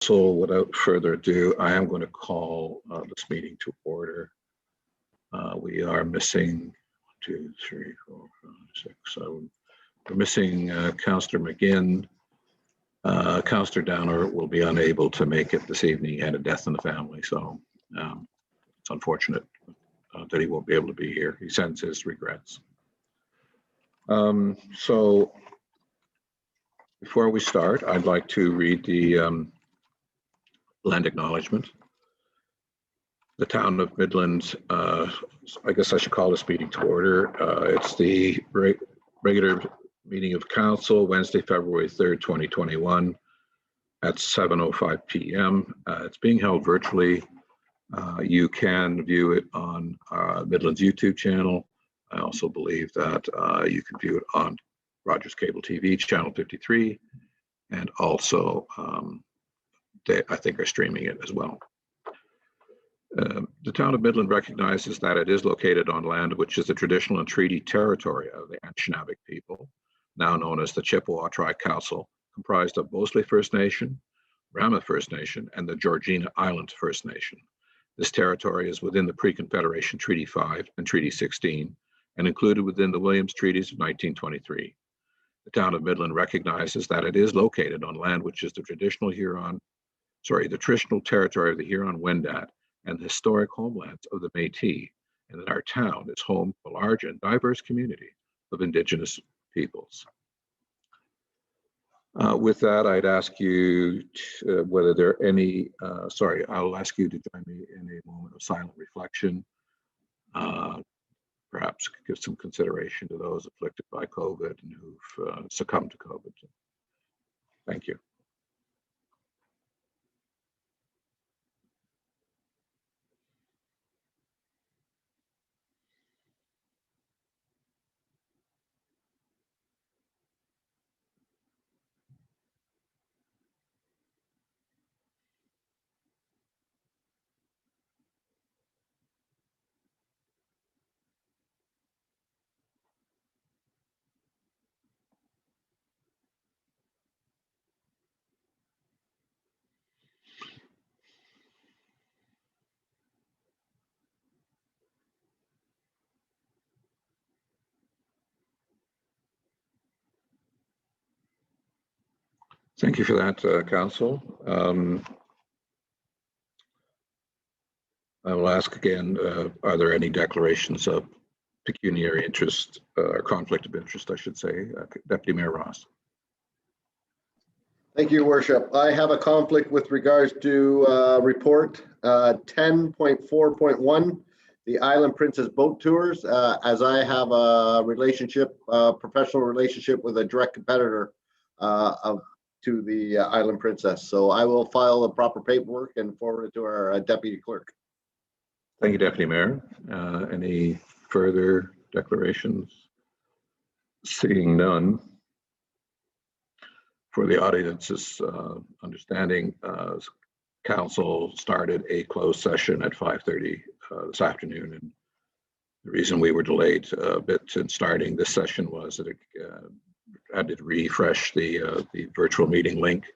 So without further ado, I am going to call this meeting to order. We are missing 1, 2, 3, 4, 5, 6, 7. We're missing Councillor McGinn. Councillor Downer will be unable to make it this evening. He had a death in the family, so it's unfortunate that he won't be able to be here. He sends his regrets. So before we start, I'd like to read the land acknowledgement. The town of Midland, I guess I should call this meeting to order. It's the regular meeting of council, Wednesday, February 3rd, 2021 at 7:05 p.m. It's being held virtually. You can view it on Midland's YouTube channel. I also believe that you can view it on Rogers Cable TV, channel 53, and also they, I think, are streaming it as well. The town of Midland recognizes that it is located on land which is the traditional and treaty territory of the Anishinaabe people, now known as the Chippewa Tribe Council, comprised of Mosley First Nation, Rama First Nation, and the Georgina Island First Nation. This territory is within the Pre-Confederation Treaty 5 and Treaty 16, and included within the Williams Treaties of 1923. The town of Midland recognizes that it is located on land which is the traditional territory of the Huron-Wendat and the historic homelands of the Métis, and that our town is home to a large and diverse community of Indigenous peoples. With that, I'd ask you whether there are any, I'll ask you to join me in a moment of silent reflection. Perhaps give some consideration to those afflicted by COVID and who've succumbed to COVID. Thank you. Thank you for that, Council. I will ask again, are there any declarations of pecuniary interest or conflict of interest, I should say? Deputy Mayor Ross. Thank you, Worship. I have a conflict with regards to report 10.4.1, the Island Princess Boat Tours, as I have a relationship, professional relationship with a direct competitor to the Island Princess. So I will file the proper paperwork and forward it to our deputy clerk. Thank you, Deputy Mayor. Any further declarations? Seeing none. For the audience's understanding, Council started a closed session at 5:30 this afternoon, and the reason we were delayed a bit in starting this session was that it had to refresh the virtual meeting link.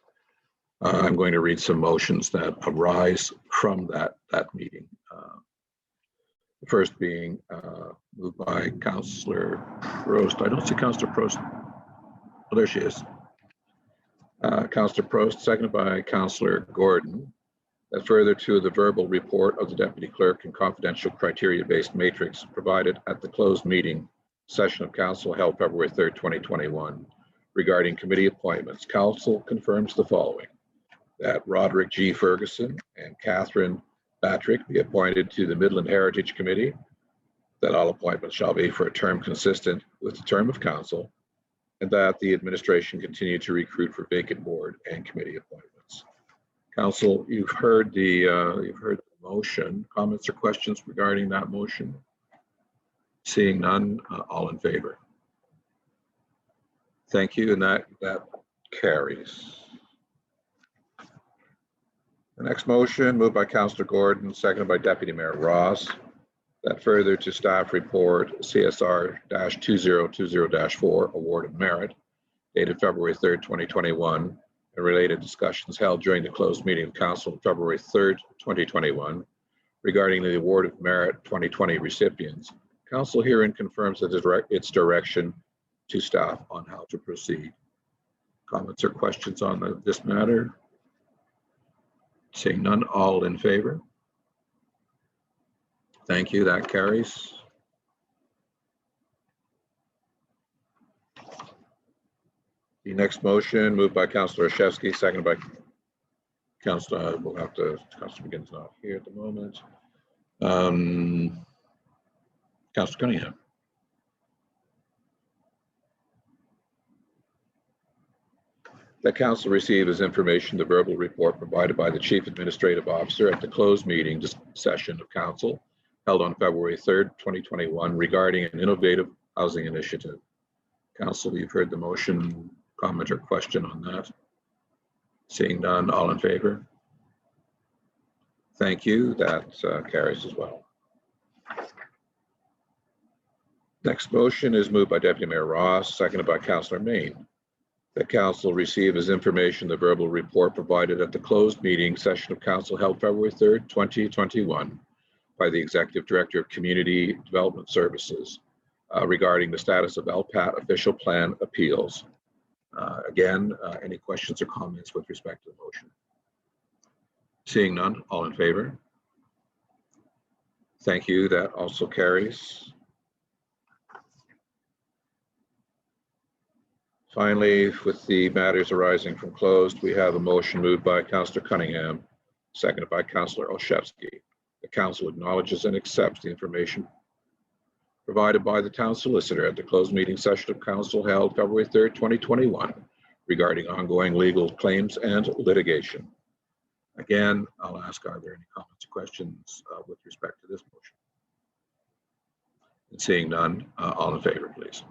I'm going to read some motions that arise from that meeting. The first being moved by Councillor Prost. I don't see Councillor Prost. Oh, there she is. Councillor Prost, seconded by Councillor Gordon, that further to the verbal report of the Deputy Clerk and confidential criteria-based matrix provided at the closed meeting session of Council held February 3rd, 2021, regarding committee appointments. Council confirms the following: that Roderick G. Ferguson and Catherine Patrick be appointed to the Midland Heritage Committee, that all appointments shall be for a term consistent with the term of Council, and that the administration continue to recruit for vacant board and committee appointments. Council, you've heard the motion. Comments or questions regarding that motion? Seeing none, all in favor. Thank you, and that carries. The next motion, moved by Councillor Gordon, seconded by Deputy Mayor Ross, that further to staff report CSR-2020-4, Award of Merit, dated February 3rd, 2021, and related discussions held during the closed meeting of Council on February 3rd, 2021, regarding the award of merit 2020 recipients, Council herein confirms that its direction to staff on how to proceed. Comments or questions on this matter? Seeing none, all in favor? Thank you, that carries. The next motion moved by Councillor Olszewski, seconded by Councillor, Councillor McGinn's not here at the moment. Councillor Cunningham. That Council receive as information the verbal report provided by the Chief Administrative Officer at the closed meeting session of Council held on February 3rd, 2021 regarding an innovative housing initiative. Council, you've heard the motion, comment or question on that? Seeing none, all in favor? Thank you, that carries as well. Next motion is moved by Deputy Mayor Ross, seconded by Councillor Main. The Council receive as information the verbal report provided at the closed meeting session of Council held February 3rd, 2021 by the Executive Director of Community Development Services regarding the status of LPAT official plan appeals. Again, any questions or comments with respect to the motion? Seeing none, all in favor? Thank you, that also carries. Finally, with the matters arising from closed, we have a motion moved by Councillor Cunningham, seconded by Councillor Olszewski. The Council acknowledges and accepts the information provided by the Town Solicitor at the closed meeting session of Council held February 3rd, 2021 regarding ongoing legal claims and litigation. Again, I'll ask, are there any comments or questions with respect to this motion? And seeing none, all in favor, please.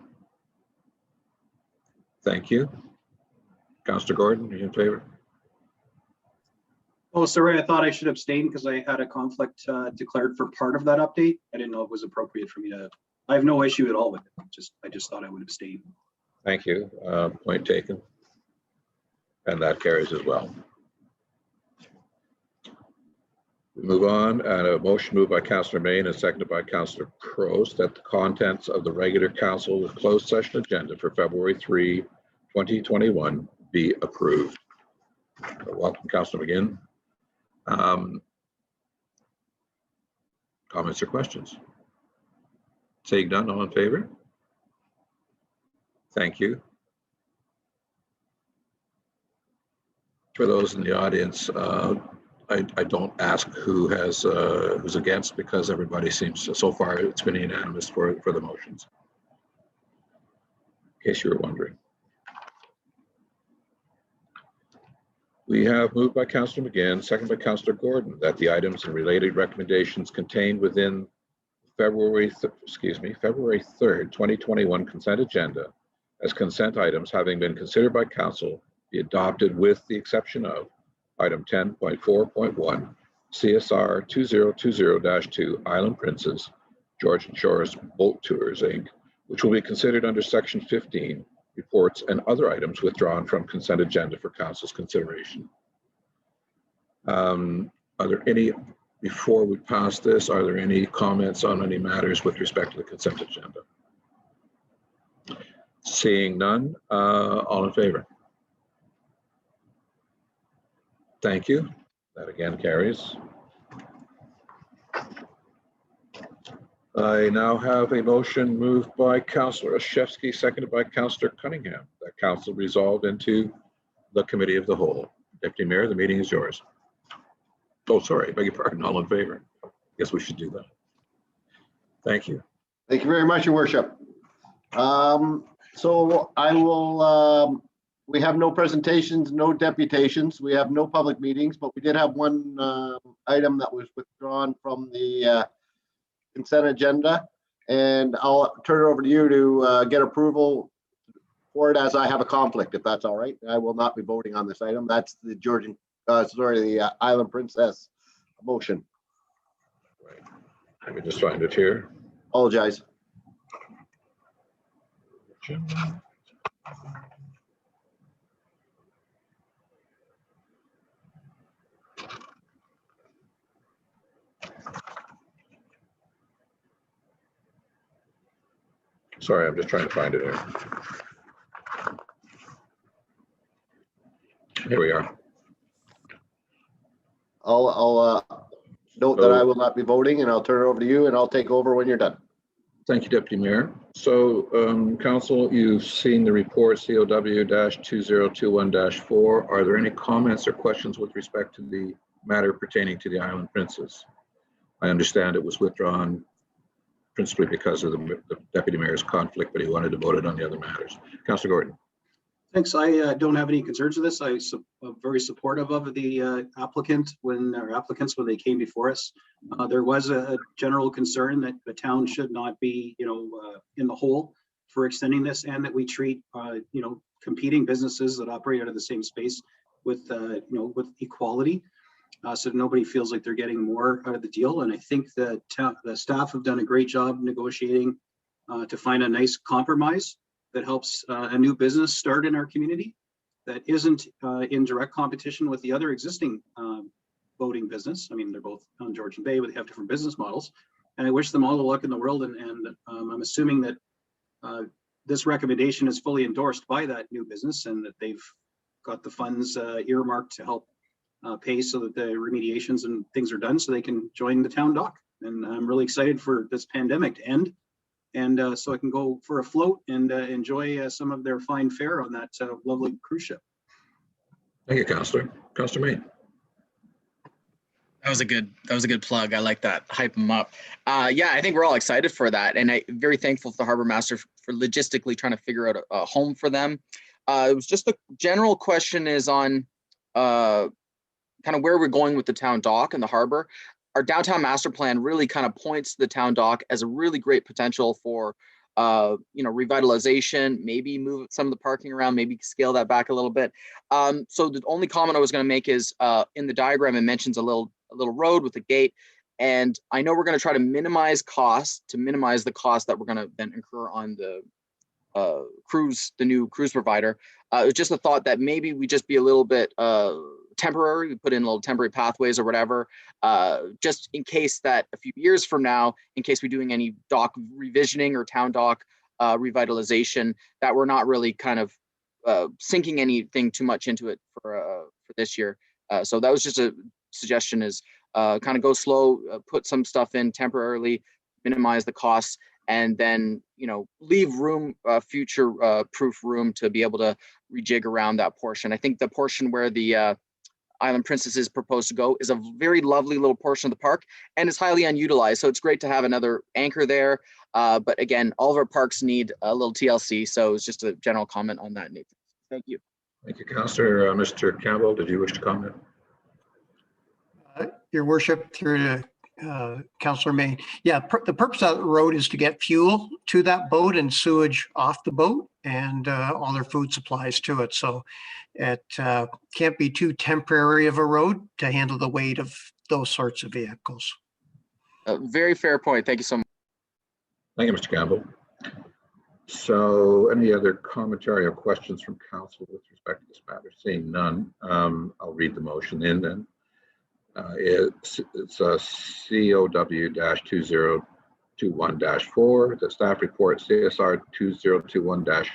Thank you. Councillor Gordon, are you in favor? Oh, sorry, I thought I should abstain because I had a conflict declared for part of that update. I didn't know it was appropriate for me to. I have no issue at all with it. I just thought I would abstain. Thank you. Point taken. And that carries as well. We move on, and a motion moved by Councillor Main and seconded by Councillor Prost that the contents of the regular Council with closed session agenda for February 3, 2021 be approved. Welcome, Councillor McGinn. Comments or questions? Seeing none, all in favor? Thank you. For those in the audience, I don't ask who's against, because everybody seems, so far it's been unanimous for the motions, in case you were wondering. We have moved by Councillor McGinn, second by Councillor Gordon, that the items and related recommendations contained within February 3rd, 2021 consent agenda as consent items having been considered by Council be adopted with the exception of item 10.4.1 CSR 2020-2 Island Princess Georgian Shores Boat Tours Inc., which will be considered under section 15 reports and other items withdrawn from consent agenda for Council's consideration. Are there any, before we pass this, are there any comments on any matters with respect to the consent agenda? Seeing none, all in favor? Thank you. That again carries. I now have a motion moved by Councillor Olszewski, seconded by Councillor Cunningham, that Council resolve into the Committee of the Whole. Deputy Mayor, the meeting is yours. Oh, sorry, beg your pardon, all in favor. Guess we should do that. Thank you. Thank you very much, Your Worship. So I will, we have no presentations, no deputations. We have no public meetings, but we did have one item that was withdrawn from the consent agenda. And I'll turn it over to you to get approval for it, as I have a conflict, if that's all right. I will not be voting on this item. That's the the Island Princess motion. Right. Let me just find it here. Apologize. Sorry, I'm just trying to find it here. Here we are. I'll note that I will not be voting, and I'll turn it over to you, and I'll take over when you're done. Thank you, Deputy Mayor. So, Council, you've seen the report COW-2021-4. Are there any comments or questions with respect to the matter pertaining to the Island Princess? I understand it was withdrawn principally because of the Deputy Mayor's conflict, but he wanted to vote it on the other matters. Councillor Gordon. Thanks. I don't have any concerns with this. I'm very supportive of the applicants when they came before us. There was a general concern that the town should not be, in the hole for extending this, and that we treat, competing businesses that operate out of the same space with, with equality, so nobody feels like they're getting more out of the deal. And I think that the staff have done a great job negotiating to find a nice compromise that helps a new business start in our community that isn't in direct competition with the other existing boating business. I mean, they're both on Georgian Bay, but they have different business models. And I wish them all the luck in the world. And I'm assuming that this recommendation is fully endorsed by that new business, and that they've got the funds earmarked to help pay so that the remediations and things are done so they can join the town dock. And I'm really excited for this pandemic to end, and so I can go for a float and enjoy some of their fine fare on that lovely cruise ship. Thank you, Councillor. Councillor Main. That was a good plug. I like that. Hype them up. Yeah, I think we're all excited for that, and I'm very thankful to the harbor master for logistically trying to figure out a home for them. It was just a general question is on kind of where we're going with the town dock and the harbor. Our downtown master plan really kind of points to the town dock as a really great potential for revitalization, maybe move some of the parking around, maybe scale that back a little bit. So the only comment I was going to make is in the diagram, it mentions a little road with a gate. And I know we're going to try to minimize costs to minimize the cost that we're going to then incur on the new cruise provider. It was just a thought that maybe we just be a little bit temporary. We put in little temporary pathways or whatever, just in case that a few years from now, in case we're doing any dock revisioning or town dock revitalization, that we're not really kind of sinking anything too much into it for this year. So that was just a suggestion: is kind of go slow, put some stuff in temporarily, minimize the costs, and then leave room, future proof room to be able to rejig around that portion. I think the portion where the Island Princess is proposed to go is a very lovely little portion of the park, and it's highly unutilized. So it's great to have another anchor there. But again, all of our parks need a little TLC. So it's just a general comment on that, Nathan. Thank you. Thank you, Councillor. Mr. Campbell, did you wish to comment? Your worship, through Councillor May. Yeah, the purpose of the road is to get fuel to that boat and sewage off the boat, and all their food supplies to it. So it can't be too temporary of a road to handle the weight of those sorts of vehicles. Very fair point. Thank you so much. Thank you, Mr. Campbell. So any other commentary or questions from council with respect to this matter? Seeing none, I'll read the motion in then. It's COW-2021-4, the staff report CSR 2021-2,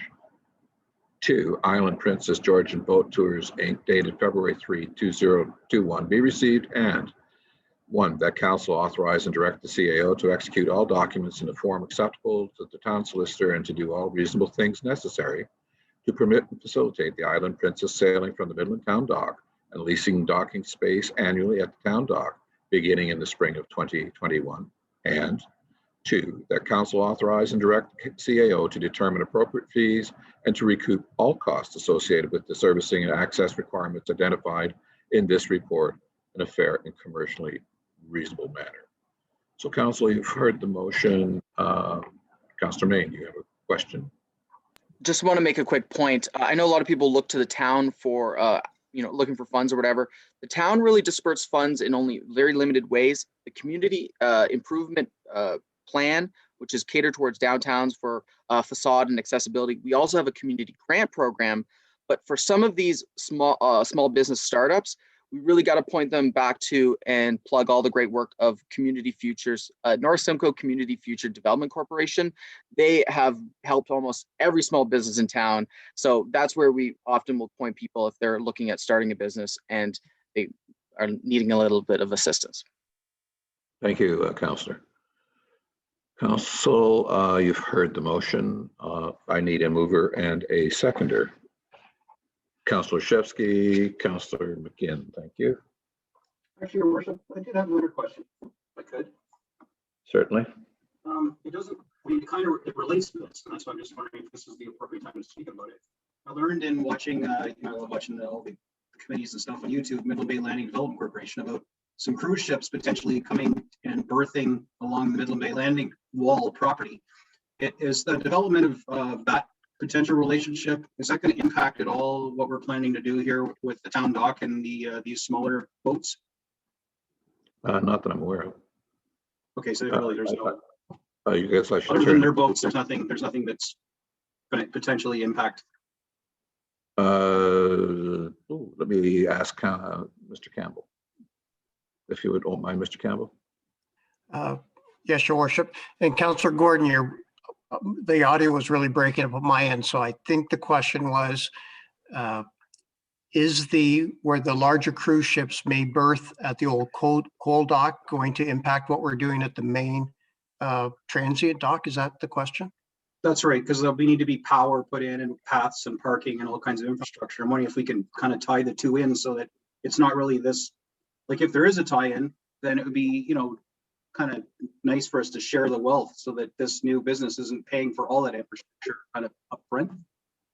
Island Princess Georgian Boat Tours Inc., dated February 3, 2021, be received, and 1, that council authorize and direct the CAO to execute all documents in a form acceptable to the town solicitor and to do all reasonable things necessary to permit and facilitate the Island Princess sailing from the Midland Town Dock and leasing docking space annually at the town dock beginning in the spring of 2021. And 2, that council authorize and direct CAO to determine appropriate fees and to recoup all costs associated with the servicing and access requirements identified in this report in a fair and commercially reasonable manner. So council, you've heard the motion. Councillor Main, do you have a question? Just want to make a quick point. I know a lot of people look to the town for looking for funds or whatever. The town really disperses funds in only very limited ways. The community improvement plan, which is catered towards downtowns for facade and accessibility. We also have a community grant program, but for some of these small business startups, we really got to point them back to and plug all the great work of Community Futures, North Simcoe Community Future Development Corporation. They have helped almost every small business in town. So that's where we often will point people if they're looking at starting a business and they are needing a little bit of assistance. Thank you, Councillor. Council, you've heard the motion. I need a mover and a seconder. Councillor Shevsky, Councillor McGinn, thank you. Actually, Your Worship, I did have another question, if I could. Certainly. It doesn't, I mean, it relates to this, and that's why I'm just wondering if this is the appropriate time to speak about it. I learned in watching, I love watching all the committees and stuff on YouTube, Midland Bay Landing Development Corporation, about some cruise ships potentially coming and berthing along the Midland Bay Landing wall property. Is the development of that potential relationship, is that going to impact at all what we're planning to do here with the town dock and these smaller boats? Not that I'm aware of. Okay, so really there's no, You guess I should other than turn. their boats, there's nothing that's going to potentially impact. Let me ask Mr. Campbell, if you don't mind, Mr. Campbell. Yes, Your Worship. And Councillor Gordon, the audio was really breaking up on my end. So I think the question was, is where the larger cruise ships may berth at the old coal dock going to impact what we're doing at the main transient dock? Is that the question? That's right, because there'll need to be power put in and paths and parking and all kinds of infrastructure. I'm wondering if we can kind of tie the two in so that it's not really this, like if there is a tie-in, then it would be, kind of nice for us to share the wealth so that this new business isn't paying for all that infrastructure kind of upfront.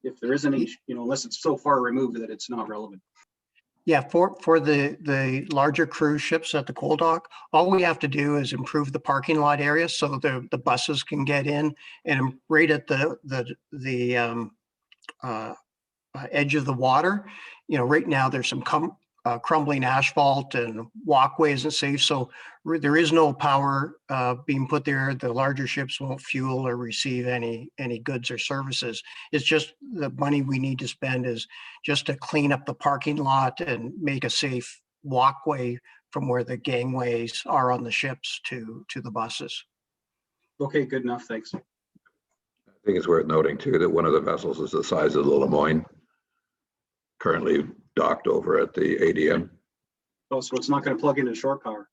If there is any, unless it's so far removed that it's not relevant. Yeah, for the larger cruise ships at the coal dock, all we have to do is improve the parking lot area so the buses can get in, and right at the edge of the water. Right now there's some crumbling asphalt and walkways and safe, so there is no power being put there. The larger ships won't fuel or receive any goods or services. It's just the money we need to spend is just to clean up the parking lot and make a safe walkway from where the gangways are on the ships to the buses. Okay, good enough, thanks. I think it's worth noting too that one of the vessels is the size of the Lemoyne, currently docked over at the ADM. Oh, so it's not going to plug into shore power?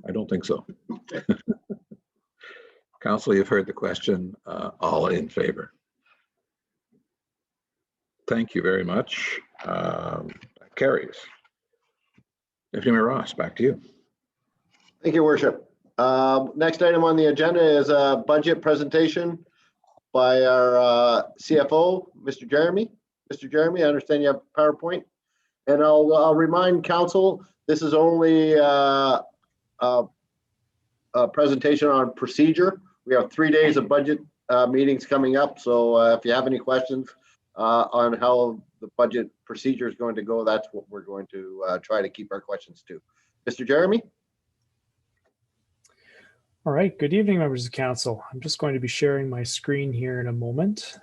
I don't think so. Okay. Council, you've heard the question. All in favor? Thank you very much. Carries. Deputy Mayor Ross, back to you. Thank you, Worship. Next item on the agenda is a budget presentation by our CFO, Mr. Jeremy. Mr. Jeremy, I understand you have PowerPoint. And I'll remind council, this is only a presentation on procedure. We have 3 days of budget meetings coming up. So if you have any questions on how the budget procedure is going to go, that's what we're going to try to keep our questions to. Mr. Jeremy? All right, good evening, members of council. I'm just going to be sharing my screen here in a moment.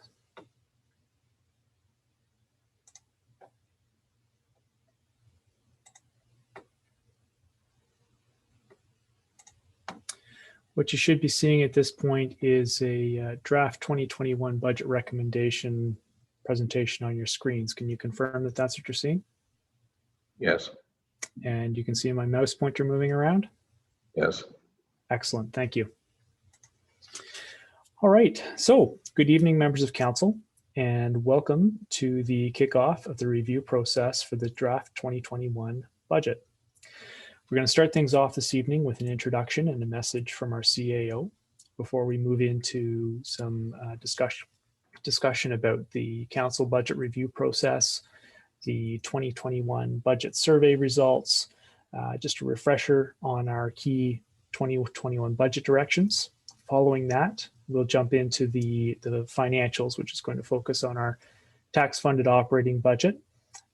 What you should be seeing at this point is a draft 2021 budget recommendation presentation on your screens. Can you confirm that that's what you're seeing? Yes. And you can see my mouse pointer moving around? Yes. Excellent, thank you. All right, so good evening, members of council, and welcome to the kickoff of the review process for the draft 2021 budget. We're going to start things off this evening with an introduction and a message from our CAO before we move into some discussion about the council budget review process, the 2021 budget survey results, just a refresher on our key 2021 budget directions. Following that, we'll jump into the financials, which is going to focus on our tax-funded operating budget.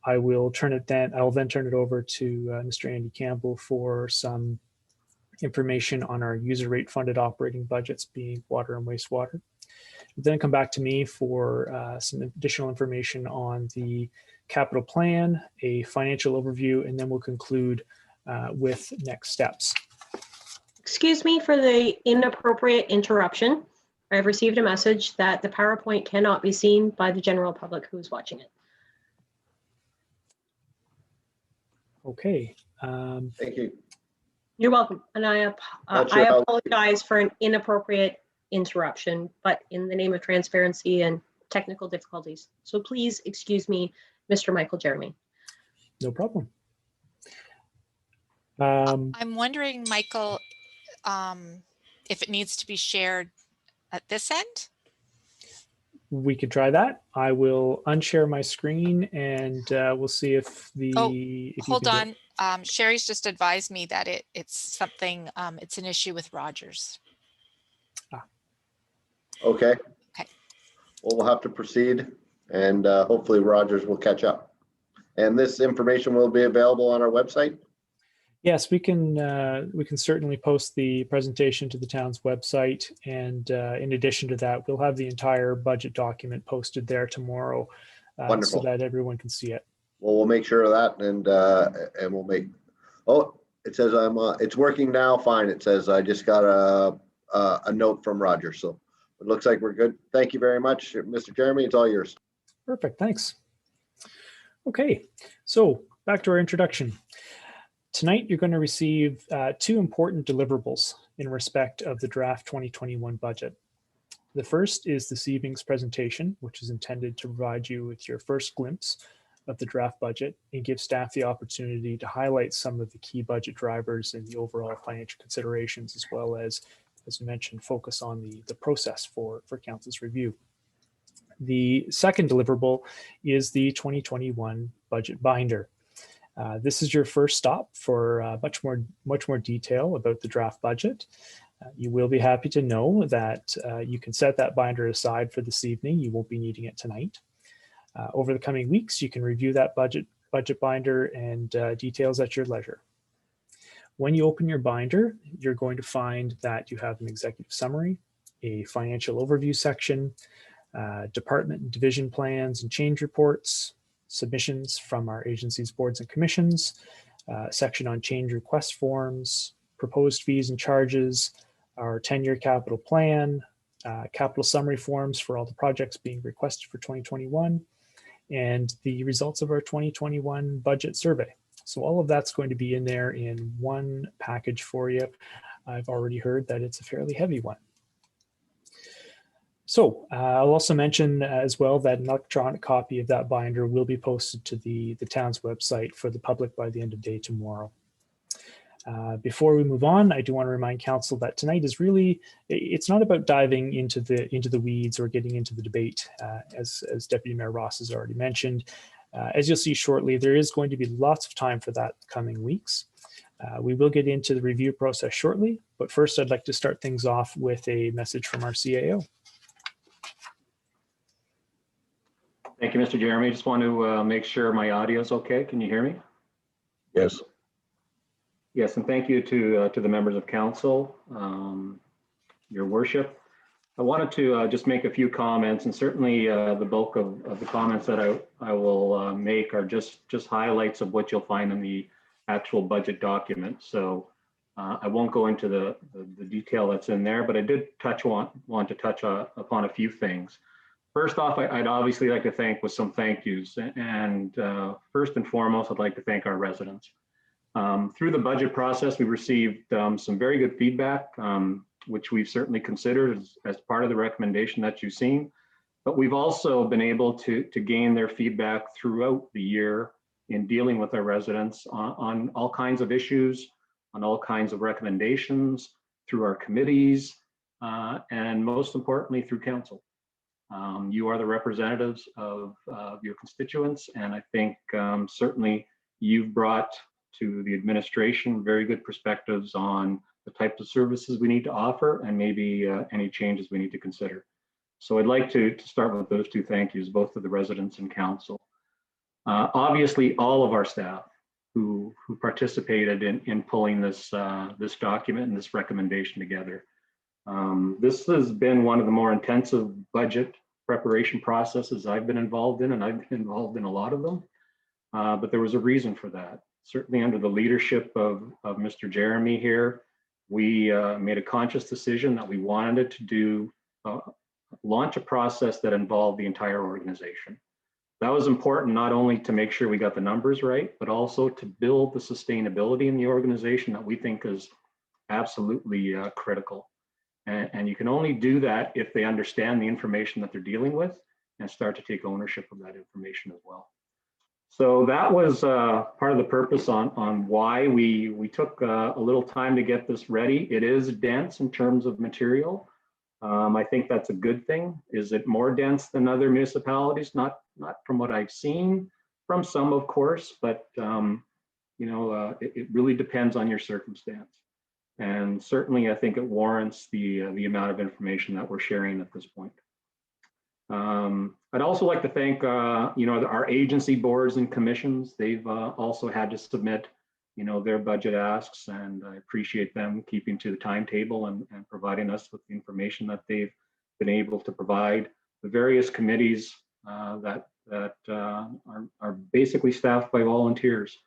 I will then turn it over to Mr. Andy Campbell for some information on our user rate funded operating budgets, being water and wastewater. Then come back to me for some additional information on the capital plan, a financial overview, and then we'll conclude with next steps. Excuse me for the inappropriate interruption. I've received a message that the PowerPoint cannot be seen by the general public who's watching it. Okay. Thank you. You're welcome. And I apologize for an inappropriate interruption, but in the name of transparency and technical difficulties. So please excuse me, Mr. Michael Jeremy. No problem. I'm wondering, Michael, if it needs to be shared at this end? We could try that. I will unshare my screen and we'll see if the. If hold on. Sherry's just advised me that it's something, it's an issue with Rogers. Okay. Okay. Well, we'll have to proceed and hopefully Rogers will catch up. And this information will be available on our website? Yes, we can certainly post the presentation to the town's website. And in addition to that, we'll have the entire budget document posted there tomorrow so that everyone can see it. Well, we'll make sure of that and we'll make, oh, it says it's working now. Fine. It says I just got a note from Roger. So it looks like we're good. Thank you very much, Mr. Jeremy. It's all yours. Perfect. Thanks. Okay, so back to our introduction. Tonight, you're going to receive two important deliverables in respect of the draft 2021 budget. The first is this evening's presentation, which is intended to provide you with your first glimpse of the draft budget and give staff the opportunity to highlight some of the key budget drivers and the overall financial considerations, as well as mentioned, focus on the process for council's review. The second deliverable is the 2021 budget binder. This is your first stop for much more detail about the draft budget. You will be happy to know that you can set that binder aside for this evening. You won't be needing it tonight. Over the coming weeks, you can review that budget binder and details at your leisure. When you open your binder, you're going to find that you have an executive summary, a financial overview section, department and division plans and change reports, submissions from our agencies, boards and commissions, section on change request forms, proposed fees and charges, our 10-year capital plan, capital summary forms for all the projects being requested for 2021, and the results of our 2021 budget survey. So all of that's going to be in there in one package for you. I've already heard that it's a fairly heavy one. So I'll also mention as well that an electronic copy of that binder will be posted to the town's website for the public by the end of day tomorrow. Before we move on, I do want to remind council that tonight is really, it's not about diving into the weeds or getting into the debate, as Deputy Mayor Ross has already mentioned. As you'll see shortly, there is going to be lots of time for that coming weeks. We will get into the review process shortly, but first I'd like to start things off with a message from our CAO. Thank you, Mr. Jeremy. Just want to make sure my audio is okay. Can you hear me? Yes. Yes, and thank you to the members of council, your worship. I wanted to just make a few comments, and certainly the bulk of the comments that I will make are just highlights of what you'll find in the actual budget document. So I won't go into the detail that's in there, but I did want to touch upon a few things. First off, I'd obviously like to thank with some thank yous. And first and foremost, I'd like to thank our residents. Through the budget process, we received some very good feedback, which we've certainly considered as part of the recommendation that you've seen. But we've also been able to gain their feedback throughout the year in dealing with our residents on all kinds of issues, on all kinds of recommendations, through our committees, and most importantly, through council. You are the representatives of your constituents, and I think certainly you've brought to the administration very good perspectives on the types of services we need to offer and maybe any changes we need to consider. So I'd like to start with those two thank yous, both to the residents and council. Obviously, all of our staff who participated in pulling this document and this recommendation together. This has been one of the more intensive budget preparation processes I've been involved in, and I've been involved in a lot of them. but there was a reason for that. Certainly under the leadership of Mr. Jeremy here, we made a conscious decision that we wanted to launch a process that involved the entire organization. That was important not only to make sure we got the numbers right, but also to build the sustainability in the organization that we think is absolutely critical. And you can only do that if they understand the information that they're dealing with and start to take ownership of that information as well. So that was part of the purpose on why we took a little time to get this ready. It is dense in terms of material. I think that's a good thing. Is it more dense than other municipalities? Not from what I've seen from some, of course, but it really depends on your circumstance. And certainly, I think it warrants the amount of information that we're sharing at this point. I'd also like to thank our agency boards and commissions. They've also had to submit their budget asks, and I appreciate them keeping to the timetable and providing us with the information that they've been able to provide. The various committees that are basically staffed by volunteers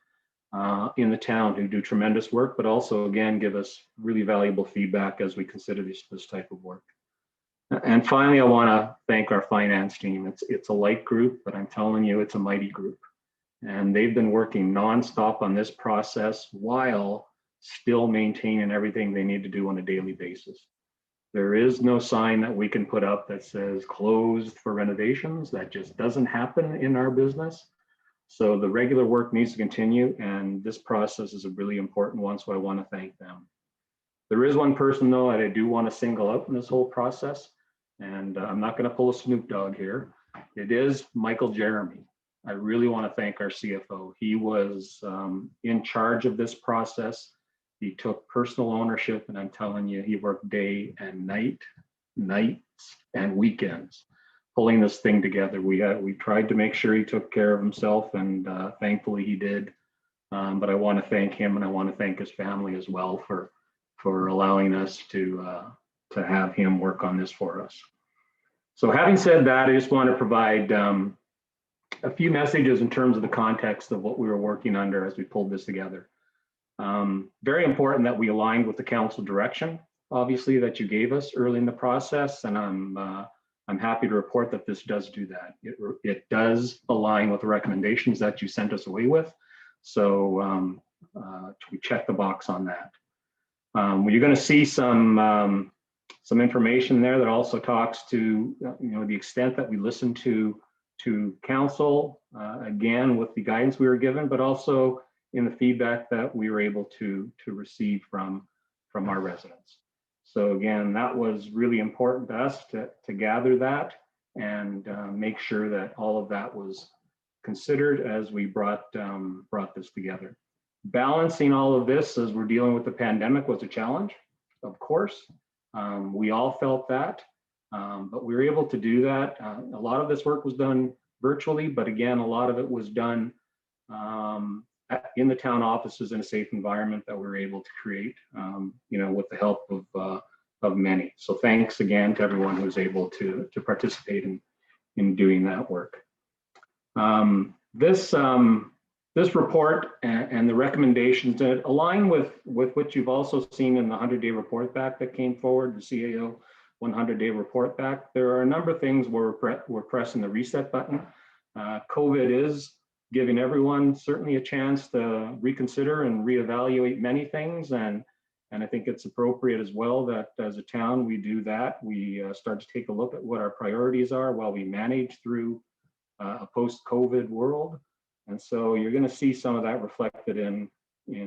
in the town who do tremendous work, but also again give us really valuable feedback as we consider this type of work. And finally, I want to thank our finance team. It's a light group, but I'm telling you, it's a mighty group. And they've been working nonstop on this process while still maintaining everything they need to do on a daily basis. There is no sign that we can put up that says closed for renovations. That just doesn't happen in our business. So the regular work needs to continue, and this process is a really important one, so I want to thank them. There is one person, though, that I do want to single out in this whole process, and I'm not going to pull a Snoop Dogg here. It is Michael Jeremy. I really want to thank our CFO. He was in charge of this process. He took personal ownership, and I'm telling you, he worked day and nights and weekends, pulling this thing together. We tried to make sure he took care of himself, and thankfully he did. But I want to thank him, and I want to thank his family as well for allowing us to have him work on this for us. So having said that, I just want to provide a few messages in terms of the context of what we were working under as we pulled this together. Very important that we aligned with the council direction, obviously, that you gave us early in the process, and I'm happy to report that this does do that. It does align with the recommendations that you sent us away with. So we check the box on that. You're going to see some information there that also talks to the extent that we listen to council, again with the guidance we were given, but also in the feedback that we were able to receive from our residents. So again, that was really important to us to gather that and make sure that all of that was considered as we brought this together. Balancing all of this as we're dealing with the pandemic was a challenge, of course. We all felt that, but we were able to do that. A lot of this work was done virtually, but again, a lot of it was done in the town offices in a safe environment that we were able to create, with the help of many. So thanks again to everyone who was able to participate in doing that work. This report and the recommendations that align with what you've also seen in the 100-day report back that came forward, the CAO 100-day report back. There are a number of things where we're pressing the reset button. COVID is giving everyone certainly a chance to reconsider and reevaluate many things, and I think it's appropriate as well that as a town we do that. We start to take a look at what our priorities are while we manage through a post-COVID world. And so you're going to see some of that reflected in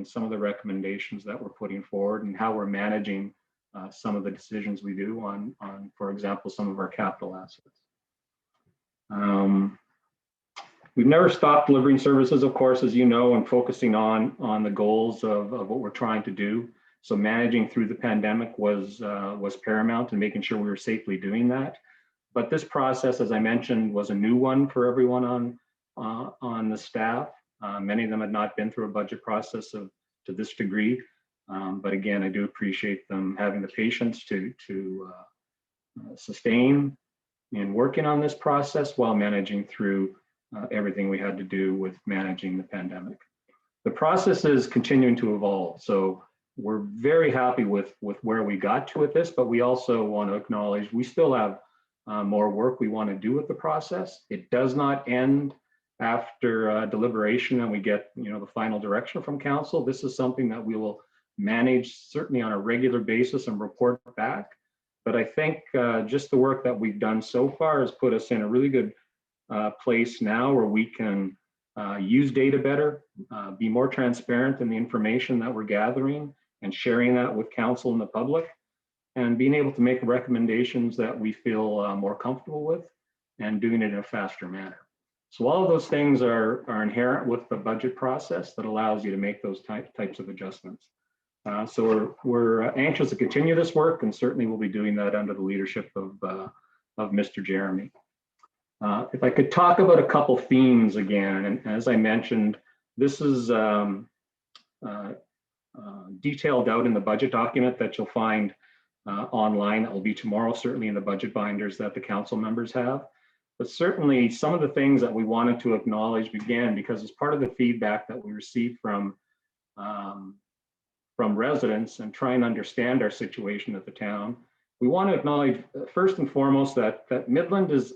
some of the recommendations that we're putting forward and how we're managing some of the decisions we do on, for example, some of our capital assets. We've never stopped delivering services, of course, as you know, and focusing on the goals of what we're trying to do. So managing through the pandemic was paramount and making sure we were safely doing that. But this process, as I mentioned, was a new one for everyone on the staff. Many of them had not been through a budget process to this degree. But again, I do appreciate them having the patience to sustain in working on this process while managing through everything we had to do with managing the pandemic. The process is continuing to evolve. So we're very happy with where we got to with this, but we also want to acknowledge we still have more work we want to do with the process. It does not end after deliberation and we get the final direction from council. This is something that we will manage certainly on a regular basis and report back. But I think just the work that we've done so far has put us in a really good place now where we can use data better, be more transparent in the information that we're gathering and sharing that with council and the public, and being able to make recommendations that we feel more comfortable with and doing it in a faster manner. So all of those things are inherent with the budget process that allows you to make those types of adjustments. So we're anxious to continue this work, and certainly we'll be doing that under the leadership of Mr. Jeremy. If I could talk about a couple themes again, and as I mentioned, this is detailed out in the budget document that you'll find online. That will be tomorrow, certainly in the budget binders that the council members have. But certainly some of the things that we wanted to acknowledge began because as part of the feedback that we received from residents and try and understand our situation at the town, we want to acknowledge first and foremost that Midland there's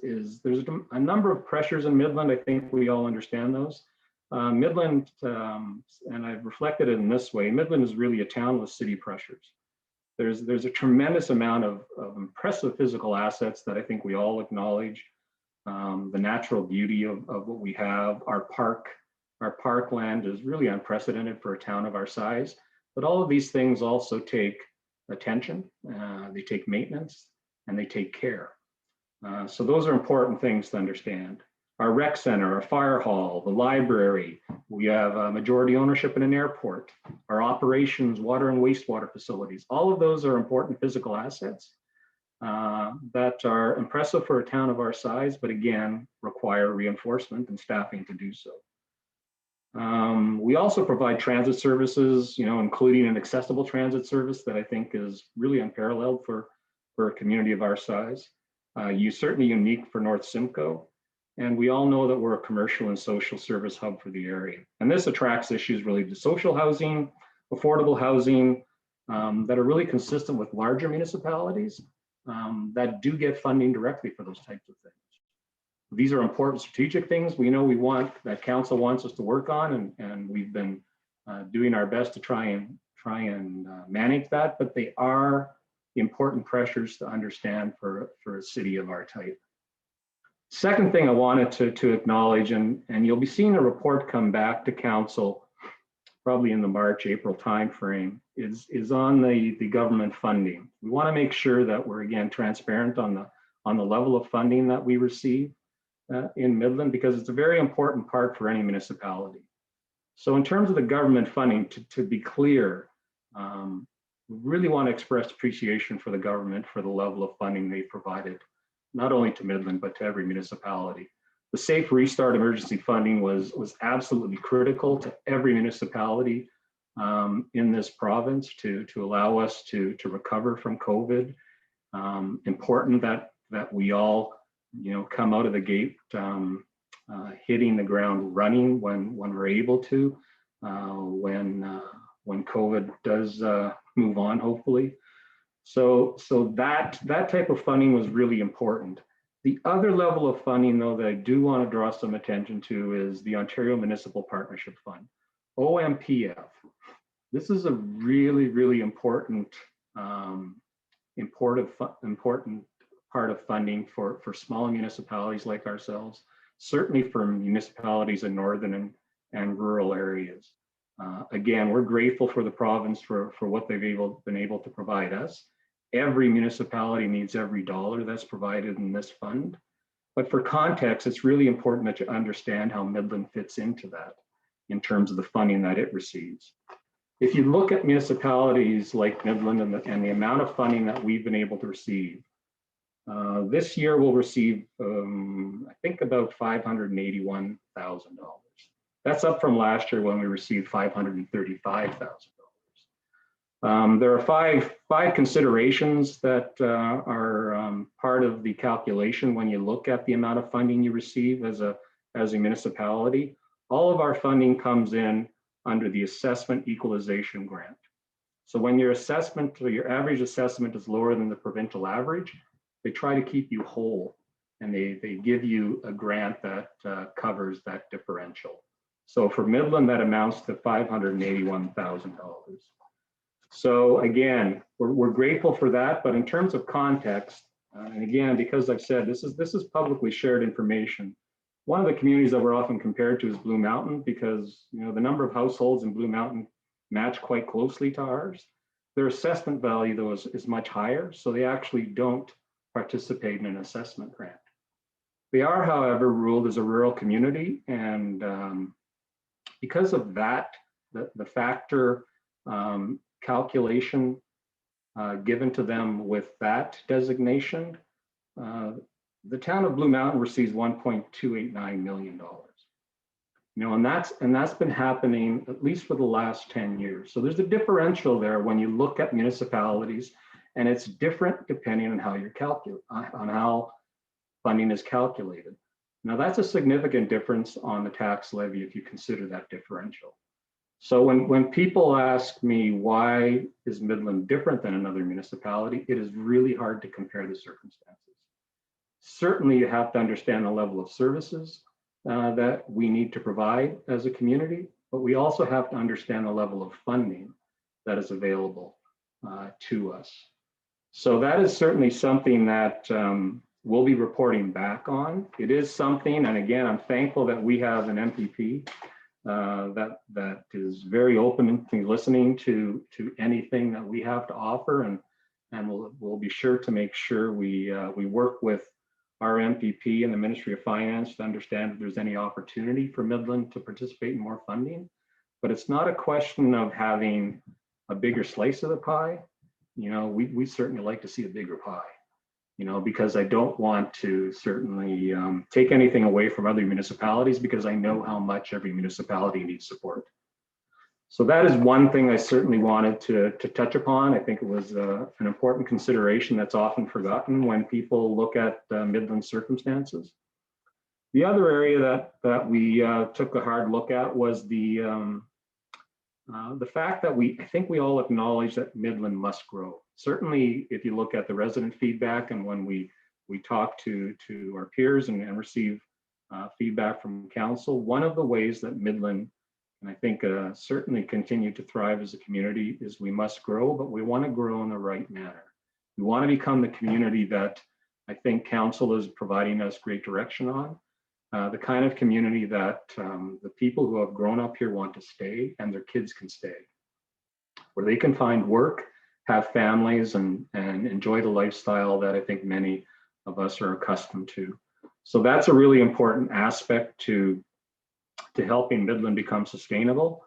a number of pressures in Midland. I think we all understand those. Midland, and I've reflected it in this way, Midland is really a town with city pressures. There's a tremendous amount of impressive physical assets that I think we all acknowledge. The natural beauty of what we have, our parkland is really unprecedented for a town of our size. But all of these things also take attention, they take maintenance, and they take care. So those are important things to understand. Our rec center, our fire hall, the library, we have a majority ownership in an airport, our operations, water and wastewater facilities, all of those are important physical assets that are impressive for a town of our size, but again, require reinforcement and staffing to do so. We also provide transit services, including an accessible transit service that I think is really unparalleled for a community of our size. Certainly unique for North Simcoe. And we all know that we're a commercial and social service hub for the area. And this attracts issues related to social housing, affordable housing, that are really consistent with larger municipalities that do get funding directly for those types of things. These are important strategic things we know that council wants us to work on, and we've been doing our best to try and manage that, but they are important pressures to understand for a city of our type. Second thing I wanted to acknowledge, and you'll be seeing a report come back to council probably in the March, April timeframe, is on the government funding. We want to make sure that we're again transparent on the level of funding that we receive in Midland, because it's a very important part for any municipality. So in terms of the government funding, to be clear, we really want to express appreciation for the government for the level of funding they provided, not only to Midland, but to every municipality. The Safe Restart emergency funding was absolutely critical to every municipality in this province to allow us to recover from COVID. Important that we all come out of the gate hitting the ground running when we're able to, when COVID does move on, hopefully. So that type of funding was really important. The other level of funding, though, that I do want to draw some attention to is the Ontario Municipal Partnership Fund, OMPF. This is a really, really important part of funding for small municipalities like ourselves, certainly for municipalities in northern and rural areas. Again, we're grateful for the province for what they've been able to provide us. Every municipality needs every dollar that's provided in this fund. But for context, it's really important that you understand how Midland fits into that in terms of the funding that it receives. If you look at municipalities like Midland and the amount of funding that we've been able to receive, this year we'll receive, I think, about $581,000. That's up from last year when we received $535,000. There are five considerations that are part of the calculation when you look at the amount of funding you receive as a as a municipality, all of our funding comes in under the assessment equalization grant. So when your assessment or your average assessment is lower than the provincial average, they try to keep you whole, and they give you a grant that covers that differential. So for Midland, that amounts to $581,000. So again, we're grateful for that, but in terms of context, and again, because I've said this is publicly shared information. One of the communities that we're often compared to is Blue Mountain, because the number of households in Blue Mountain match quite closely to ours. Their assessment value, though, is much higher, so they actually don't participate in an assessment grant. They are, however, ruled as a rural community, and because of that, the factor calculation given to them with that designation, the town of Blue Mountain receives $1.289 million. And that's been happening at least for the last 10 years. So there's a differential there when you look at municipalities, and it's different depending on how you're on how funding is calculated. Now that's a significant difference on the tax levy if you consider that differential. So when people ask me why is Midland different than another municipality, it is really hard to compare the circumstances. Certainly you have to understand the level of services that we need to provide as a community, but we also have to understand the level of funding that is available to us. So that is certainly something that we'll be reporting back on. It is something, and again, I'm thankful that we have an MPP that is very open to listening to anything that we have to offer, and we'll be sure to make sure we work with our MPP and the Ministry of Finance to understand if there's any opportunity for Midland to participate in more funding. But it's not a question of having a bigger slice of the pie. We certainly like to see a bigger pie, because I don't want to certainly take anything away from other municipalities, because I know how much every municipality needs support. So that is one thing I certainly wanted to touch upon. I think it was an important consideration that's often forgotten when people look at Midland circumstances. The other area that we took a hard look at was the fact that I think we all acknowledge that Midland must grow. Certainly, if you look at the resident feedback and when we talk to our peers and receive feedback from council, one of the ways that Midland, and I think certainly continue to thrive as a community, is we must grow, but we want to grow in the right manner. We want to become the community that I think council is providing us great direction on. The kind of community that the people who have grown up here want to stay, and their kids can stay, where they can find work, have families, and enjoy the lifestyle that I think many of us are accustomed to. So that's a really important aspect to helping Midland become sustainable.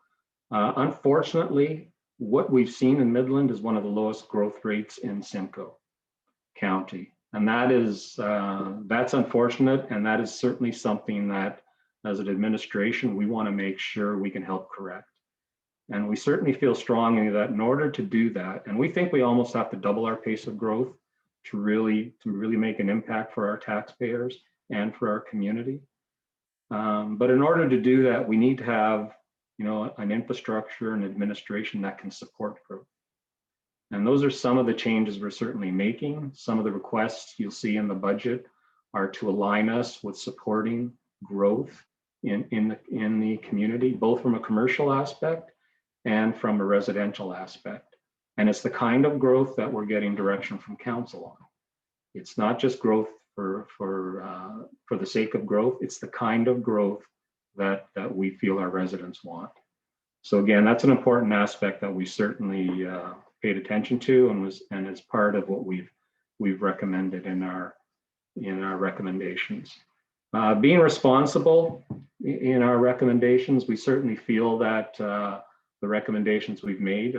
Unfortunately, what we've seen in Midland is one of the lowest growth rates in Simcoe County. And that's unfortunate, and that is certainly something that, as an administration, we want to make sure we can help correct. And we certainly feel strongly that in order to do that, and we think we almost have to double our pace of growth to really make an impact for our taxpayers and for our community. But in order to do that, we need to have, an infrastructure and administration that can support growth. And those are some of the changes we're certainly making. Some of the requests you'll see in the budget are to align us with supporting growth in the community, both from a commercial aspect and from a residential aspect. And it's the kind of growth that we're getting direction from council on. It's not just growth for the sake of growth. It's the kind of growth that we feel our residents want. So again, that's an important aspect that we certainly paid attention to, and is part of what we've recommended in our recommendations. Being responsible in our recommendations, we certainly feel that the recommendations we've made,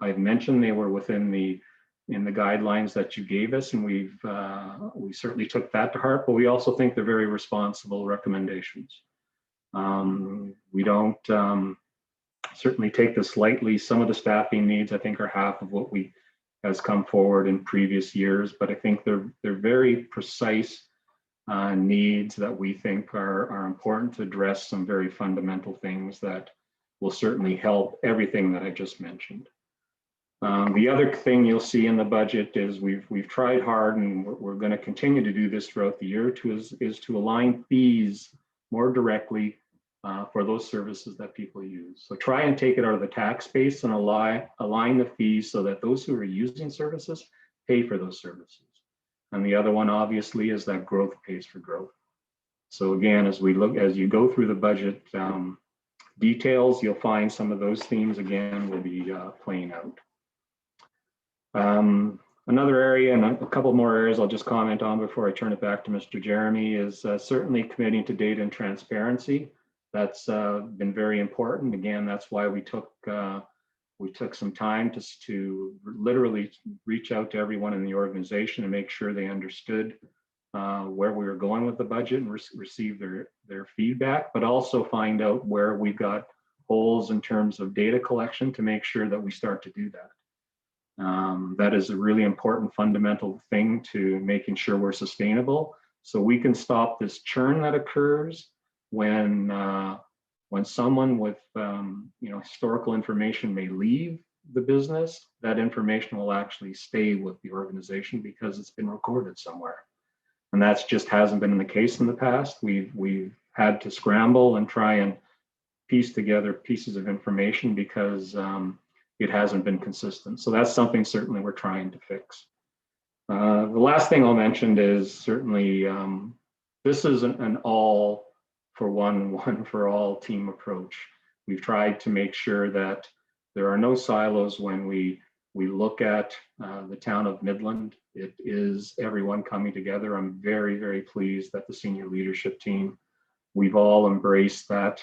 I've mentioned they were within the guidelines that you gave us, and we certainly took that to heart, but we also think they're very responsible recommendations. We don't certainly take this lightly. Some of the staffing needs, I think, are half of what has come forward in previous years, but I think they're very precise needs that we think are important to address some very fundamental things that will certainly help everything that I just mentioned. The other thing you'll see in the budget is we've tried hard, and we're going to continue to do this throughout the year, is to align fees more directly for those services that people use. So try and take it out of the tax base and align the fees so that those who are using services pay for those services. And the other one, obviously, is that growth pays for growth. So again, as you go through the budget details, you'll find some of those themes again will be playing out. Another area, and a couple more areas I'll just comment on before I turn it back to Mr. Jeremy, is certainly committing to data and transparency. That's been very important. Again, that's why we took some time to literally reach out to everyone in the organization and make sure they understood where we were going with the budget and receive their feedback, but also find out where we've got holes in terms of data collection to make sure that we start to do that. That is a really important fundamental thing to making sure we're sustainable, so we can stop this churn that occurs when someone with historical information may leave the business. That information will actually stay with the organization because it's been recorded somewhere, and that's just hasn't been the case in the past. We've had to scramble and try and piece together pieces of information because it hasn't been consistent. So that's something certainly we're trying to fix. The last thing I'll mention is certainly this isn't an all for one for all team approach. We've tried to make sure that there are no silos when we look at the town of Midland. It is everyone coming together. I'm very, very pleased that the senior leadership team, we've all embraced that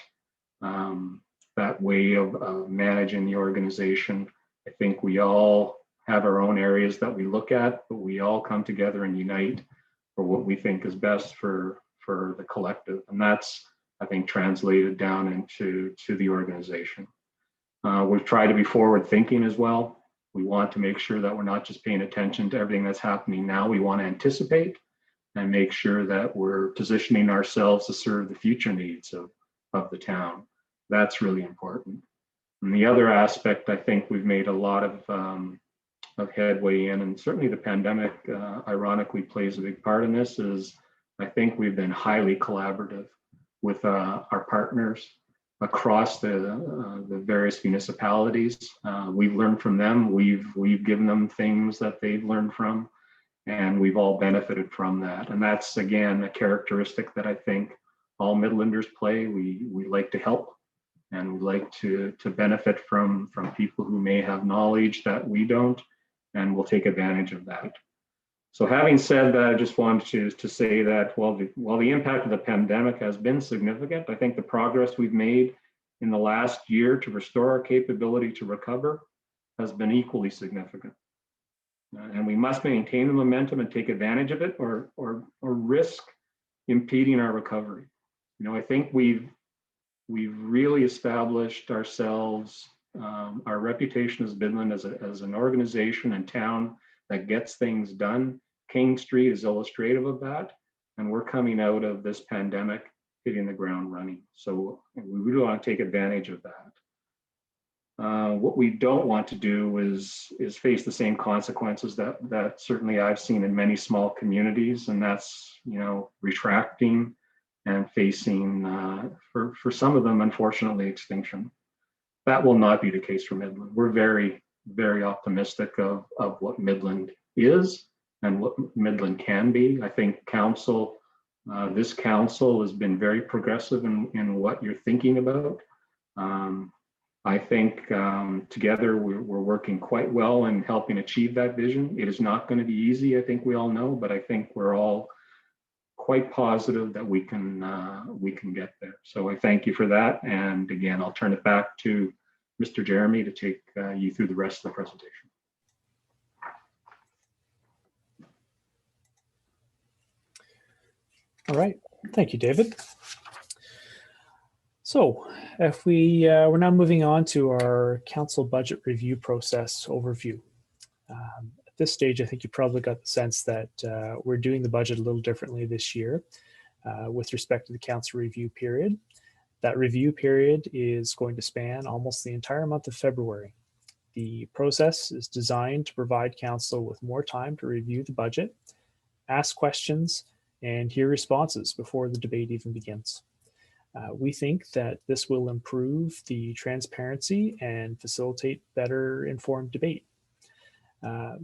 way of managing the organization. I think we all have our own areas that we look at, but we all come together and unite for what we think is best for the collective. And that's, I think, translated down into the organization. We've tried to be forward thinking as well. We want to make sure that we're not just paying attention to everything that's happening now. We want to anticipate and make sure that we're positioning ourselves to serve the future needs of the town. That's really important. And the other aspect, I think we've made a lot of headway in, and certainly the pandemic, ironically, plays a big part in this, is I think we've been highly collaborative with our partners across the various municipalities. We've learned from them. We've given them things that they've learned from, and we've all benefited from that. And that's, again, a characteristic that I think all Midlanders play. We like to help, and we like to benefit from people who may have knowledge that we don't, and we'll take advantage of that. So having said that, I just wanted to say that while the impact of the pandemic has been significant, I think the progress we've made in the last year to restore our capability to recover has been equally significant. And we must maintain the momentum and take advantage of it, or risk impeding our recovery. I think we've really established ourselves, our reputation as Midland as an organization and town that gets things done. King Street is illustrative of that, and we're coming out of this pandemic hitting the ground running. So we really want to take advantage of that. What we don't want to do is face the same consequences that certainly I've seen in many small communities, and that's retracting and facing, for some of them, unfortunately, extinction. That will not be the case for Midland. We're very, very optimistic of what Midland is and what Midland can be. I think this council has been very progressive in what you're thinking about. I think together we're working quite well in helping achieve that vision. It is not going to be easy, I think we all know, but I think we're all quite positive that we can get there. So I thank you for that. And again, I'll turn it back to Mr. Jeremy to take you through the rest of the presentation. All right, thank you, David. So if we're now moving on to our council budget review process overview. At this stage, I think you probably got the sense that we're doing the budget a little differently this year with respect to the council review period. That review period is going to span almost the entire month of February. The process is designed to provide council with more time to review the budget, ask questions, and hear responses before the debate even begins. We think that this will improve the transparency and facilitate better informed debate.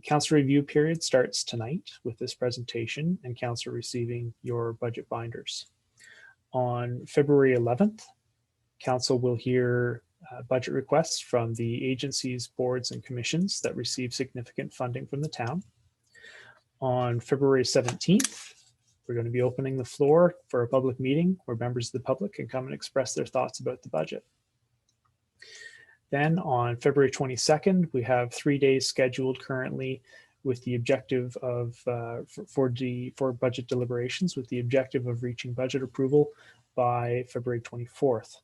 Council review period starts tonight with this presentation and council receiving your budget binders. On February 11th, council will hear budget requests from the agencies, boards, and commissions that receive significant funding from the town. On February 17th, we're going to be opening the floor for a public meeting where members of the public can come and express their thoughts about the budget. Then on February 22nd, we have 3 days scheduled currently with the objective of, for budget deliberations, with the objective of reaching budget approval by February 24th.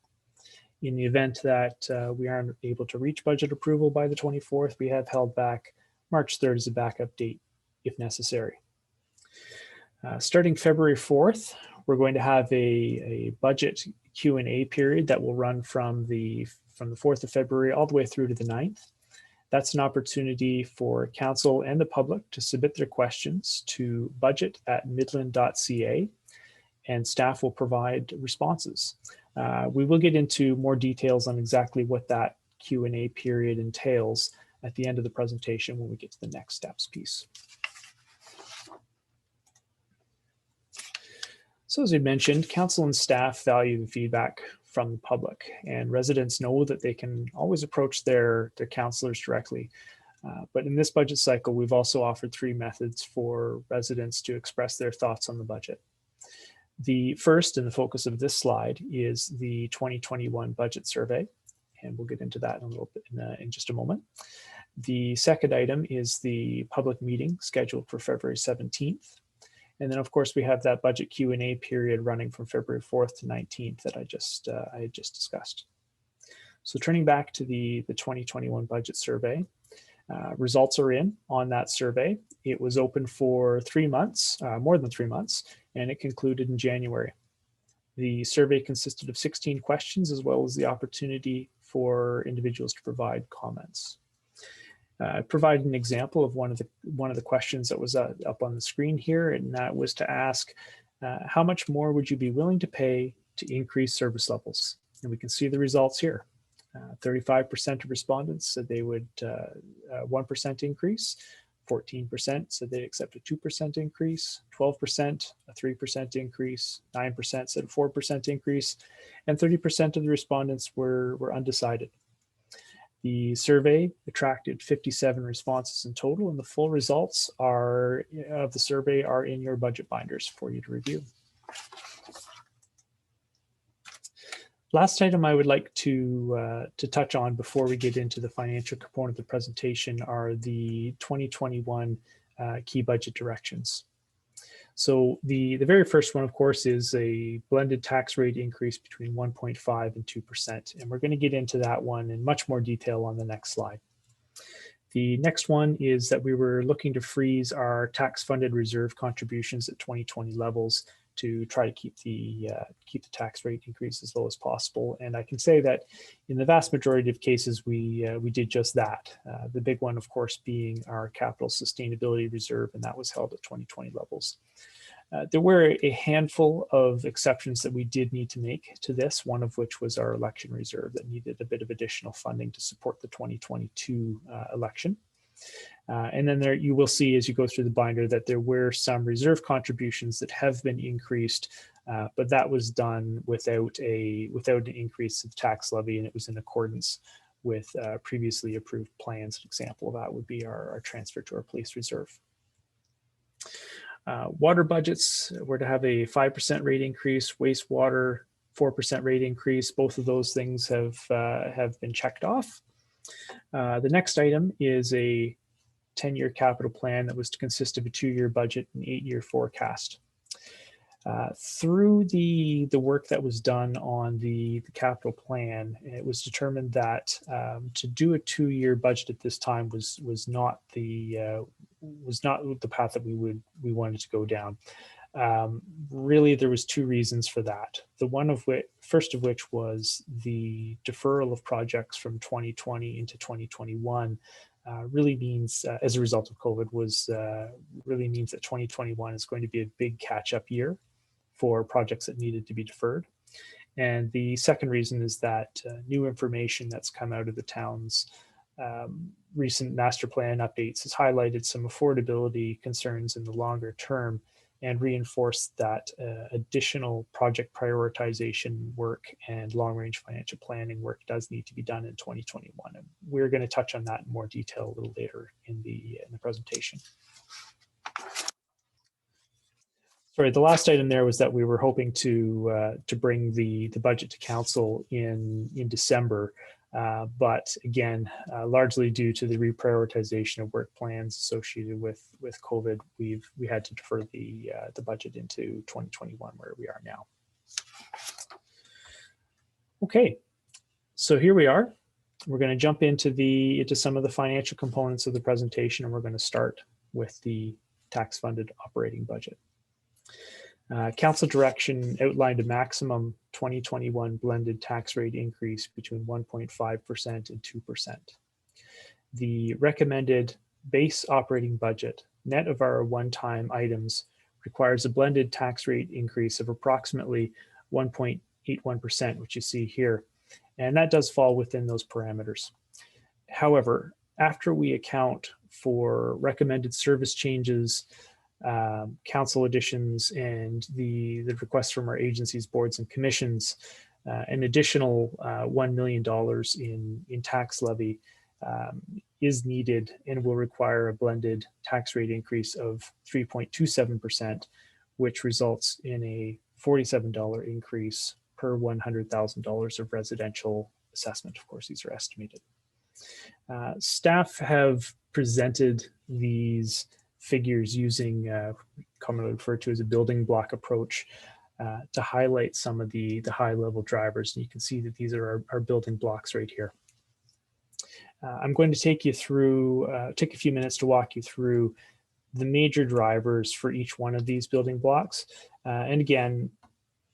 In the event that we aren't able to reach budget approval by the 24th, we have held back March 3rd as a backup date if necessary. Starting February 4th, we're going to have a budget Q&A period that will run from the 4th of February all the way through to the 9th. That's an opportunity for council and the public to submit their questions to budget@midland.ca, and staff will provide responses. We will get into more details on exactly what that Q&A period entails at the end of the presentation when we get to the next steps piece. So as I mentioned, council and staff value the feedback from the public, and residents know that they can always approach their councillors directly. But in this budget cycle, we've also offered 3 methods for residents to express their thoughts on the budget. The first and the focus of this slide is the 2021 budget survey, and we'll get into that in a little bit in just a moment. The second item is the public meeting scheduled for February 17th. And then, of course, we have that budget Q&A period running from February 4th to 19th that I had just discussed. So turning back to the 2021 budget survey, results are in on that survey. It was open for 3 months, more than 3 months, and it concluded in January. The survey consisted of 16 questions, as well as the opportunity for individuals to provide comments. I provided an example of one of the questions that was up on the screen here, and that was to ask, how much more would you be willing to pay to increase service levels? And we can see the results here. 35% of respondents said they would 1% increase, 14% said they'd accept a 2% increase, 12% a 3% increase, 9% said a 4% increase, and 30% of the respondents were undecided. The survey attracted 57 responses in total, and the full results of the survey are in your budget binders for you to review. Last item I would like to touch on before we get into the financial component of the presentation are the 2021 key budget directions. So the very first one, of course, is a blended tax rate increase between 1.5 and 2%. And we're going to get into that one in much more detail on the next slide. The next one is that we were looking to freeze our tax-funded reserve contributions at 2020 levels to try to keep the tax rate increase as low as possible. And I can say that in the vast majority of cases, we did just that. The big one, of course, being our capital sustainability reserve, and that was held at 2020 levels. There were a handful of exceptions that we did need to make to this, one of which was our election reserve that needed a bit of additional funding to support the 2022 election. And then there you will see as you go through the binder that there were some reserve contributions that have been increased, but that was done without an increase of tax levy, and it was in accordance with previously approved plans. An example of that would be our transfer to our police reserve. Water budgets were to have a 5% rate increase, wastewater 4% rate increase. Both of those things have been checked off. The next item is a 10-year capital plan that was to consist of a 2-year budget and 8-year forecast. Through the work that was done on the capital plan, it was determined that to do a 2-year budget at this time was not the was not the path that we wanted to go down. Really, there was two reasons for that. First of which was the deferral of projects from 2020 into 2021 really means, as a result of COVID, really means that 2021 is going to be a big catch-up year for projects that needed to be deferred. And the second reason is that new information that's come out of the town's recent master plan updates has highlighted some affordability concerns in the longer term and reinforced that additional project prioritization work and long-range financial planning work does need to be done in 2021. And we're going to touch on that in more detail a little later in the presentation. Sorry, the last item there was that we were hoping to bring the budget to council in December, but again, largely due to the reprioritization of work plans associated with COVID, we had to defer the budget into 2021, where we are now. Okay, so here we are. We're going to jump into some of the financial components of the presentation, and we're going to start with the tax-funded operating budget. Council direction outlined a maximum 2021 blended tax rate increase between 1.5% and 2%. The recommended base operating budget, net of our one-time items, requires a blended tax rate increase of approximately 1.81%, which you see here, and that does fall within those parameters. However, after we account for recommended service changes, council additions, and the requests from our agencies, boards, and commissions, an additional $1 million in tax levy is needed and will require a blended tax rate increase of 3.27%, which results in a $47 increase per $100,000 of residential assessment. Of course, these are estimated. Staff have presented these figures using commonly referred to as a building block approach to highlight some of the high level drivers. And you can see that these are our building blocks right here. I'm going to take you through, take a few minutes to walk you through the major drivers for each one of these building blocks. And again,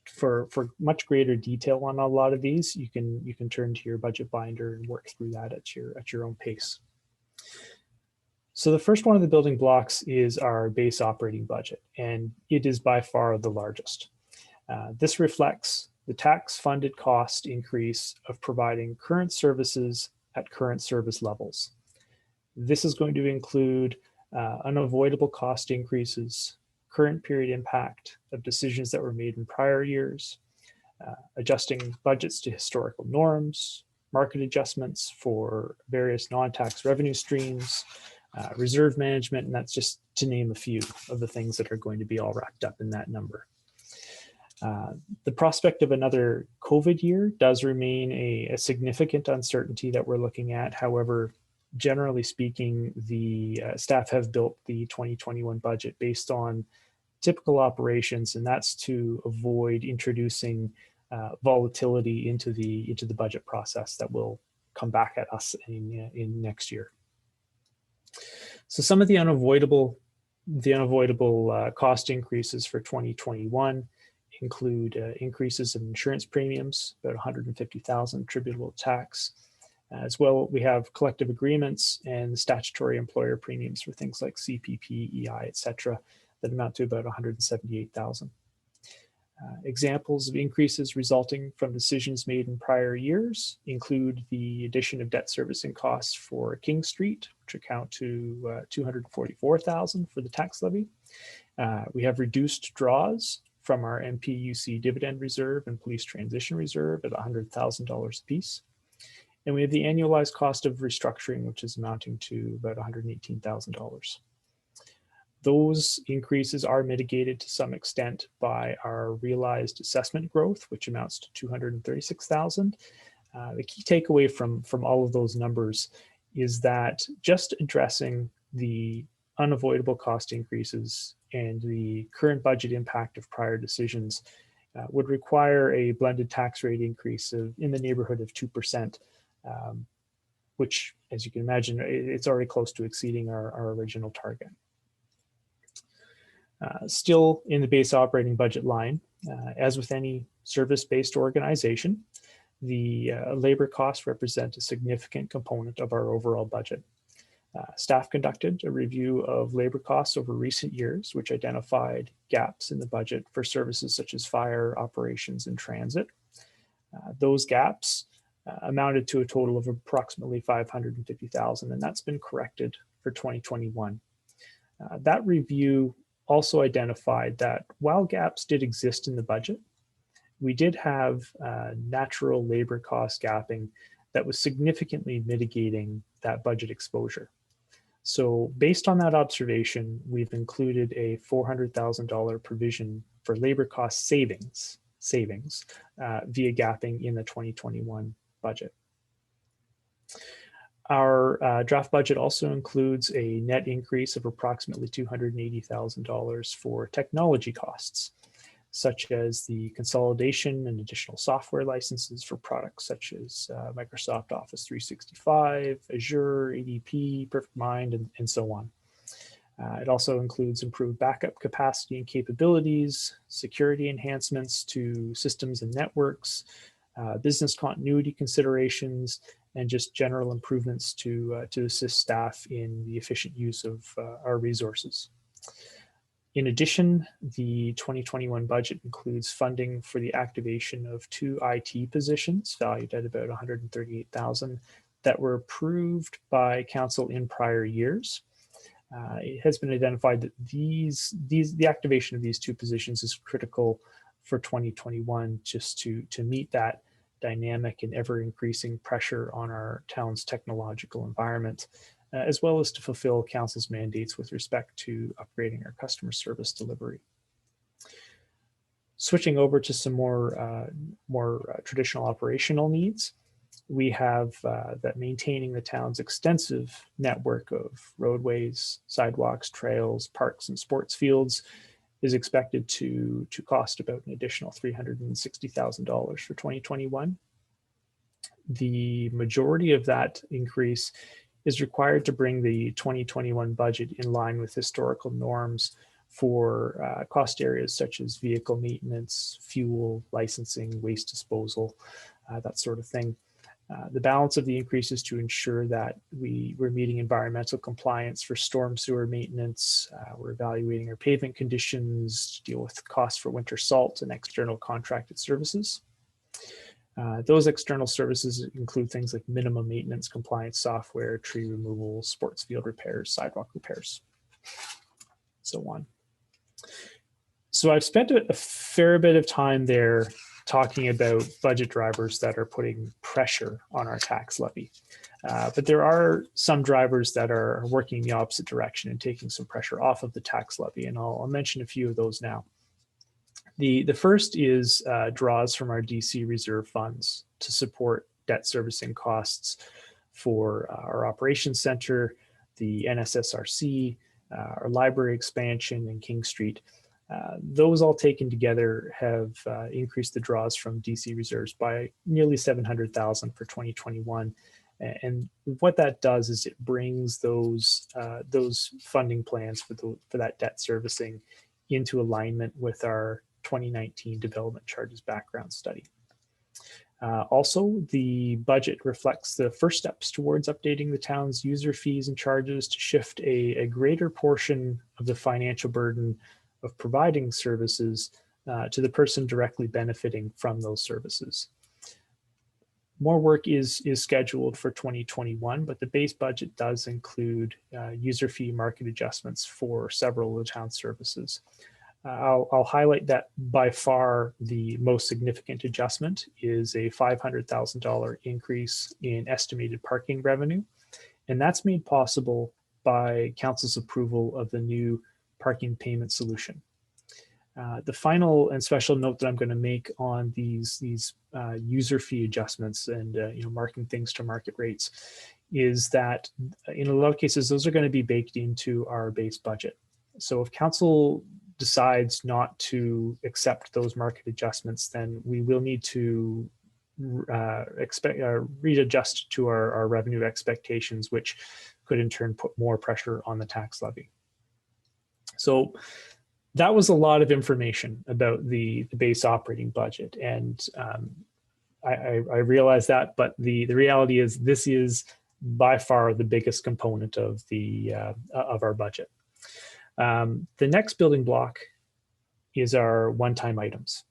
for much greater detail on a lot of these, you can turn to your budget binder and work through that at your own pace. So the first one of the building blocks is our base operating budget, and it is by far the largest. This reflects the tax-funded cost increase of providing current services at current service levels. This is going to include unavoidable cost increases, current period impact of decisions that were made in prior years, adjusting budgets to historical norms, market adjustments for various non-tax revenue streams, reserve management, and that's just to name a few of the things that are going to be all wrapped up in that number. The prospect of another COVID year does remain a significant uncertainty that we're looking at. However, generally speaking, the staff have built the 2021 budget based on typical operations, and that's to avoid introducing volatility into the budget process that will come back at us in next year. So some of the unavoidable cost increases for 2021 include increases in insurance premiums, about $150,000 attributable tax. As well, we have collective agreements and statutory employer premiums for things like CPP, EI, etc., that amount to about $178,000. Examples of increases resulting from decisions made in prior years include the addition of debt servicing costs for King Street, which account to $244,000 for the tax levy. We have reduced draws from our MPUC dividend reserve and police transition reserve at $100,000 apiece. And we have the annualized cost of restructuring, which is amounting to about $118,000. Those increases are mitigated to some extent by our realized assessment growth, which amounts to $236,000. The key takeaway from all of those numbers is that just addressing the unavoidable cost increases and the current budget impact of prior decisions would require a blended tax rate increase of in the neighborhood of 2%, which, as you can imagine, it's already close to exceeding our original target. Still in the base operating budget line, as with any service-based organization, the labor costs represent a significant component of our overall budget. Staff conducted a review of labor costs over recent years, which identified gaps in the budget for services such as fire, operations, and transit. Those gaps amounted to a total of approximately $550,000, and that's been corrected for 2021. That review also identified that while gaps did exist in the budget, we did have natural labor cost gapping that was significantly mitigating that budget exposure. So based on that observation, we've included a $400,000 provision for labor cost savings via gapping in the 2021 budget. Our draft budget also includes a net increase of approximately $280,000 for technology costs, such as the consolidation and additional software licenses for products such as Microsoft Office 365, Azure, ADP, PerfectMind, and so on. It also includes improved backup capacity and capabilities, security enhancements to systems and networks, business continuity considerations, and just general improvements to assist staff in the efficient use of our resources. In addition, the 2021 budget includes funding for the activation of 2 IT positions valued at about $138,000 that were approved by council in prior years. It has been identified that the activation of these 2 positions is critical for 2021 just to meet that dynamic and ever increasing pressure on our town's technological environment, as well as to fulfill council's mandates with respect to upgrading our customer service delivery. Switching over to some more traditional operational needs, we have that maintaining the town's extensive network of roadways, sidewalks, trails, parks, and sports fields is expected to cost about an additional $360,000 for 2021. The majority of that increase is required to bring the 2021 budget in line with historical norms for cost areas such as vehicle maintenance, fuel, licensing, waste disposal, that sort of thing. The balance of the increase is to ensure that we're meeting environmental compliance for storm sewer maintenance. We're evaluating our pavement conditions to deal with costs for winter salt and external contracted services. Those external services include things like minimum maintenance, compliance software, tree removal, sports field repairs, sidewalk repairs, so on. So I've spent a fair bit of time there talking about budget drivers that are putting pressure on our tax levy. But there are some drivers that are working in the opposite direction and taking some pressure off of the tax levy, and I'll mention a few of those now. The first is draws from our DC reserve funds to support debt servicing costs for our operations center, the NSSRC, our library expansion, and King Street. Those all taken together have increased the draws from DC reserves by nearly $700,000 for 2021. And what that does is it brings those funding plans for that debt servicing into alignment with our 2019 development charges background study. Also, the budget reflects the first steps towards updating the town's user fees and charges to shift a greater portion of the financial burden of providing services to the person directly benefiting from those services. More work is scheduled for 2021, but the base budget does include user fee market adjustments for several of the town's services. I'll highlight that by far the most significant adjustment is a $500,000 increase in estimated parking revenue, and that's made possible by council's approval of the new parking payment solution. The final and special note that I'm going to make on these user fee adjustments and marking things to market rates is that in a lot of cases those are going to be baked into our base budget. So if council decides not to accept those market adjustments, then we will need to readjust to our revenue expectations, which could in turn put more pressure on the tax levy. So that was a lot of information about the base operating budget, and I realize that, but the reality is this is by far the biggest component of our budget. The next building block is our one-time items.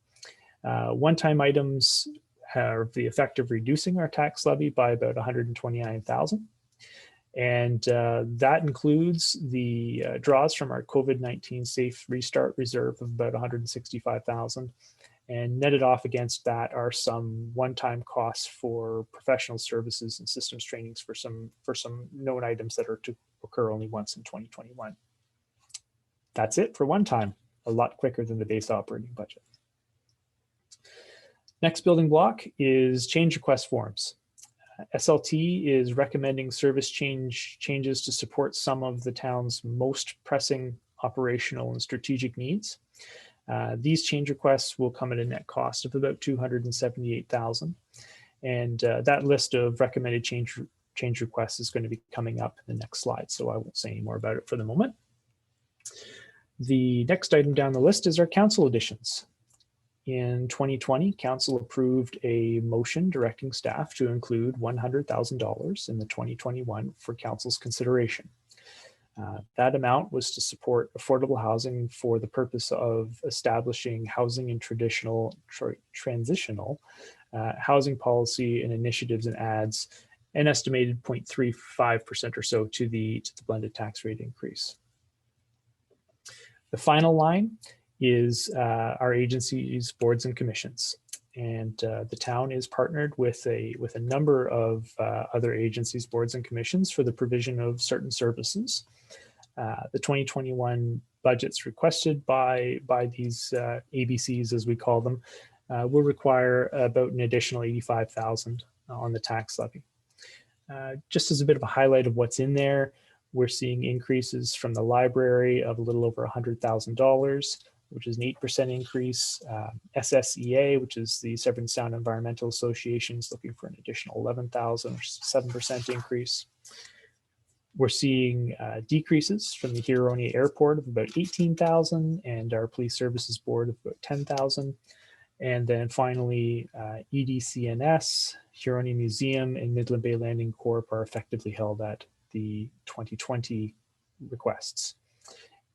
One-time items have the effect of reducing our tax levy by about 129,000. And that includes the draws from our COVID-19 Safe Restart Reserve of about 165,000. And netted off against that are some one-time costs for professional services and systems trainings for some known items that are to occur only once in 2021. That's it for one time, a lot quicker than the base operating budget. Next building block is change request forms. SLT is recommending service changes to support some of the town's most pressing operational and strategic needs. These change requests will come at a net cost of about 278,000. And that list of recommended change requests is going to be coming up in the next slide, so I won't say any more about it for the moment. The next item down the list is our council additions. In 2020, council approved a motion directing staff to include $100,000 in the 2021 for council's consideration. That amount was to support affordable housing for the purpose of establishing housing and transitional housing policy and initiatives, and adds an estimated 0.35% or so to the blended tax rate increase. The final line is our agencies, boards, and commissions. And the town is partnered with a number of other agencies, boards, and commissions for the provision of certain services. The 2021 budgets requested by these ABCs, as we call them, will require about an additional 85,000 on the tax levy. Just as a bit of a highlight of what's in there, we're seeing increases from the library of a little over $100,000, which is an 8% increase. SSEA, which is the Severn Sound Environmental Association, is looking for an additional 11,000, which is a 7% increase. We're seeing decreases from the Huronia Airport of about 18,000 and our Police Services Board of about 10,000. And then finally, EDCNS, Huronia Museum, and Midland Bay Landing Corp are effectively held at the 2020 requests.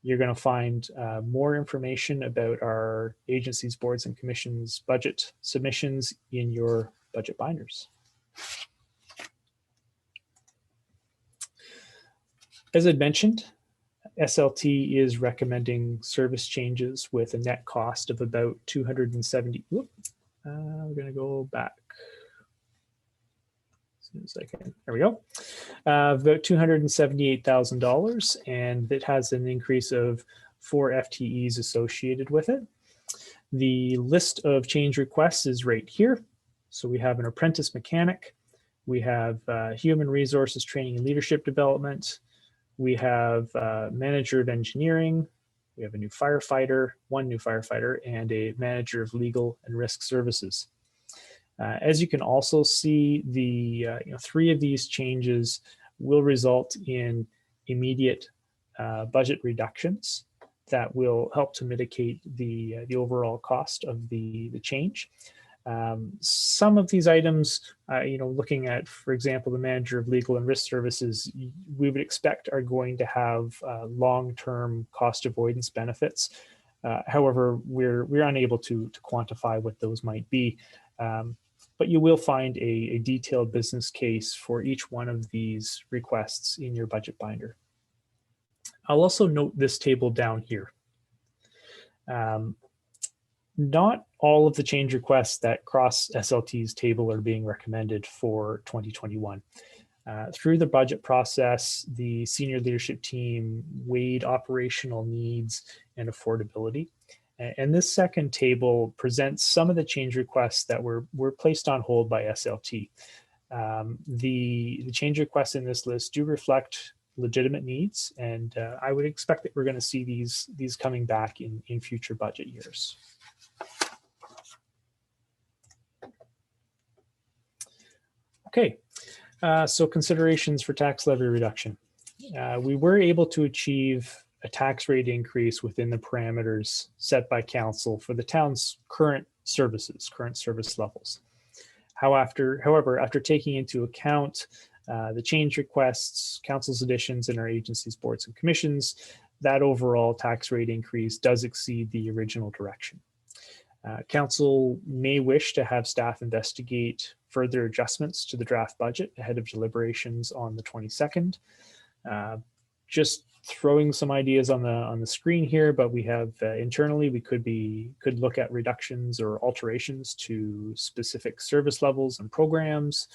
You're going to find more information about our agencies, boards, and commissions budget submissions in your budget binders. As I'd mentioned, SLT is recommending service changes with a net cost of about 270. We're going to go back as soon as I can. There we go. About $278,000, and it has an increase of 4 FTEs associated with it. The list of change requests is right here. So we have an apprentice mechanic, we have human resources training and leadership development. We have manager of engineering, we have a new firefighter, one new firefighter, and a manager of legal and risk services. As you can also see, the 3 of these changes will result in immediate budget reductions that will help to mitigate the overall cost of the change. Some of these items, looking at, for example, the manager of legal and risk services, we would expect are going to have long-term cost avoidance benefits. However, we're unable to quantify what those might be. But you will find a detailed business case for each one of these requests in your budget binder. I'll also note this table down here. Not all of the change requests that cross SLT's table are being recommended for 2021. Through the budget process, the senior leadership team weighed operational needs and affordability. And this second table presents some of the change requests that were placed on hold by SLT. The change requests in this list do reflect legitimate needs, and I would expect that we're going to see these coming back in future budget years. Okay, so considerations for tax levy reduction. We were able to achieve a tax rate increase within the parameters set by council for the town's current services, current service levels. However, after taking into account the change requests, council's additions, and our agencies, boards, and commissions, that overall tax rate increase does exceed the original direction. Council may wish to have staff investigate further adjustments to the draft budget ahead of deliberations on the 22nd. Just throwing some ideas on the screen here, but we have internally, we could look at reductions or alterations to specific service levels and programs.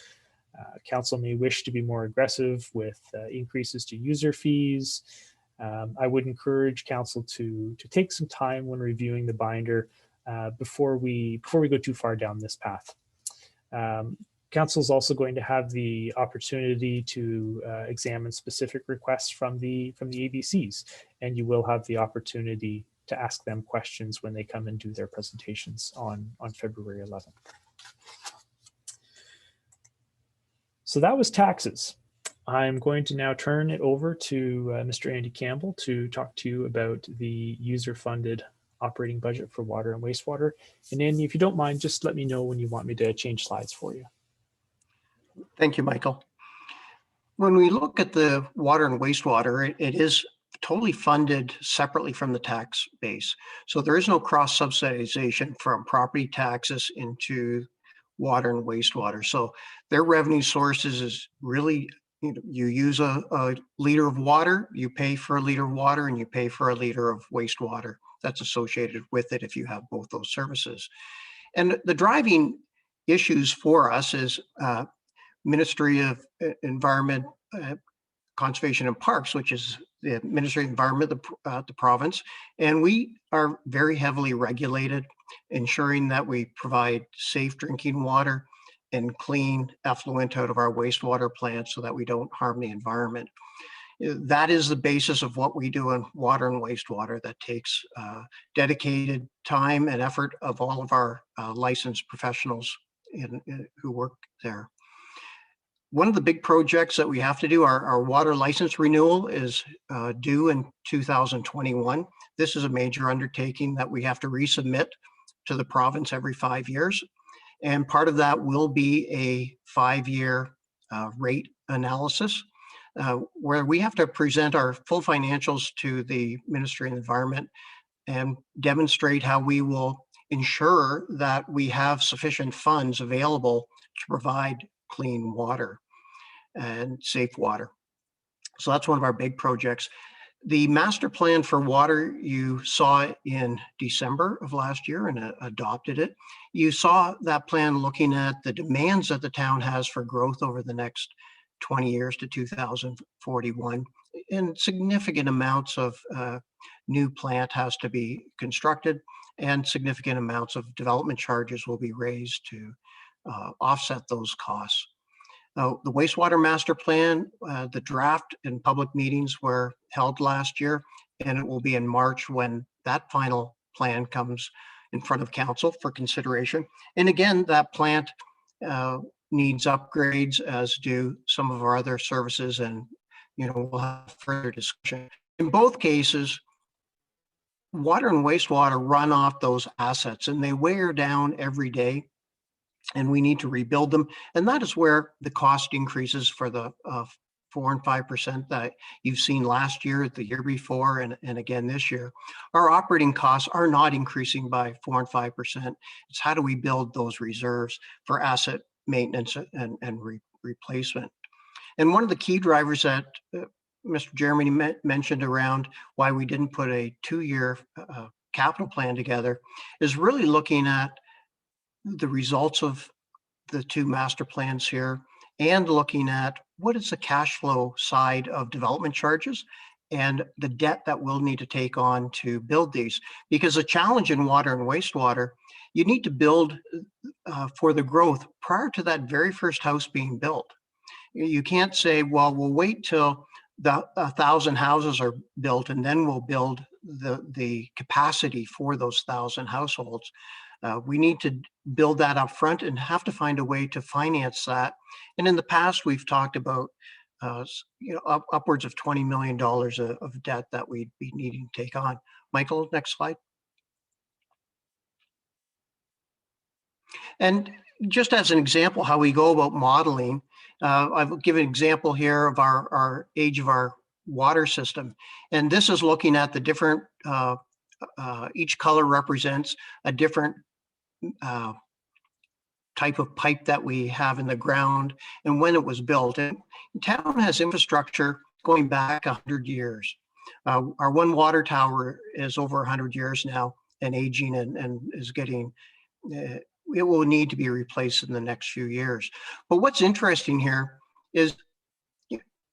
Council may wish to be more aggressive with increases to user fees. I would encourage council to take some time when reviewing the binder before we go too far down this path. Council is also going to have the opportunity to examine specific requests from the ABCs, and you will have the opportunity to ask them questions when they come and do their presentations on February 11th. So that was taxes. I'm going to now turn it over to Mr. Andy Campbell to talk to you about the user-funded operating budget for water and wastewater. And Andy, if you don't mind, just let me know when you want me to change slides for you. Thank you, Michael. When we look at the water and wastewater, it is totally funded separately from the tax base. So there is no cross subsidization from property taxes into water and wastewater. So their revenue sources is really, you use a liter of water, you pay for a liter of water, and you pay for a liter of wastewater that's associated with it if you have both those services. And the driving issues for us is Ministry of Environment, Conservation and Parks, which is the Ministry of Environment, the province. And we are very heavily regulated, ensuring that we provide safe drinking water and clean effluent out of our wastewater plants so that we don't harm the environment. That is the basis of what we do in water and wastewater. That takes dedicated time and effort of all of our licensed professionals who work there. One of the big projects that we have to do, our water license renewal is due in 2021. This is a major undertaking that we have to resubmit to the province every 5 years. And part of that will be a 5-year rate analysis where we have to present our full financials to the Ministry of Environment and demonstrate how we will ensure that we have sufficient funds available to provide clean water and safe water. So that's one of our big projects. The master plan for water, you saw it in December of last year and adopted it. You saw that plan looking at the demands that the town has for growth over the next 20 years to 2041. And significant amounts of new plant has to be constructed, and significant amounts of development charges will be raised to offset those costs. The wastewater master plan, the draft and public meetings were held last year, and it will be in March when that final plan comes in front of council for consideration. And again, that plant needs upgrades, as do some of our other services, and we'll have further discussion. In both cases, water and wastewater run off those assets, and they wear down every day, and we need to rebuild them. And that is where the cost increases for the 4 and 5% that you've seen last year, the year before, and again this year. Our operating costs are not increasing by 4 and 5%. It's how do we build those reserves for asset maintenance and replacement. And one of the key drivers that Mr. Jeremy mentioned around why we didn't put a 2-year capital plan together is really looking at the results of the 2 master plans here, and looking at what is the cash flow side of development charges and the debt that we'll need to take on to build these. Because the challenge in water and wastewater, you need to build for the growth prior to that very first house being built. You can't say, well, we'll wait till the 1,000 houses are built and then we'll build the capacity for those 1,000 households. We need to build that up front and have to find a way to finance that. And in the past, we've talked about upwards of $20 million of debt that we'd be needing to take on. Michael, next slide. And just as an example, how we go about modeling, I've given an example here of our age of our water system. And this is looking at the different, each color represents a different type of pipe that we have in the ground and when it was built. And town has infrastructure going back 100 years. Our one water tower is over 100 years now and aging and is getting, it will need to be replaced in the next few years. But what's interesting here is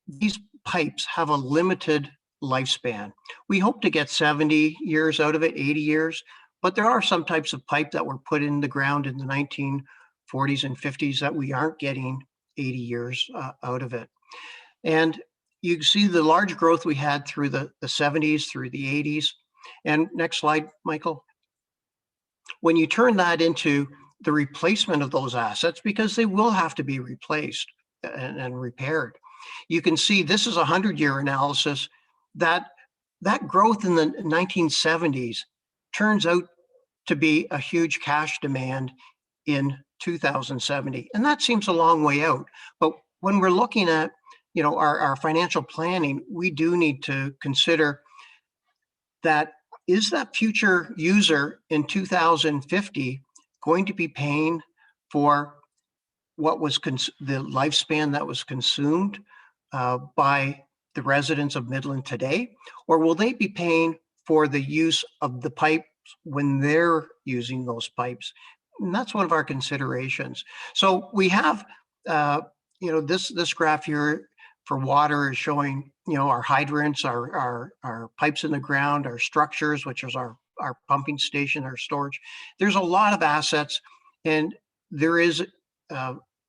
these pipes have a limited lifespan. We hope to get 70 years out of it, 80 years, but there are some types of pipe that were put in the ground in the 1940s and 50s that we aren't getting 80 years out of it. And you can see the large growth we had through the 70s, through the 80s. And next slide, Michael. When you turn that into the replacement of those assets, because they will have to be replaced and repaired, you can see this is a 100-year analysis that growth in the 1970s turns out to be a huge cash demand in 2070. And that seems a long way out. But when we're looking at our financial planning, we do need to consider that is that future user in 2050 going to be paying for what was the lifespan that was consumed by the residents of Midland today? Or will they be paying for the use of the pipes when they're using those pipes? And that's one of our considerations. So we have, this graph here for water is showing, our hydrants, our pipes in the ground, our structures, which is our pumping station, our storage. There's a lot of assets, and there is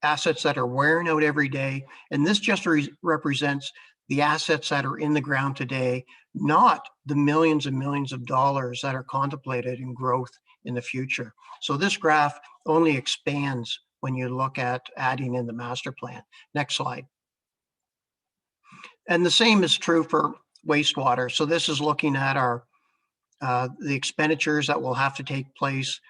assets that are wearing out every day. And this just represents the assets that are in the ground today, not the millions and millions of dollars that are contemplated in growth in the future. So this graph only expands when you look at adding in the master plan. Next slide. And the same is true for wastewater. So this is looking at our the expenditures that will have to take place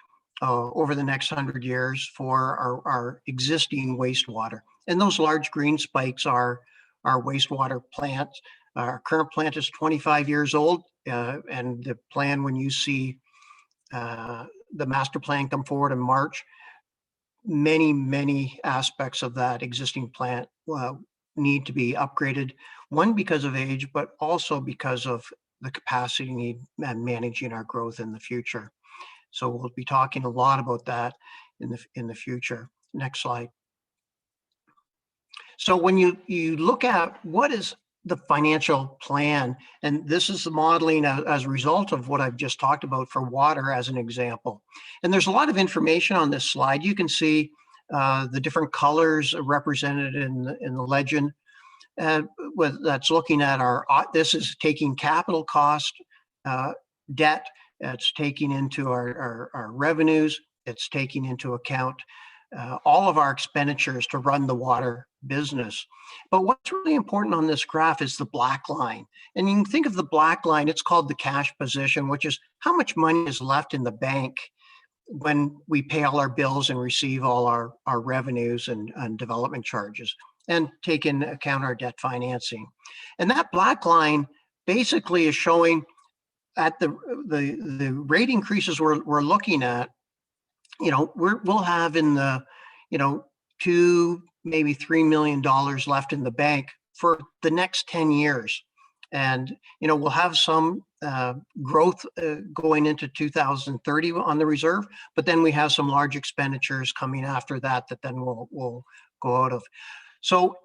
over the next 100 years for our existing wastewater. And those large green spikes are our wastewater plants. Our current plant is 25 years old, and the plan, when you see the master plan come forward in March, many aspects of that existing plant need to be upgraded. One, because of age, but also because of the capacity need and managing our growth in the future. So we'll be talking a lot about that in the future. Next slide. So when you look at what is the financial plan, and this is the modeling as a result of what I've just talked about for water as an example. And there's a lot of information on this slide. You can see the different colors represented in the legend. That's looking at this is taking capital cost, debt, it's taking into our revenues, it's taking into account all of our expenditures to run the water business. But what's really important on this graph is the black line. And you can think of the black line, it's called the cash position, which is how much money is left in the bank when we pay all our bills and receive all our revenues and development charges, and take into account our debt financing. And that black line basically is showing at the rate increases we're looking at, we'll have in the, $2, maybe $3 million left in the bank for the next 10 years. And, we'll have some growth going into 2030 on the reserve, but then we have some large expenditures coming after that then we'll go out of. So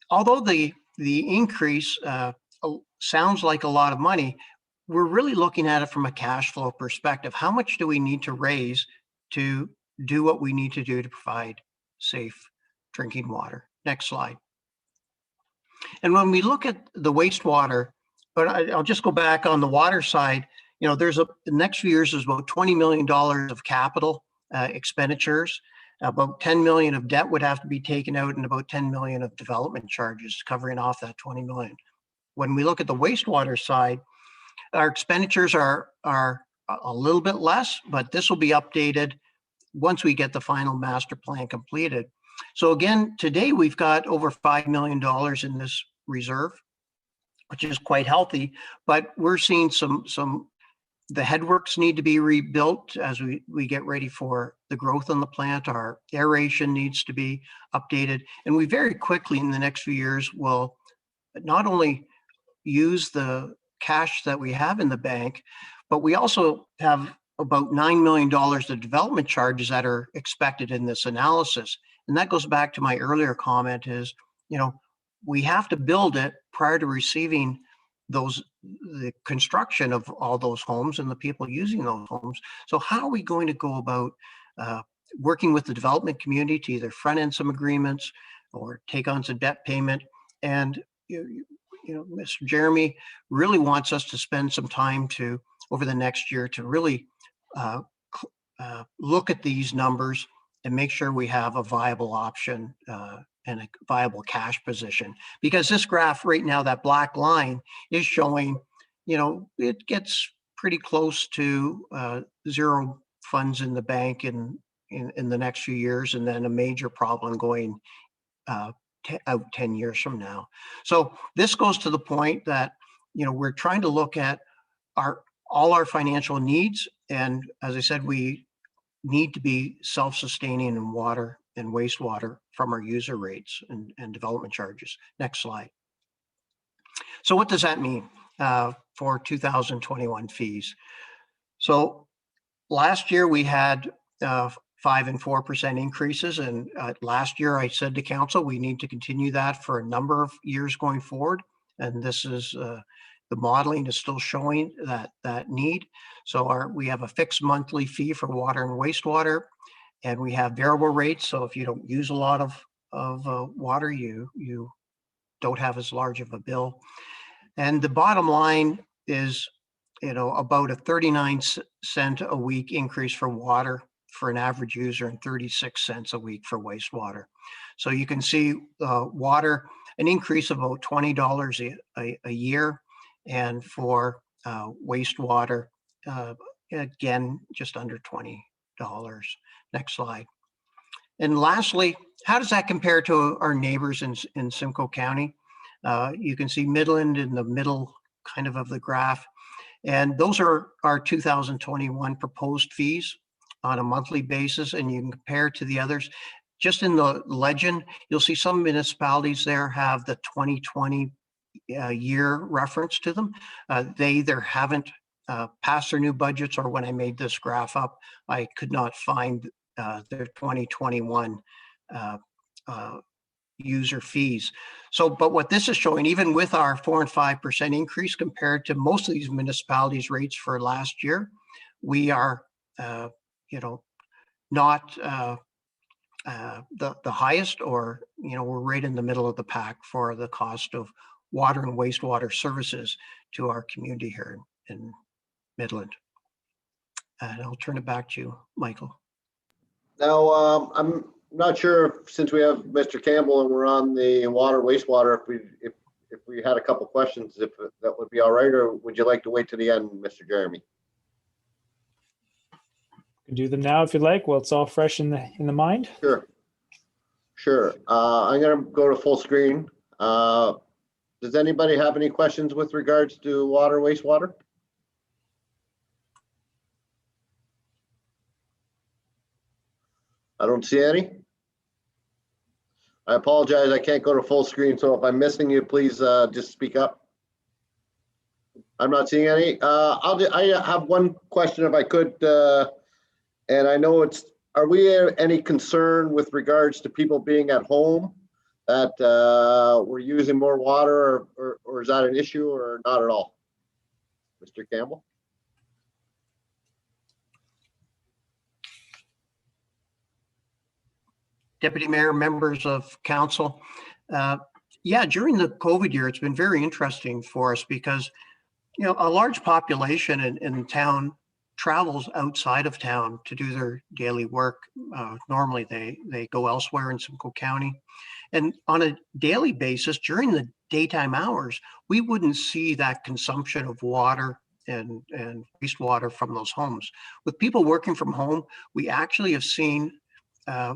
although the increase sounds like a lot of money, we're really looking at it from a cash flow perspective. How much do we need to raise to do what we need to do to provide safe drinking water? Next slide. And when we look at the wastewater, but I'll just go back on the water side, the next few years is about $20 million of capital expenditures. About 10 million of debt would have to be taken out and about 10 million of development charges covering off that 20 million. When we look at the wastewater side, our expenditures are a little bit less, but this will be updated once we get the final master plan completed. So again, today we've got over $5 million in this reserve, which is quite healthy, but we're seeing the headworks need to be rebuilt as we get ready for the growth on the plant. Our aeration needs to be updated. And we very quickly in the next few years will not only use the cash that we have in the bank, but we also have about $9 million of development charges that are expected in this analysis. And that goes back to my earlier comment is, we have to build it prior to receiving the construction of all those homes and the people using those homes. So how are we going to go about working with the development community to either front end some agreements or take on some debt payment? And Mr. Jeremy really wants us to spend some time over the next year to really look at these numbers and make sure we have a viable option and a viable cash position. Because this graph right now, that black line is showing, it gets pretty close to zero funds in the bank in the next few years, and then a major problem going out 10 years from now. So this goes to the point that, we're trying to look at all our financial needs. And as I said, we need to be self-sustaining in water and wastewater from our user rates and development charges. Next slide. So what does that mean for 2021 fees? So last year we had 5% and 4% increases. And last year I said to council, we need to continue that for a number of years going forward. And this is the modeling is still showing that need. So we have a fixed monthly fee for water and wastewater, and we have variable rates. So if you don't use a lot of water, you don't have as large of a bill. And the bottom line is, about a 39-cent a week increase for water for an average user and 36 cents a week for wastewater. So you can see water, an increase of about $20 a year, and for wastewater, again, just under $20. Next slide. And lastly, how does that compare to our neighbors in Simcoe County? You can see Midland in the middle kind of the graph. And those are our 2021 proposed fees on a monthly basis, and you can compare to the others. Just in the legend, you'll see some municipalities there have the 2020 year reference to them. They either haven't passed their new budgets, or when I made this graph up, I could not find their 2021 user fees. So, but what this is showing, even with our 4% and 5% increase compared to most of these municipalities' rates for last year, we are, not the highest, or we're right in the middle of the pack for the cost of water and wastewater services to our community here in Midland. And I'll turn it back to you, Michael. Now, I'm not sure, since we have Mr. Campbell and we're on the water wastewater, if we had a couple questions, if that would be all right, or would you like to wait to the end, Mr. Jeremy? You can do them now if you'd like. Well, it's all fresh in the mind. Sure. I'm going to go to full screen. Does anybody have any questions with regards to water, wastewater? I don't see any. I apologize, I can't go to full screen, so if I'm missing you, please just speak up. I'm not seeing any. I have one question, if I could, and I know are we any concern with regards to people being at home that we're using more water, or is that an issue, or not at all? Mr. Campbell? Deputy Mayor, members of council. Yeah, during the COVID year, it's been very interesting for us because, a large population in town travels outside of town to do their daily work. Normally they go elsewhere in Simcoe County. And on a daily basis, during the daytime hours, we wouldn't see that consumption of water and wastewater from those homes. With people working from home, we actually have seen a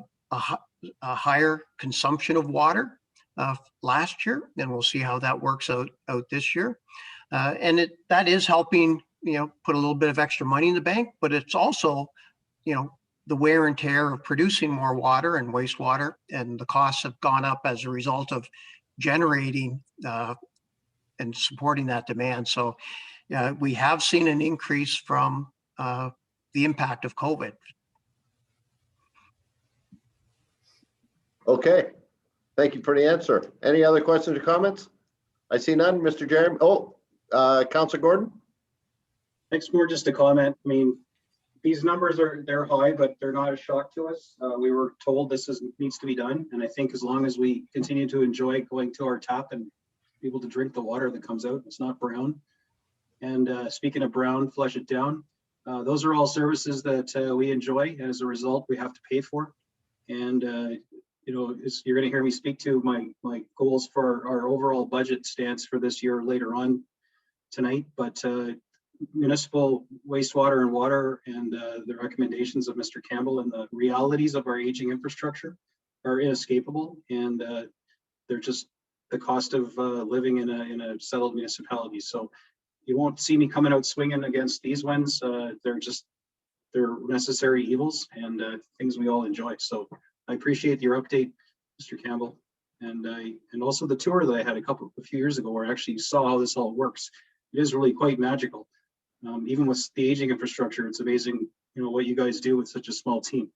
higher consumption of water last year, and we'll see how that works out this year. And that is helping, put a little bit of extra money in the bank, but it's also, the wear and tear of producing more water and wastewater, and the costs have gone up as a result of generating and supporting that demand. So we have seen an increase from the impact of COVID. Okay, thank you for the answer. Any other questions or comments? I see none. Mr. Jeremy, Councilor Gordon? Thanks, more just a comment. I mean, these numbers they're high, but they're not a shock to us. We were told this needs to be done, and I think as long as we continue to enjoy going to our tap and be able to drink the water that comes out, it's not brown. And speaking of brown, flush it down. Those are all services that we enjoy, and as a result, we have to pay for. And you're going to hear me speak to my goals for our overall budget stance for this year later on tonight. But municipal wastewater and water and the recommendations of Mr. Campbell and the realities of our aging infrastructure are inescapable, and they're just the cost of living in a settled municipality. So you won't see me coming out swinging against these ones. They're necessary evils and things we all enjoy. So I appreciate your update, Mr. Campbell, and also the tour that I had a few years ago, where I actually saw how this all works. It is really quite magical. Even with the aging infrastructure, it's amazing, what you guys do with such a small team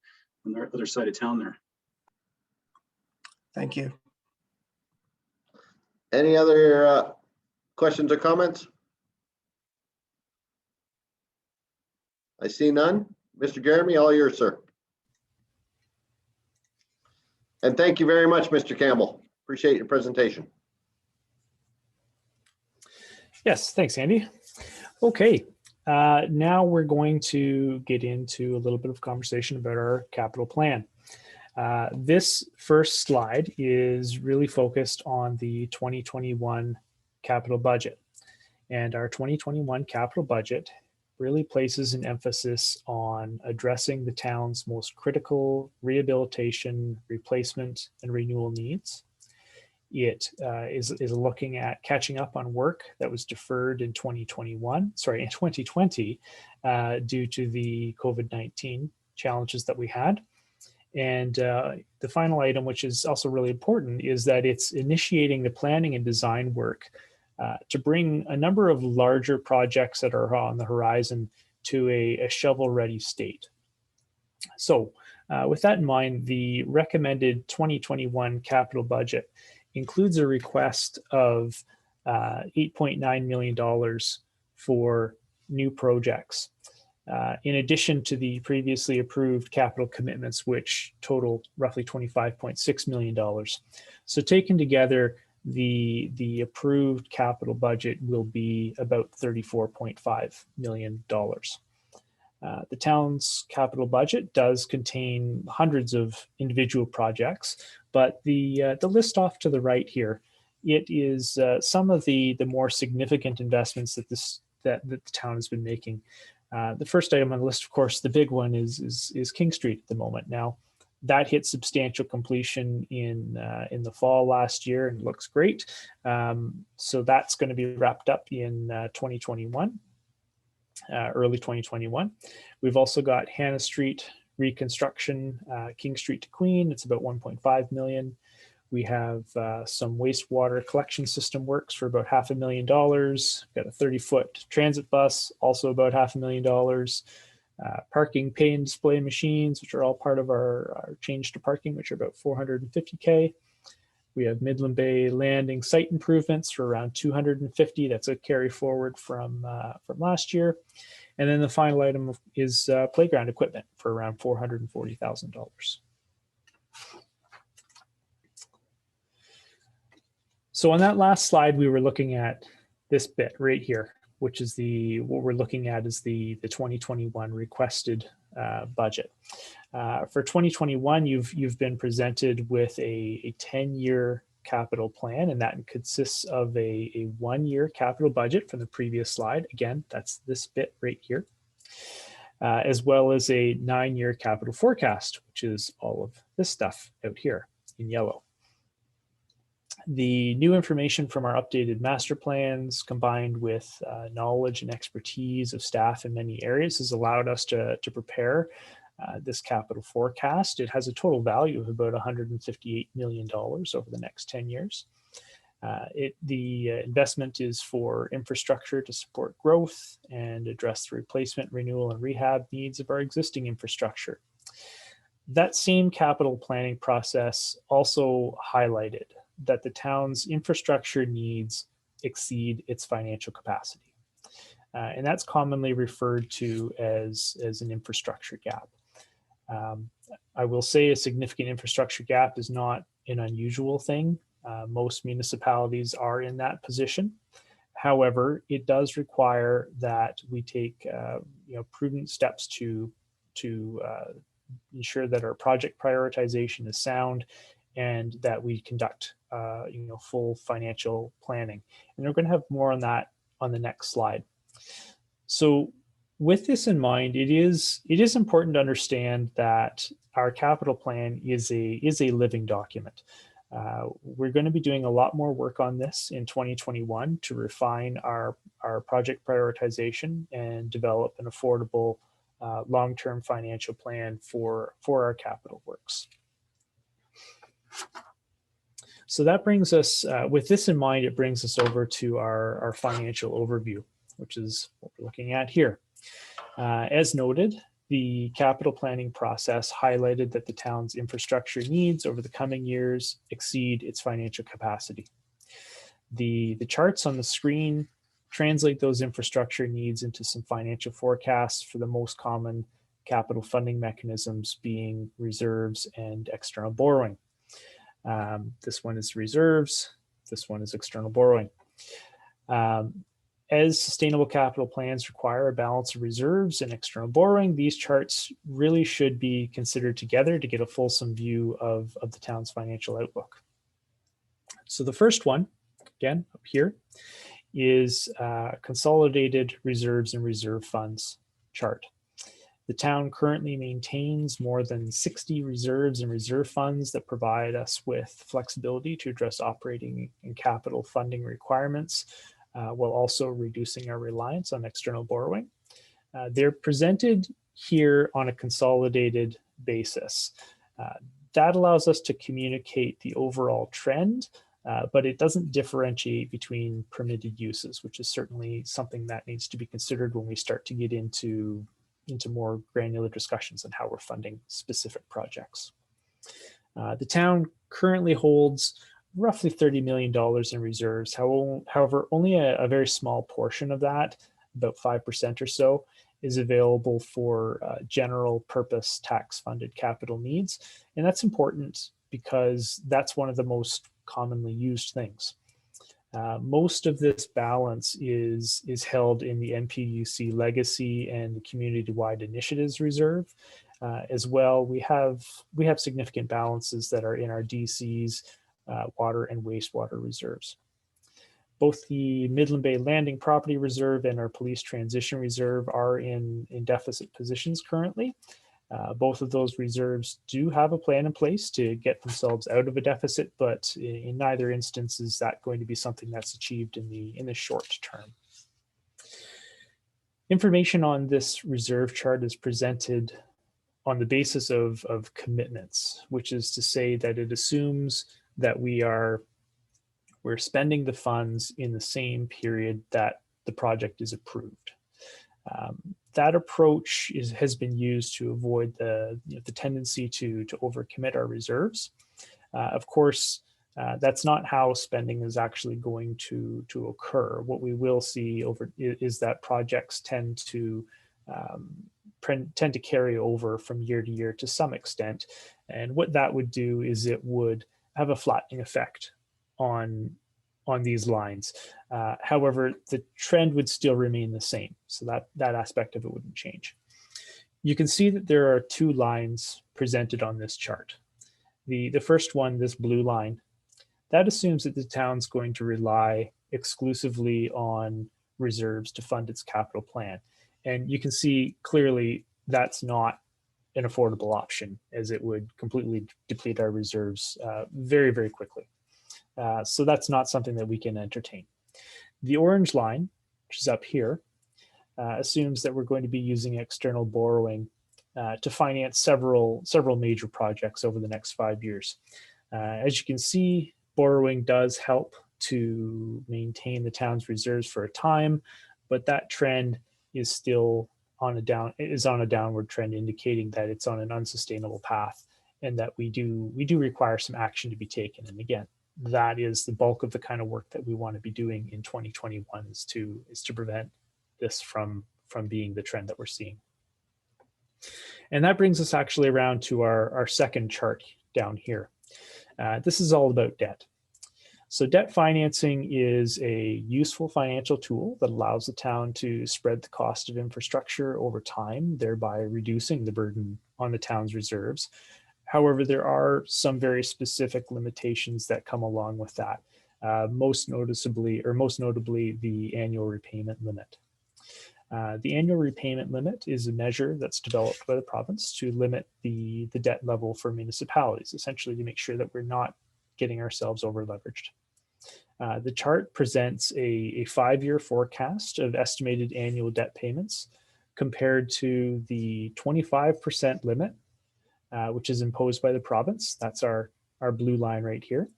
on the other side of town there. Thank you. Any other questions or comments? I see none. Mr. Jeremy, all yours, sir. And thank you very much, Mr. Campbell. Appreciate your presentation. Yes, thanks, Andy. Okay, now we're going to get into a little bit of conversation about our capital plan. This first slide is really focused on the 2021 capital budget. And our 2021 capital budget really places an emphasis on addressing the town's most critical rehabilitation, replacement, and renewal needs. It is looking at catching up on work that was deferred in 2020 due to the COVID-19 challenges that we had. And the final item, which is also really important, is that it's initiating the planning and design work to bring a number of larger projects that are on the horizon to a shovel-ready state. So with that in mind, the recommended 2021 capital budget includes a request of $8.9 million for new projects, in addition to the previously approved capital commitments, which total roughly $25.6 million. So taken together, the approved capital budget will be about $34.5 million. The town's capital budget does contain hundreds of individual projects, but the list off to the right here, it is some of the more significant investments that the town has been making. The first item on the list, of course, the big one is King Street at the moment. Now, that hit substantial completion in the fall last year and looks great. So that's going to be wrapped up in 2021. Early 2021. We've also got Hannah Street reconstruction, King Street to Queen. It's about 1.5 million. We have some wastewater collection system works for about $500,000. Got a 30-foot transit bus, also about $500,000. Parking pay and display machines, which are all part of our change to parking, which are about $450K. We have Midland Bay landing site improvements for around $250. That's a carry forward from last year. And then the final item is playground equipment for around $440,000. So on that last slide, we were looking at this bit right here. which is what we're looking at is the 2021 requested budget. For 2021, you've been presented with a 10-year capital plan, and that consists of a 1-year capital budget from the previous slide. Again, that's this bit right here, as well as a 9-year capital forecast, which is all of this stuff out here in yellow. The new information from our updated master plans, combined with knowledge and expertise of staff in many areas, has allowed us to prepare this capital forecast. It has a total value of about $158 million over the next 10 years. The investment is for infrastructure to support growth and address the replacement, renewal, and rehab needs of our existing infrastructure. That same capital planning process also highlighted that the town's infrastructure needs exceed its financial capacity. And that's commonly referred to as an infrastructure gap. I will say a significant infrastructure gap is not an unusual thing. Most municipalities are in that position. However, it does require that we take prudent steps to ensure that our project prioritization is sound and that we conduct full financial planning. And we're going to have more on that on the next slide. So with this in mind, it is important to understand that our capital plan is a living document. We're going to be doing a lot more work on this in 2021 to refine our project prioritization and develop an affordable long-term financial plan for our capital works. So that brings us, with this in mind, it brings us over to our financial overview, which is what we're looking at here. As noted, the capital planning process highlighted that the town's infrastructure needs over the coming years exceed its financial capacity. The charts on the screen translate those infrastructure needs into some financial forecasts for the most common capital funding mechanisms, being reserves and external borrowing. This one is reserves, this one is external borrowing. As sustainable capital plans require a balance of reserves and external borrowing, these charts really should be considered together to get a fulsome view of the town's financial outlook. So the first one, again, up here, is Consolidated Reserves and Reserve Funds chart. The town currently maintains more than 60 reserves and reserve funds that provide us with flexibility to address operating and capital funding requirements, while also reducing our reliance on external borrowing. They're presented here on a consolidated basis. That allows us to communicate the overall trend, but it doesn't differentiate between permitted uses, which is certainly something that needs to be considered when we start to get into more granular discussions on how we're funding specific projects. The town currently holds roughly $30 million in reserves. However, only a very small portion of that, about 5% or so, is available for general purpose tax funded capital needs. And that's important because that's one of the most commonly used things. Most of this balance is held in the NPUC Legacy and the Community-Wide Initiatives Reserve. As well, we have significant balances that are in our DCs, water and wastewater reserves. Both the Midland Bay Landing Property Reserve and our Police Transition Reserve are in deficit positions currently. Both of those reserves do have a plan in place to get themselves out of a deficit, but in neither instance is that going to be something that's achieved in the short term. Information on this reserve chart is presented on the basis of commitments, which is to say that it assumes that we're spending the funds in the same period that the project is approved. That approach has been used to avoid the tendency to overcommit our reserves. Of course, that's not how spending is actually going to occur. What we will see is that projects tend to carry over from year to year to some extent. And what that would do is it would have a flattening effect on on these lines. However, the trend would still remain the same. So that aspect of it wouldn't change. You can see that there are two lines presented on this chart. The first one, this blue line, that assumes that the town's going to rely exclusively on reserves to fund its capital plan. And you can see clearly that's not an affordable option, as it would completely deplete our reserves very, very quickly. So that's not something that we can entertain. The orange line, which is up here, assumes that we're going to be using external borrowing to finance several major projects over the next 5 years. As you can see, borrowing does help to maintain the town's reserves for a time, but that trend is still on a downward trend, indicating that it's on an unsustainable path, and that we do require some action to be taken. And again, that is the bulk of the kind of work that we want to be doing in 2021 is to prevent this from being the trend that we're seeing. And that brings us actually around to our second chart down here. This is all about debt. So debt financing is a useful financial tool that allows the town to spread the cost of infrastructure over time, thereby reducing the burden on the town's reserves. However, there are some very specific limitations that come along with that, most notably the annual repayment limit. The annual repayment limit is a measure that's developed by the province to limit the debt level for municipalities, essentially to make sure that we're not getting ourselves over leveraged. The chart presents a 5-year forecast of estimated annual debt payments compared to the 25% limit, which is imposed by the province. That's our blue line right here.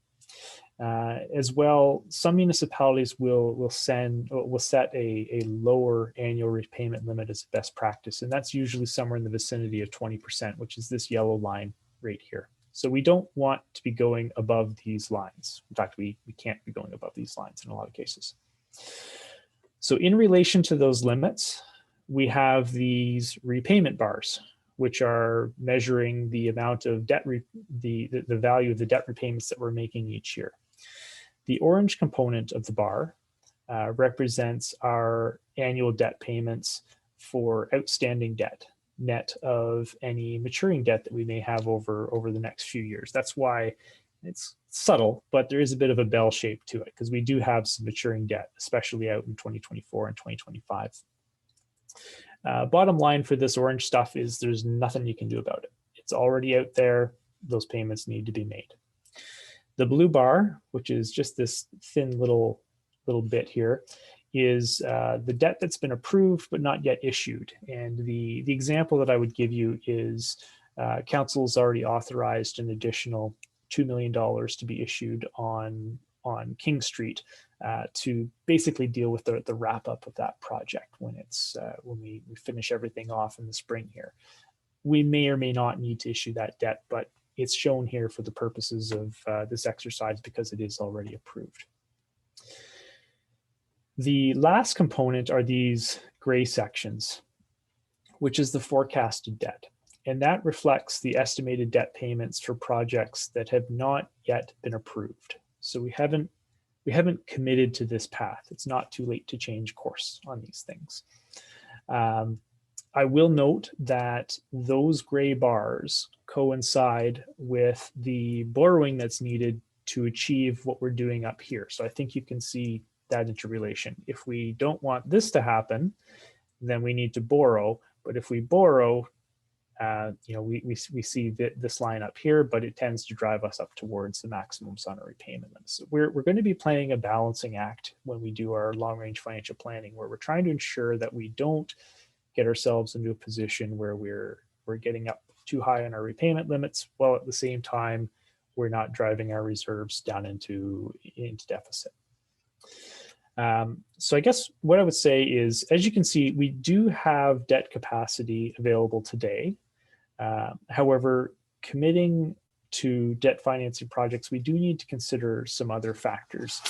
As well, some municipalities will set a lower annual repayment limit as a best practice, and that's usually somewhere in the vicinity of 20%, which is this yellow line right here. So we don't want to be going above these lines. In fact, we can't be going above these lines in a lot of cases. So in relation to those limits, we have these repayment bars, which are measuring the amount of debt, the value of the debt repayments that we're making each year. The orange component of the bar represents our annual debt payments for outstanding debt, net of any maturing debt that we may have over the next few years. That's why it's subtle, but there is a bit of a bell shape to it, because we do have some maturing debt, especially out in 2024 and 2025. Bottom line for this orange stuff is there's nothing you can do about it. It's already out there. Those payments need to be made. The blue bar, which is just this thin little bit here, is the debt that's been approved but not yet issued. And the example that I would give you is council's already authorized an additional $2 million to be issued on King Street to basically deal with the wrap up of that project when we finish everything off in the spring here. We may or may not need to issue that debt, but it's shown here for the purposes of this exercise because it is already approved. The last component are these gray sections, which is the forecasted debt. And that reflects the estimated debt payments for projects that have not yet been approved. So we haven't committed to this path. It's not too late to change course on these things. I will note that those gray bars coincide with the borrowing that's needed to achieve what we're doing up here. So I think you can see that interrelation. If we don't want this to happen, then we need to borrow. But if we borrow, we see this line up here, but it tends to drive us up towards the maximums on our repayment limits. So we're going to be playing a balancing act when we do our long-range financial planning, where we're trying to ensure that we don't get ourselves into a position where we're getting up too high on our repayment limits, while at the same time we're not driving our reserves down into deficit. So I guess what I would say is, as you can see, we do have debt capacity available today. However, committing to debt financing projects, we do need to consider some other factors,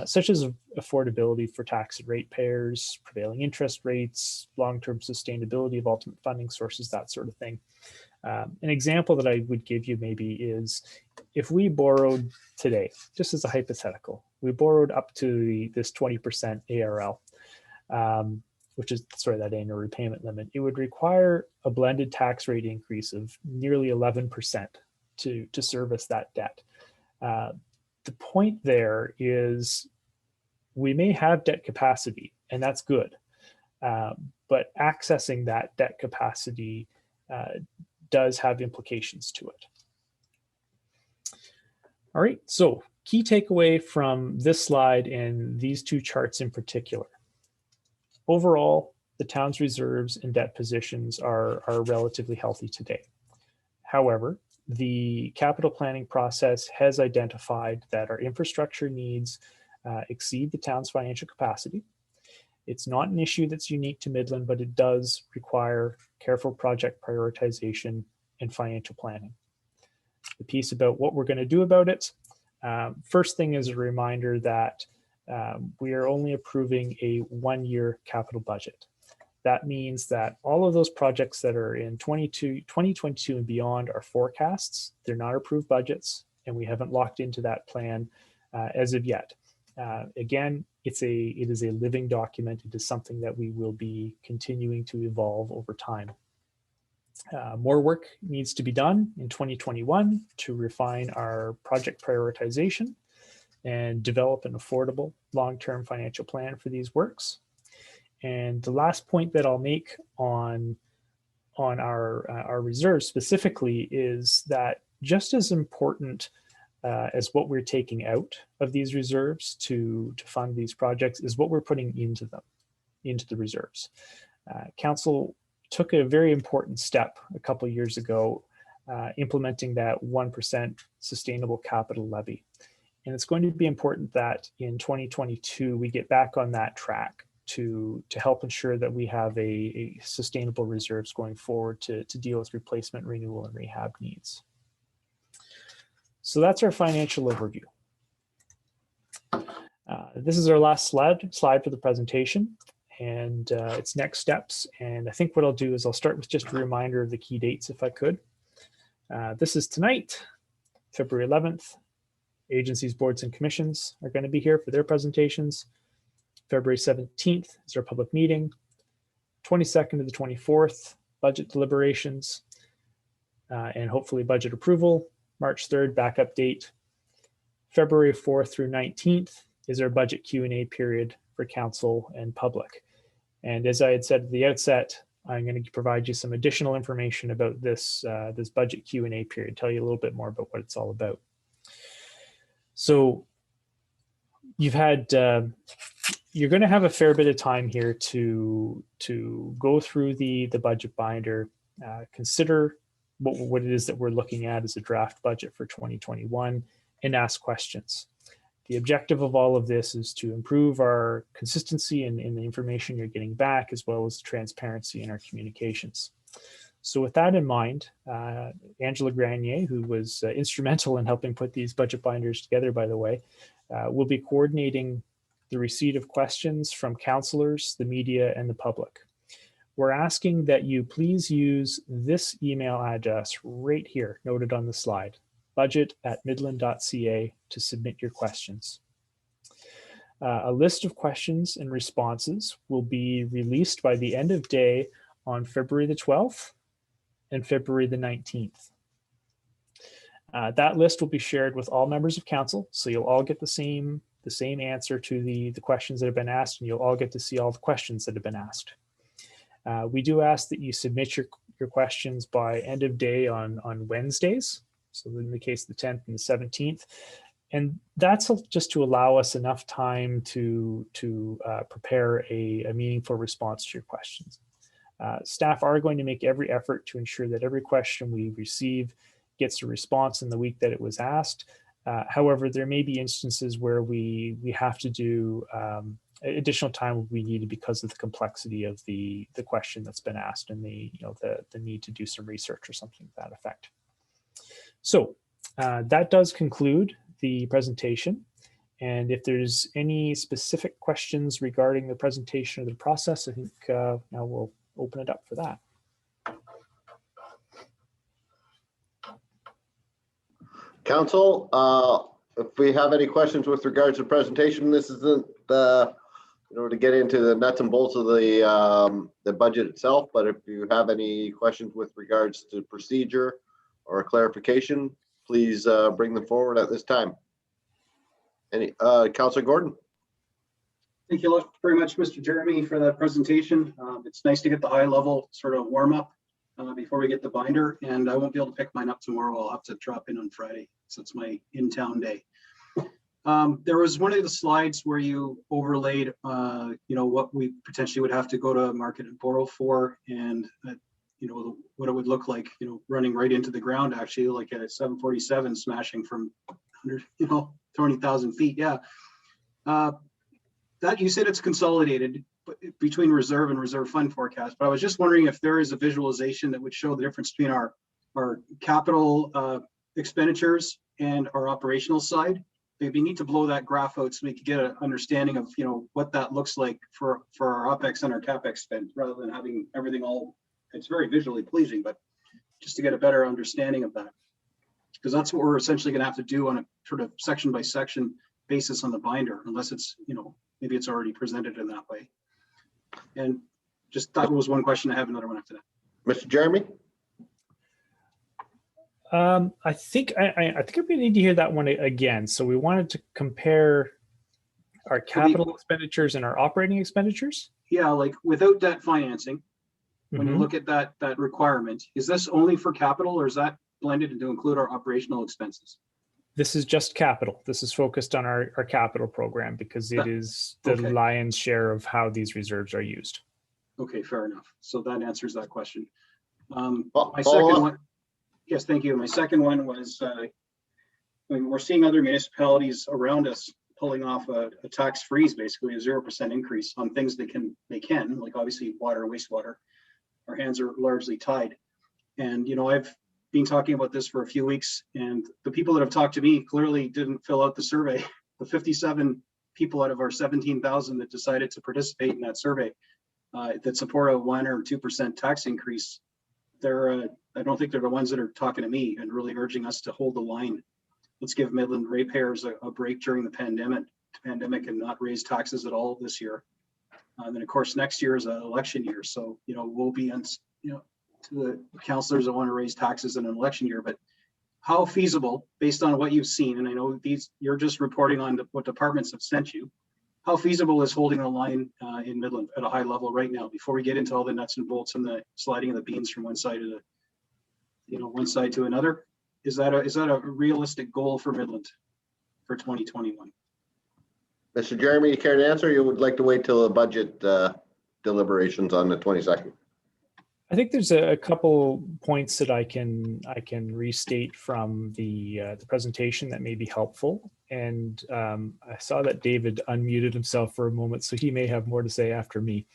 such as affordability for tax and ratepayers, prevailing interest rates, long-term sustainability of ultimate funding sources, that sort of thing. An example that I would give you maybe is if we borrowed today, just as a hypothetical, we borrowed up to this 20% ARL, which is, sorry, that annual repayment limit, it would require a blended tax rate increase of nearly 11% to service that debt. The point there is we may have debt capacity, and that's good, but accessing that debt capacity does have implications to it. All right, so key takeaway from this slide and these two charts in particular. Overall, the town's reserves and debt positions are relatively healthy today. However, the capital planning process has identified that our infrastructure needs exceed the town's financial capacity. It's not an issue that's unique to Midland, but it does require careful project prioritization and financial planning. The piece about what we're going to do about it, first thing is a reminder that we are only approving a one-year capital budget. That means that all of those projects that are in 2022 and beyond are forecasts. They're not approved budgets, and we haven't locked into that plan as of yet. Again, it is a living document. It is something that we will be continuing to evolve over time. More work needs to be done in 2021 to refine our project prioritization and develop an affordable long-term financial plan for these works. And the last point that I'll make on our reserves specifically is that just as important as what we're taking out of these reserves to fund these projects is what we're putting into them, into the reserves. Council took a very important step a couple of years ago, implementing that 1% sustainable capital levy. And it's going to be important that in 2022, we get back on that track to help ensure that we have a sustainable reserves going forward to deal with replacement, renewal, and rehab needs. So that's our financial overview. This is our last slide for the presentation, and it's next steps. And I think what I'll do is I'll start with just a reminder of the key dates if I could. This is tonight, February 11th. Agencies, boards, and commissions are going to be here for their presentations. February 17th is our public meeting. 22nd to the 24th, budget deliberations, and hopefully budget approval. March 3rd, backup date. February 4th through 19th is our budget Q&A period for council and public. And as I had said at the outset, I'm going to provide you some additional information about this, this budget Q&A period, tell you a little bit more about what it's all about. So you've had, you're going to have a fair bit of time here to go through the budget binder, consider what it is that we're looking at as a draft budget for 2021, and ask questions. The objective of all of this is to improve our consistency in the information you're getting back, as well as transparency in our communications. So with that in mind, Angela Granier, who was instrumental in helping put these budget binders together, by the way, will be coordinating the receipt of questions from councillors, the media, and the public. We're asking that you please use this email address right here, noted on the slide, budget@midland.ca, to submit your questions. A list of questions and responses will be released by the end of day on February the 12th and February the 19th. That list will be shared with all members of council, so you'll all get the same answer to the questions that have been asked, and you'll all get to see all the questions that have been asked. We do ask that you submit your questions by end of day on Wednesdays, so in the case of the 10th and the 17th. And that's just to allow us enough time to prepare a meaningful response to your questions. Staff are going to make every effort to ensure that every question we receive gets a response in the week that it was asked. However, there may be instances where we have to do additional time we needed because of the complexity of the question that's been asked and the need to do some research or something to that effect. So that does conclude the presentation. And if there's any specific questions regarding the presentation or the process, I think now we'll open it up for that. Council, if we have any questions with regards to the presentation, this isn't in order to get into the nuts and bolts of the budget itself, but if you have any questions with regards to procedure or clarification, please bring them forward at this time. Any, Councilor Gordon? Thank you very much, Mr. Jeremy, for that presentation. It's nice to get the high level sort of warm up before we get the binder, and I won't be able to pick mine up tomorrow. I'll have to drop in on Friday, so it's my in-town day. There was one of the slides where you overlaid, what we potentially would have to go to market and borrow for, and what it would look like, running right into the ground, actually, like a 747 smashing from 20,000 feet. Yeah. That you said it's consolidated between reserve and reserve fund forecast, but I was just wondering if there is a visualization that would show the difference between our capital expenditures and our operational side. Maybe need to blow that graph out so we could get an understanding of what that looks like for our OPEX and our CAPEX spend, rather than having everything all. It's very visually pleasing, but just to get a better understanding of that, because that's what we're essentially going to have to do on a sort of section by section basis on the binder, unless it's maybe it's already presented in that way. And just that was one question. I have another one after that. Mr. Jeremy? I think we need to hear that one again. So we wanted to compare our capital expenditures and our operating expenditures. Yeah, like without debt financing, when you look at that requirement, is this only for capital, or is that blended to include our operational expenses? This is just capital. This is focused on our capital program because it is the lion's share of how these reserves are used. Okay, fair enough. So that answers that question. My second one, yes, thank you. My second one was, we're seeing other municipalities around us pulling off a tax freeze, basically a 0% increase on things they can, like obviously water and wastewater. Our hands are largely tied. And, I've been talking about this for a few weeks, and the people that have talked to me clearly didn't fill out the survey. The 57 people out of our 17,000 that decided to participate in that survey that support a 1 or 2% tax increase, I don't think they're the ones that are talking to me and really urging us to hold the line. Let's give Midland ratepayers a break during the pandemic and not raise taxes at all this year. And then of course next year is an election year, so we'll be to the councillors that want to raise taxes in an election year, but how feasible, based on what you've seen, and I know you're just reporting on what departments have sent you, how feasible is holding the line in Midland at a high level right now, before we get into all the nuts and bolts and the sliding of the beans from one side to one side to another? Is that a realistic goal for Midland for 2021? Mr. Jeremy, you care to answer, or you would like to wait till the budget deliberations on the 22nd? I think there's a couple points that I can restate from the presentation that may be helpful. And I saw that David unmuted himself for a moment, so he may have more to say after me.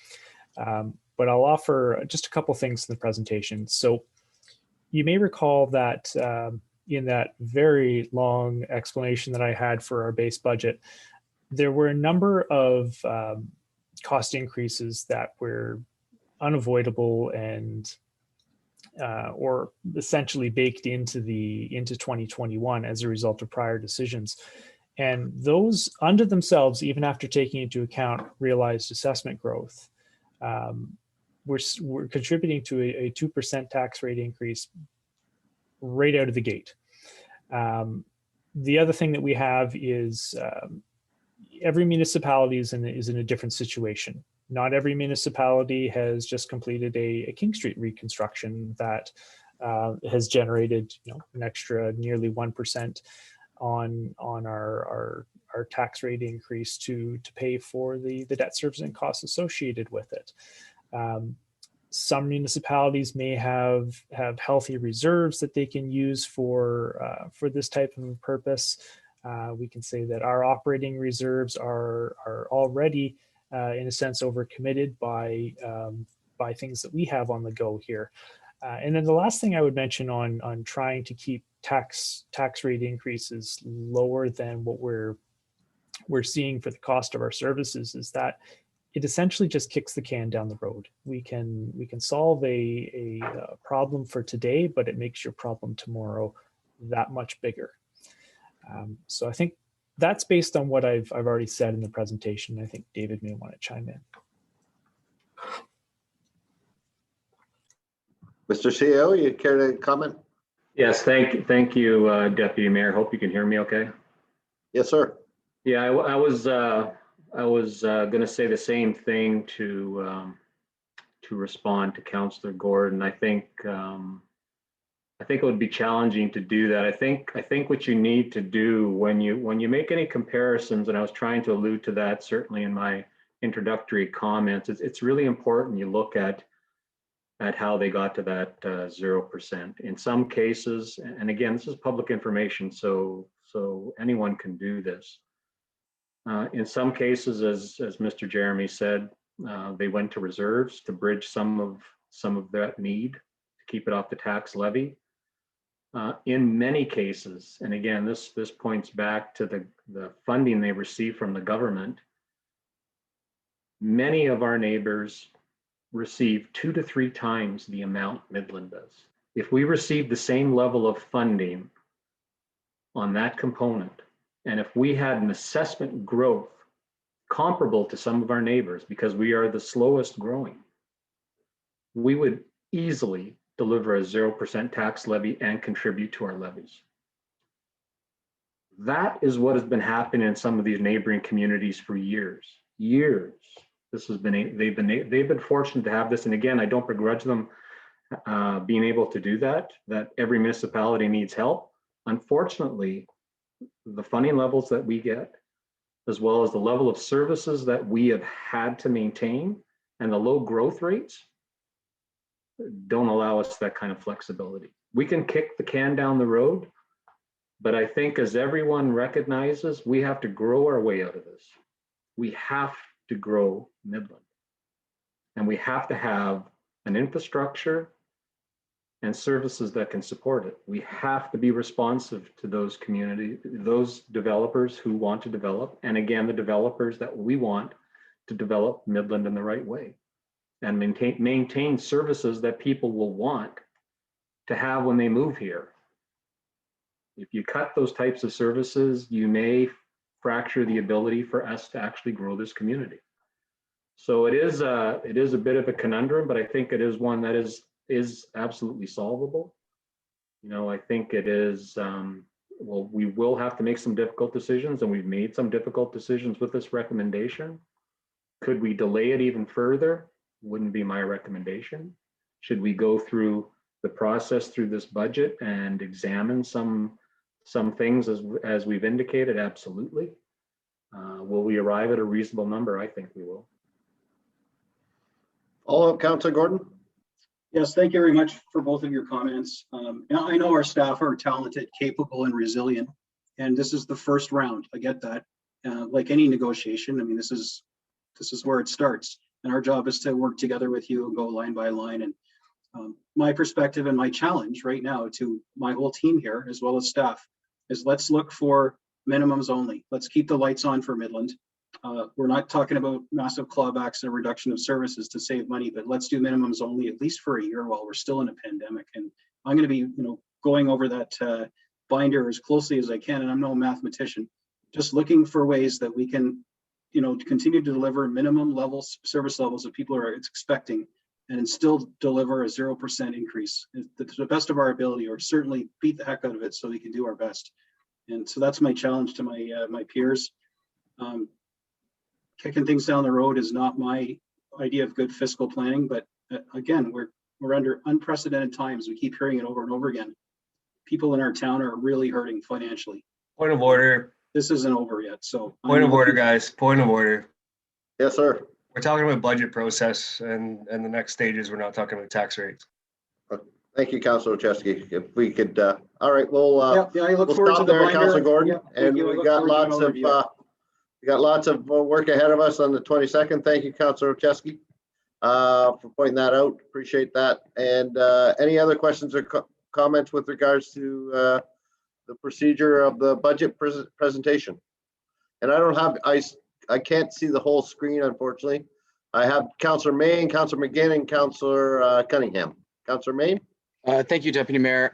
But I'll offer just a couple things in the presentation. So you may recall that in that very long explanation that I had for our base budget, there were a number of cost increases that were unavoidable and or essentially baked into 2021 as a result of prior decisions. And those under themselves, even after taking into account realized assessment growth, we're contributing to a 2% tax rate increase right out of the gate. The other thing that we have is every municipality is in a different situation. Not every municipality has just completed a King Street reconstruction that has generated an extra nearly 1% on our tax rate increase to pay for the debt servicing costs associated with it. Some municipalities may have healthy reserves that they can use for this type of a purpose. We can say that our operating reserves are already in a sense overcommitted by things that we have on the go here. And then the last thing I would mention on trying to keep tax rate increases lower than what we're seeing for the cost of our services is that it essentially just kicks the can down the road. We can solve a problem for today, but it makes your problem tomorrow that much bigger. So I think that's based on what I've already said in the presentation. I think David may want to chime in. Mr. CEO, you care to comment? Yes, thank you, Deputy Mayor. Hope you can hear me okay. Yes, sir. Yeah, I was going to say the same thing to respond to Councillor Gordon. I think it would be challenging to do that. I think what you need to do when you make any comparisons, and I was trying to allude to that certainly in my introductory comments, it's really important you look at how they got to that 0%. In some cases, and again, this is public information, so anyone can do this. In some cases, as Mr. Jeremy said, they went to reserves to bridge some of that need to keep it off the tax levy. In many cases, and again, this points back to the funding they receive from the government, many of our neighbors receive 2 to 3 times the amount Midland does. If we receive the same level of funding on that component, and if we had an assessment growth comparable to some of our neighbors, because we are the slowest growing, we would easily deliver a 0% tax levy and contribute to our levies. That is what has been happening in some of these neighboring communities for years. This has been, they've been fortunate to have this. And again, I don't begrudge them being able to do that every municipality needs help. Unfortunately, the funding levels that we get, as well as the level of services that we have had to maintain and the low growth rates, don't allow us that kind of flexibility. We can kick the can down the road, but I think as everyone recognizes, we have to grow our way out of this. We have to grow Midland. And we have to have an infrastructure and services that can support it. We have to be responsive to those communities, those developers who want to develop, and again, the developers that we want to develop Midland in the right way and maintain services that people will want to have when they move here. If you cut those types of services, you may fracture the ability for us to actually grow this community. So it is a bit of a conundrum, but I think it is one that is absolutely solvable. You know, I think it is, well, we will have to make some difficult decisions, and we've made some difficult decisions with this recommendation. Could we delay it even further? Wouldn't be my recommendation. Should we go through the process through this budget and examine some things as we've indicated? Absolutely. Will we arrive at a reasonable number? I think we will. Follow-up, Councillor Gordon. Yes, thank you very much for both of your comments. I know our staff are talented, capable, and resilient, and this is the first round. I get that. Like any negotiation, I mean, this is where it starts, and our job is to work together with you and go line by line. And my perspective and my challenge right now to my whole team here, as well as staff, is let's look for minimums only. Let's keep the lights on for Midland. We're not talking about massive clawbacks and a reduction of services to save money, but let's do minimums only at least for a year while we're still in a pandemic. And I'm going to be, going over that binder as closely as I can. And I'm no mathematician, just looking for ways that we can, continue to deliver minimum levels, service levels that people are expecting, and still deliver a 0% increase to the best of our ability, or certainly beat the heck out of it so we can do our best. And so that's my challenge to my peers. Kicking things down the road is not my idea of good fiscal planning, but again, we're under unprecedented times. We keep hearing it over and over again. People in our town are really hurting financially. Point of order. This isn't over yet, so. Point of order, guys. Point of order. Yes, sir. We're talking about budget process, and the next stages, we're not talking about tax rates. Thank you, Councillor Chesky. If we could, all right, we'll I look forward to the there, binder. Councillor Gordon, Yeah, and you. we got lots of work ahead of us on the 22nd. Thank you, Councillor Chesky, for pointing that out. Appreciate that. And any other questions or comments with regards to the procedure of the budget presentation? And I can't see the whole screen, unfortunately. I have Councillor Main, Councillor McGinn, and Councillor Cunningham. Councillor Main. Thank you, Deputy Mayor.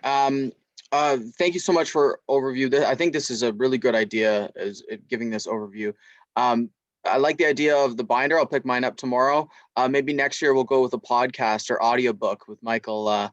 Thank you so much for overview. I think this is a really good idea, is giving this overview. I like the idea of the binder. I'll pick mine up tomorrow. Maybe next year we'll go with a podcast or audiobook with Michael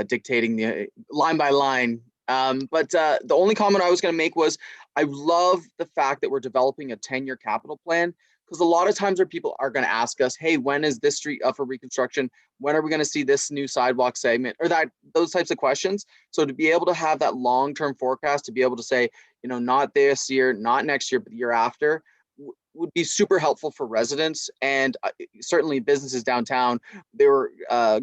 dictating the line by line. But the only comment I was going to make was I love the fact that we're developing a 10-year capital plan, because a lot of times where people are going to ask us, hey, when is this street up for reconstruction? When are we going to see this new sidewalk segment, or those types of questions? So to be able to have that long-term forecast, to be able to say, you know, not this year, not next year, but the year after, would be super helpful for residents, and certainly businesses downtown. They were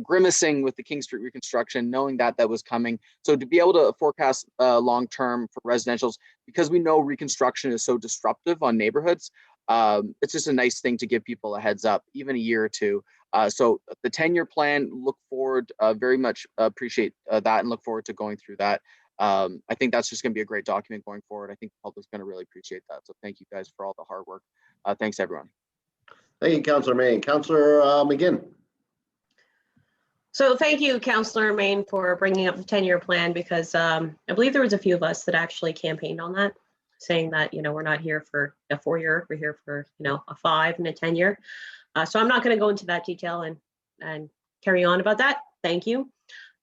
grimacing with the King Street reconstruction, knowing that was coming. So to be able to forecast long-term for residentials, because we know reconstruction is so disruptive on neighborhoods, it's just a nice thing to give people a heads up, even a year or two. So the 10-year plan, look forward, very much appreciate that, and look forward to going through that. I think that's just going to be a great document going forward. I think the public's going to really appreciate that. So thank you guys for all the hard work. Thanks, everyone. Thank you, Councillor Main. Councillor McGinn. So thank you, Councillor Main, for bringing up the 10-year plan, because I believe there was a few of us that actually campaigned on that, saying that, you know, we're not here for a 4-year, we're here for, you know, a 5 and a 10-year. So I'm not going to go into that detail and carry on about that. Thank you.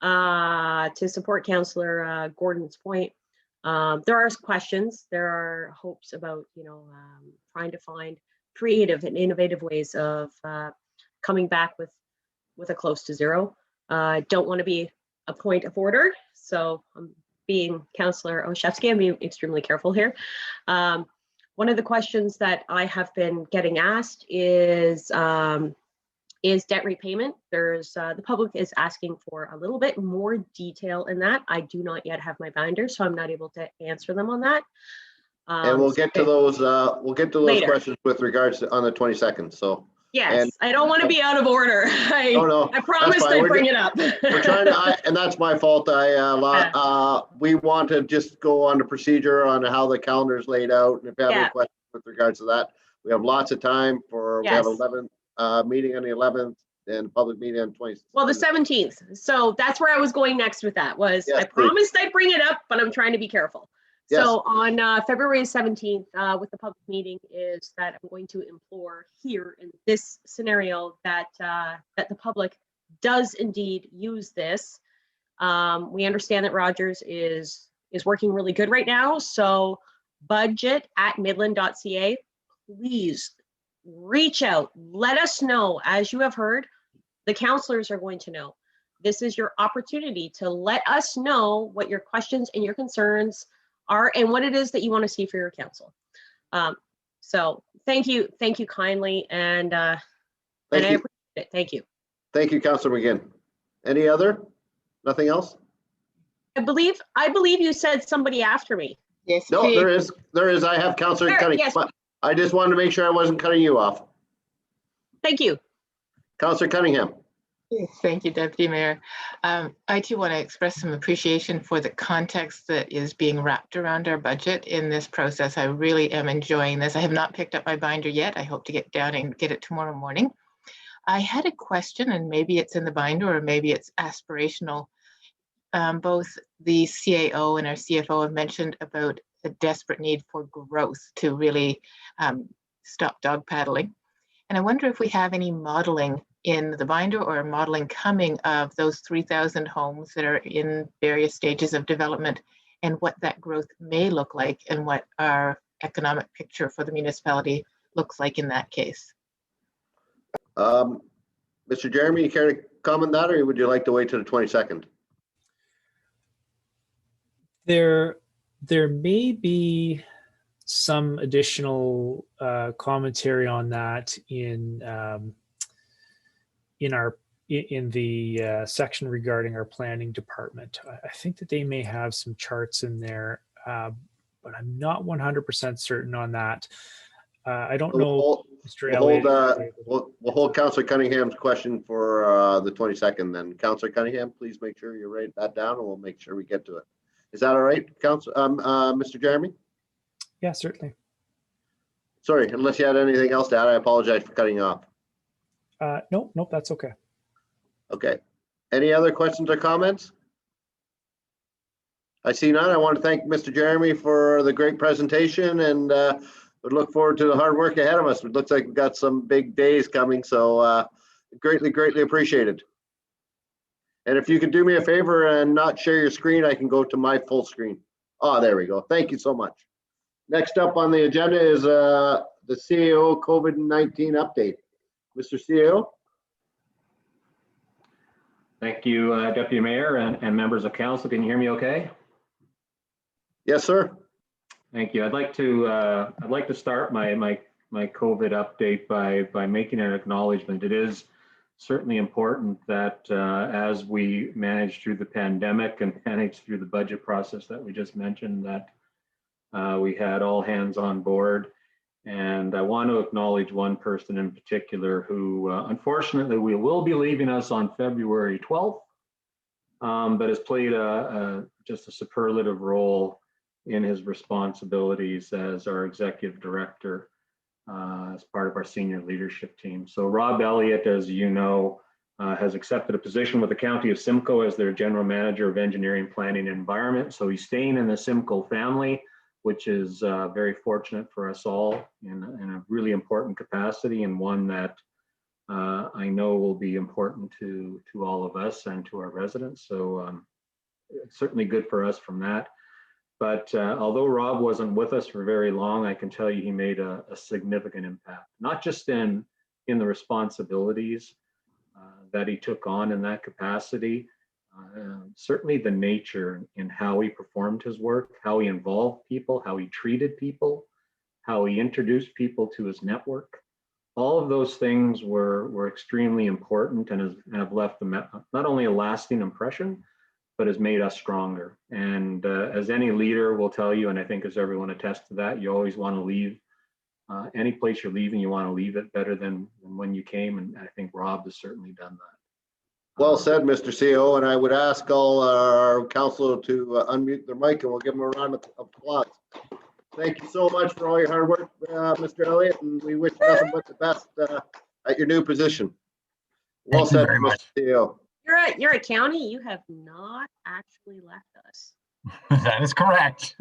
To support Councillor Gordon's point, there are questions, there are hopes about, you know, trying to find creative and innovative ways of coming back with a close to zero. Don't want to be a point of order, so I'm being Councillor Olszewski, I'm being extremely careful here. One of the questions that I have been getting asked is debt repayment. There's the public is asking for a little bit more detail in that. I do not yet have my binder, so I'm not able to answer them on that. And we'll get to those. We'll get to those later. questions with regards to on the 22nd. So yes, I don't want to be out of order. I promised I'd bring it up. We're trying to, and that's my fault. We want to just go on the procedure on how the calendar is laid out, and if you have any questions with regards to that, we have lots of time for. We have 11 meeting on the 11th and public meeting on 20th. Well, the 17th. So that's where I was going next with that. Was I promised I'd bring it up, but I'm trying to be careful. Yes. So on February 17th, with the public meeting, is that I'm going to implore here in this scenario that that the public does indeed use this. We understand that Rogers is working really good right now. So budget@midland.ca, please reach out. Let us know. As you have heard, the councillors are going to know. This is your opportunity to let us know what your questions and your concerns are and what it is that you want to see for your council. So thank you kindly, and I appreciate it. Thank you. Thank you, Councillor McGinn. Any other? Nothing else? I believe you said somebody after me. Yes. No, there is. I have Councillor Cunningham. Yes. I just wanted to make sure I wasn't cutting you off. Thank you. Councillor Cunningham. Thank you, Deputy Mayor. I too want to express some appreciation for the context that is being wrapped around our budget in this process. I really am enjoying this. I have not picked up my binder yet. I hope to get down and get it tomorrow morning. I had a question, and maybe it's in the binder or maybe it's aspirational. Both the CAO and our CFO have mentioned about the desperate need for growth to really stop dog paddling. And I wonder if we have any modeling in the binder or modeling coming of those 3,000 homes that are in various stages of development, and what that growth may look like and what our economic picture for the municipality looks like in that case. Mr. Jeremy, you care to comment that, or would you like to wait till the 22nd? There may be some additional commentary on that in the section regarding our planning department. I think that they may have some charts in there, but I'm not 100% certain on that. I don't know. We'll hold Councillor Cunningham's question for the 22nd then. Councillor Cunningham, please make sure you write that down, and we'll make sure we get to it. Is that all right, Mr. Jeremy? Yeah, certainly. Sorry, unless you had anything else to add, I apologize for cutting you off. Nope, that's okay. Okay. Any other questions or comments? I see none. I want to thank Mr. Jeremy for the great presentation, and we look forward to the hard work ahead of us. It looks like we've got some big days coming, so greatly appreciated. And if you could do me a favor and not share your screen, I can go to my full screen. Oh, there we go. Thank you so much. Next up on the agenda is the CAO COVID-19 update. Mr. CAO. Thank you, Deputy Mayor and members of council. Can you hear me okay? Yes, sir. Thank you. I'd like to start my COVID update by making an acknowledgement. It is certainly important that as we manage through the pandemic and manage through the budget process that we just mentioned, that we had all hands on board. And I want to acknowledge one person in particular who unfortunately will be leaving us on February 12th, but has played just a superlative role in his responsibilities as our executive director as part of our senior leadership team. So Rob Elliott, as you know, has accepted a position with the County of Simcoe as their General Manager of Engineering, Planning, and Environment. So he's staying in the Simcoe family, which is very fortunate for us all in a really important capacity, and one that I know will be important to all of us and to our residents. So it's certainly good for us from that. But although Rob wasn't with us for very long, I can tell you he made a significant impact, not just in the responsibilities that he took on in that capacity, certainly the nature in how he performed his work, how he involved people, how he treated people, how he introduced people to his network. All of those things were extremely important and have left not only a lasting impression, but has made us stronger. And as any leader will tell you, and I think as everyone attests to that, you always want to leave any place you're leaving, you want to leave it better than when you came. And I think Rob has certainly done that. Well said, Mr. CEO. And I would ask all our council to unmute their mic, and we'll give them a round of applause. Thank you so much for all your hard work, Mr. Elliott, and we wish you nothing but the best at your new position. Well said, Mr. CEO. You're a county. You have not actually left us. That is correct.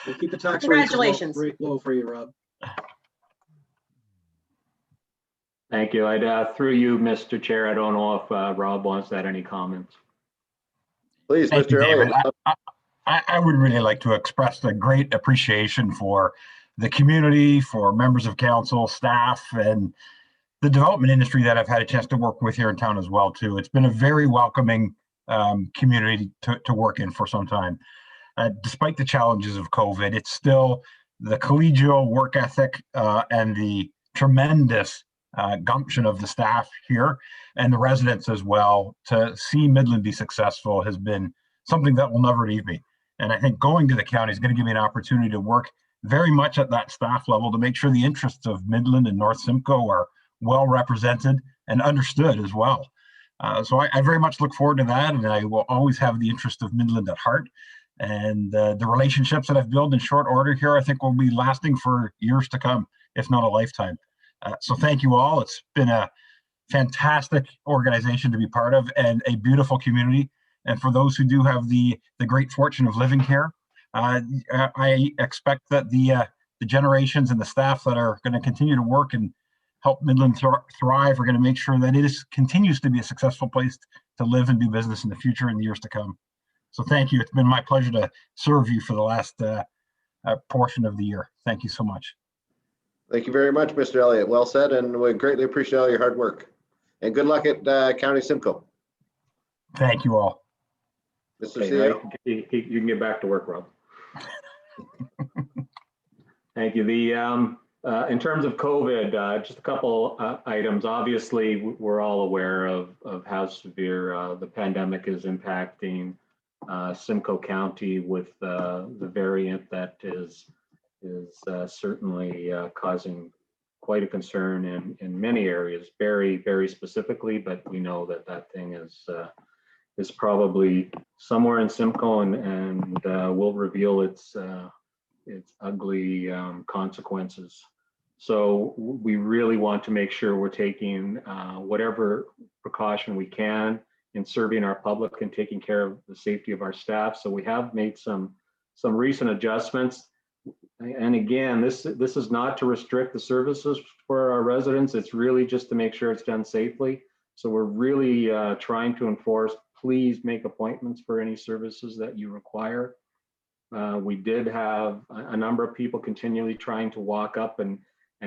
We'll keep the tax Congratulations. rate low for you, Rob. Thank you. Through you, Mr. Chair, I don't know if Rob wants to add any comments. Please, Thank Mr. you, Elliott. I would really like to express a great appreciation for the community, for members of council, staff, and the development industry that I've had a chance to work with here in town as well, too. It's been a very welcoming community to work in for some time. Despite the challenges of COVID, it's still the collegial work ethic and the tremendous gumption of the staff here and the residents as well to see Midland be successful has been something that will never leave me. And I think going to the county is going to give me an opportunity to work very much at that staff level to make sure the interests of Midland and North Simcoe are well represented and understood as well. So I very much look forward to that, and I will always have the interest of Midland at heart. And the relationships that I've built in short order here, I think will be lasting for years to come, if not a lifetime. So thank you all. It's been a fantastic organization to be part of and a beautiful community. And for those who do have the great fortune of living here, I expect that the generations and the staff that are going to continue to work and help Midland thrive are going to make sure that it continues to be a successful place to live and do business in the future and the years to come. So thank you. It's been my pleasure to serve you for the last portion of the year. Thank you so much. Thank you very much, Mr. Elliott. Well said, and we greatly appreciate all your hard work. And good luck at County Simcoe. Thank you all. Mr. Okay, CEO. right. You can get back to work, Rob. Thank you. In terms of COVID, just a couple items. Obviously, we're all aware of how severe the pandemic is impacting Simcoe County with the variant that is certainly causing quite a concern in many areas, very, very specifically, but we know that thing is probably somewhere in Simcoe and will reveal its ugly consequences. So we really want to make sure we're taking whatever precaution we can in serving our public and taking care of the safety of our staff. So we have made some recent adjustments. And again, this is not to restrict the services for our residents. It's really just to make sure it's done safely. So we're really trying to enforce, please make appointments for any services that you require. We did have a number of people continually trying to walk up and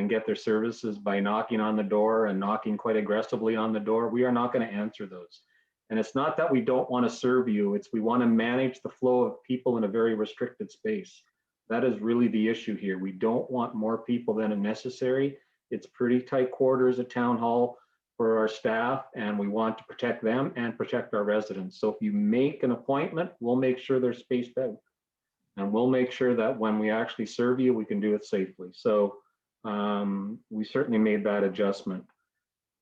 get their services by knocking on the door and knocking quite aggressively on the door. We are not going to answer those. And it's not that we don't want to serve you, it's we want to manage the flow of people in a very restricted space. That is really the issue here. We don't want more people than necessary. It's pretty tight quarters at Town Hall for our staff, and we want to protect them and protect our residents. So if you make an appointment, we'll make sure they're spaced out. And we'll make sure that when we actually serve you, we can do it safely. So we certainly made that adjustment.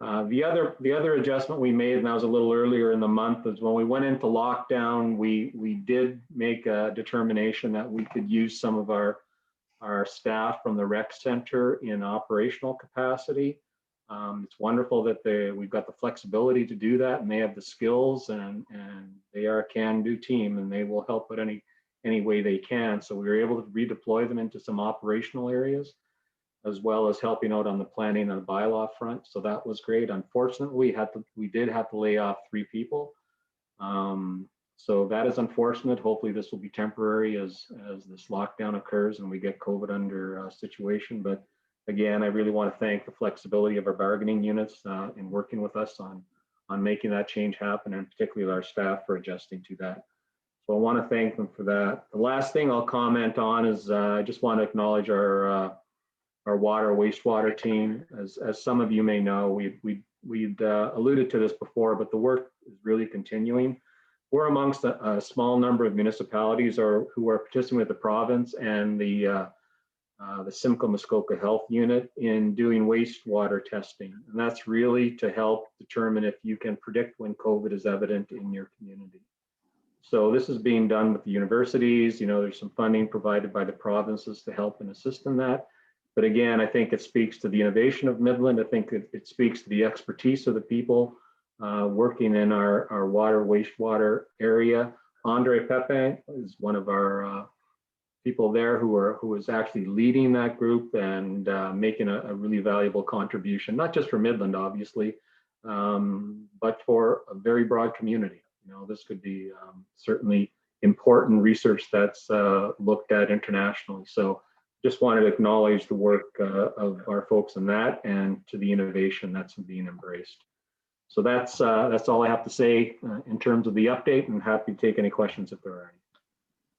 The other adjustment we made, and that was a little earlier in the month, is when we went into lockdown, we did make a determination that we could use some of our staff from the rec center in operational capacity. It's wonderful that we've got the flexibility to do that, and they have the skills, and they are a can-do team, and they will help at any way they can. So we were able to redeploy them into some operational areas, as well as helping out on the planning and the bylaw front. So that was great. Unfortunately, we did have to lay off 3 people. So that is unfortunate. Hopefully this will be temporary as this lockdown occurs and we get COVID under situation. But again, I really want to thank the flexibility of our bargaining units in working with us on making that change happen, and particularly our staff for adjusting to that. So I want to thank them for that. The last thing I'll comment on is I just want to acknowledge our wastewater team. As some of you may know, we'd alluded to this before, but the work is really continuing. We're amongst a small number of municipalities who are participating with the province and the Simcoe Muskoka Health Unit in doing wastewater testing. And that's really to help determine if you can predict when COVID is evident in your community. So this is being done with the universities. You know, there's some funding provided by the provinces to help and assist in that. But again, I think it speaks to the innovation of Midland. I think it speaks to the expertise of the people working in our water, wastewater area. Andre Pepe is one of our people there who is actually leading that group and making a really valuable contribution, not just for Midland, obviously, but for a very broad community. You know, this could be certainly important research that's looked at internationally. So just wanted to acknowledge the work of our folks in that, and to the innovation that's being embraced. So that's all I have to say in terms of the update, and happy to take any questions if there are any.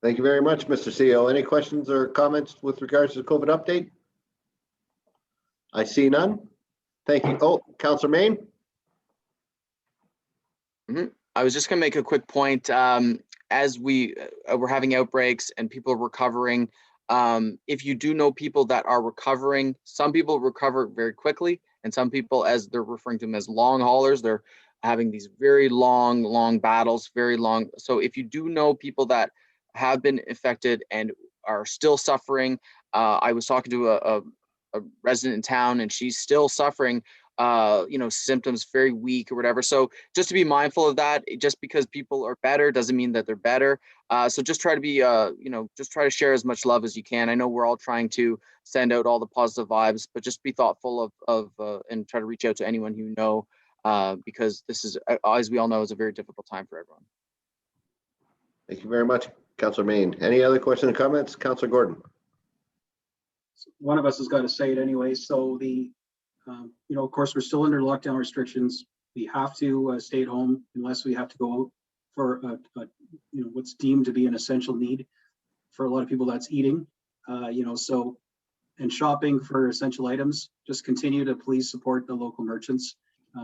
Thank you very much, Mr. CEO. Any questions or comments with regards to the COVID update? I see none. Thank you. Oh, Councillor Main. I was just going to make a quick point. As we're having outbreaks and people are recovering, if you do know people that are recovering, some people recover very quickly, and some people, as they're referring to them as long haulers, they're having these very long battles, very long. So if you do know people that have been affected and are still suffering, I was talking to a resident in town, and she's still suffering, symptoms, very weak or whatever. So just to be mindful of that. Just because people are better doesn't mean that they're better. So just try to be, just try to share as much love as you can. I know we're all trying to send out all the positive vibes, but just be thoughtful of and try to reach out to anyone you know, because this is, as we all know, is a very difficult time for everyone. Thank you very much, Councillor Main. Any other questions or comments? Councillor Gordon. One of us has got to say it anyway. So of course, we're still under lockdown restrictions. We have to stay at home unless we have to go out for what's deemed to be an essential need. For a lot of people, that's eating. And shopping for essential items. Just continue to please support the local merchants.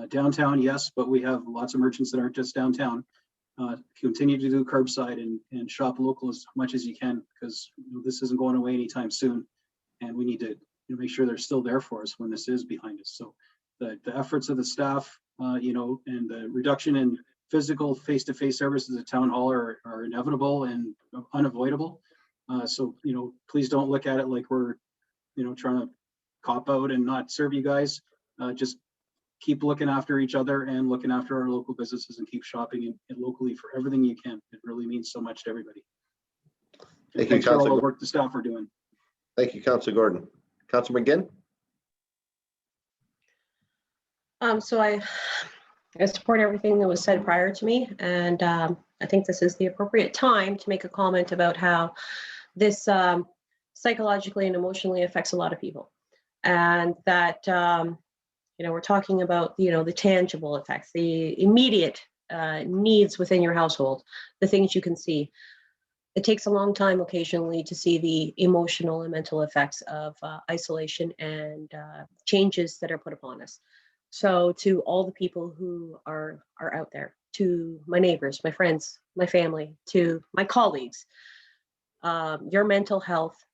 Downtown, yes, but we have lots of merchants that aren't just downtown. Continue to do curbside and shop local as much as you can, because this isn't going away anytime soon, and we need to make sure they're still there for us when this is behind us. So the efforts of the staff, and the reduction in physical face-to-face services at Town Hall are inevitable and unavoidable. So please don't look at it like we're trying to cop out and not serve you guys. Just keep looking after each other and looking after our local businesses and keep shopping locally for everything you can. It really means so much to everybody. And thanks for all the work the staff are doing. Thank you, Councillor Gordon. Councillor McGinn? So I support everything that was said prior to me, and I think this is the appropriate time to make a comment about how this psychologically and emotionally affects a lot of people, and that we're talking about the tangible effects, the immediate needs within your household, the things you can see. It takes a long time occasionally to see the emotional and mental effects of isolation and changes that are put upon us. So to all the people who are out there, to my neighbors, my friends, my family, to my colleagues, your mental health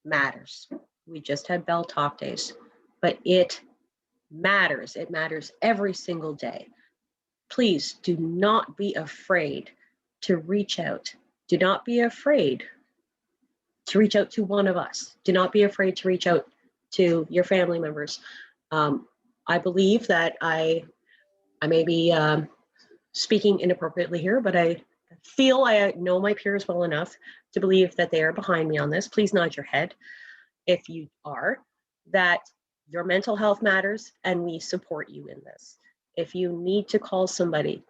matters. We just had Bell Talk Days, but it matters. It matters every single day. Please do not be afraid to reach out. Do not be afraid to reach out to one of us. Do not be afraid to reach out to your family members. I believe that I may be speaking inappropriately here, but I feel I know my peers well enough to believe that they are behind me on this. Please nod your head if you are, that your mental health matters and we support you in this. If you need to call somebody,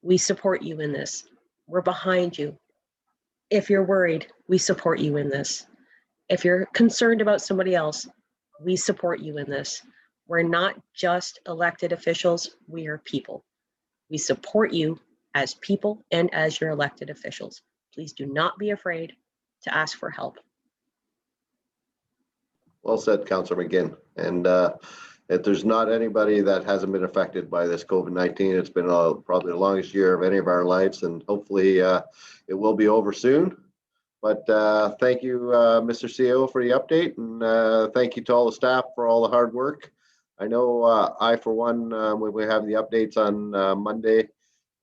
we support you in this. We're behind you. If you're worried, we support you in this. If you're concerned about somebody else, we support you in this. We're not just elected officials, we are people. We support you as people and as your elected officials. Please do not be afraid to ask for help. Well said, Councillor McGinn. And if there's not anybody that hasn't been affected by this COVID-19, it's been probably the longest year of any of our lives, and hopefully it will be over soon. But thank you, Mr. CEO, for the update, and thank you to all the staff for all the hard work. I know I, for one, when we have the updates on Monday,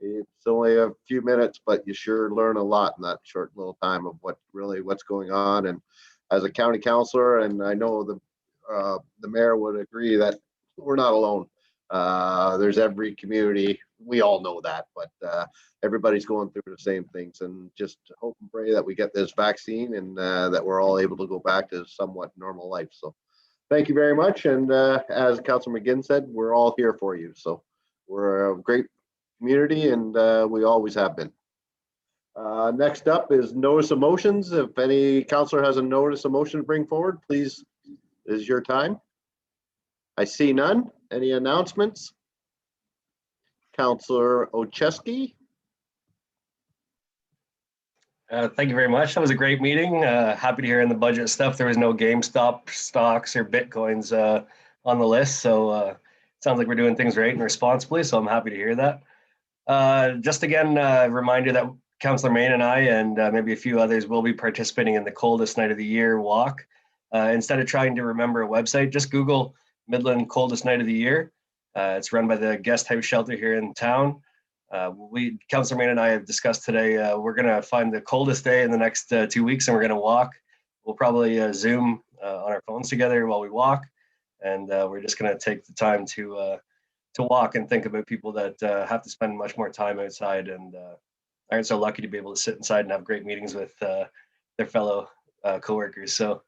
it's only a few minutes, but you sure learn a lot in that short little time of what's going on. And as a county councillor, and I know the mayor would agree that we're not alone. There's every community, we all know that, but everybody's going through the same things, and just hope and pray that we get this vaccine and that we're all able to go back to somewhat normal life. So thank you very much. And as Councillor McGinn said, we're all here for you. So we're a great community, and we always have been. Next up is notice of motions. If any councillor has a notice of motion to bring forward, please, this is your time. I see none. Any announcements? Councillor Olszewski. Thank you very much. That was a great meeting. Happy to hear in the budget stuff there was no GameStop stocks or Bitcoins on the list. So it sounds like we're doing things right and responsibly. So I'm happy to hear that. Just again, a reminder that Councillor Main and I and maybe a few others will be participating in the coldest night of the year walk. Instead of trying to remember a website, just Google Midland coldest night of the year. It's run by the guest house shelter here in town. Councillor Main and I have discussed today, we're going to find the coldest day in the next 2 weeks and we're going to walk. We'll probably Zoom on our phones together while we walk. And we're just going to take the time to walk and think about people that have to spend much more time outside and aren't so lucky to be able to sit inside and have great meetings with their fellow coworkers. So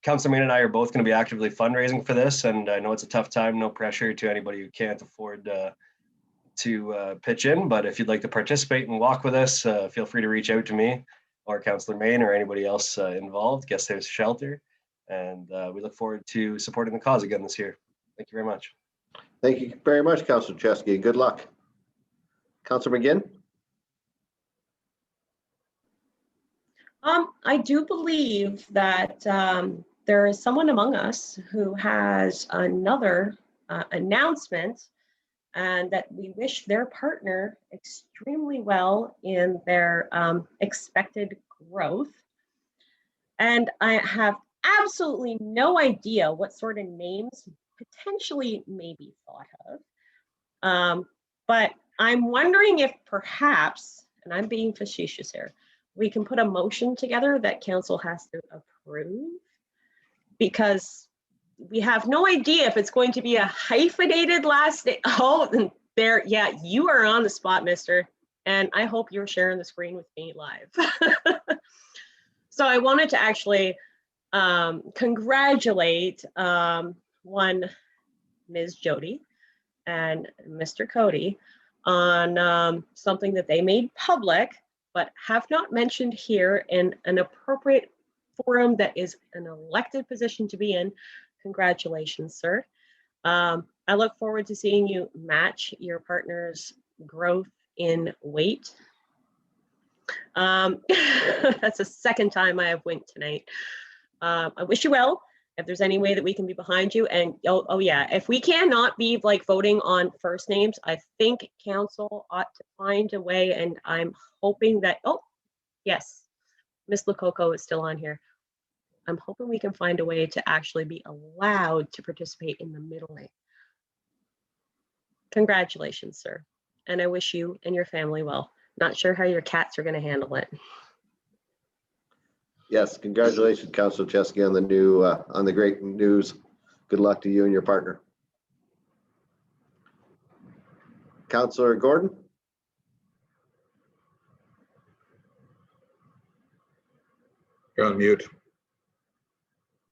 Councillor Main and I are both going to be actively fundraising for this, and I know it's a tough time, no pressure to anybody who can't afford to pitch in, but if you'd like to participate and walk with us, feel free to reach out to me or Councillor Main or anybody else involved, Guest House Shelter, and we look forward to supporting the cause again this year. Thank you very much. Thank you very much, Councillor Chesky. Good luck. Councillor McGinn. I do believe that there is someone among us who has another announcement, and that we wish their partner extremely well in their expected growth. And I have absolutely no idea what sort of names potentially may be thought of. But I'm wondering if perhaps, and I'm being facetious here, we can put a motion together that council has to approve, because we have no idea if it's going to be a hyphenated last name. Oh, there, yeah, you are on the spot, mister. And I hope you're sharing the screen with me live. So I wanted to actually congratulate one Ms. Jody and Mr. Cody on something that they made public, but have not mentioned here in an appropriate forum that is an elected position to be in. Congratulations, sir. I look forward to seeing you match your partner's growth in weight. That's the second time I have winked tonight. I wish you well. If there's any way that we can be behind you, and oh yeah, if we cannot be like voting on first names, I think council ought to find a way, and I'm hoping that, oh yes, Miss Lococo is still on here. I'm hoping we can find a way to actually be allowed to participate in the middle name. Congratulations, sir. And I wish you and your family well. Not sure how your cats are going to handle it. Yes, congratulations, Councilor Chesky, on the new, on the great news. Good luck to you and your partner. Councilor Gordon? You're on mute.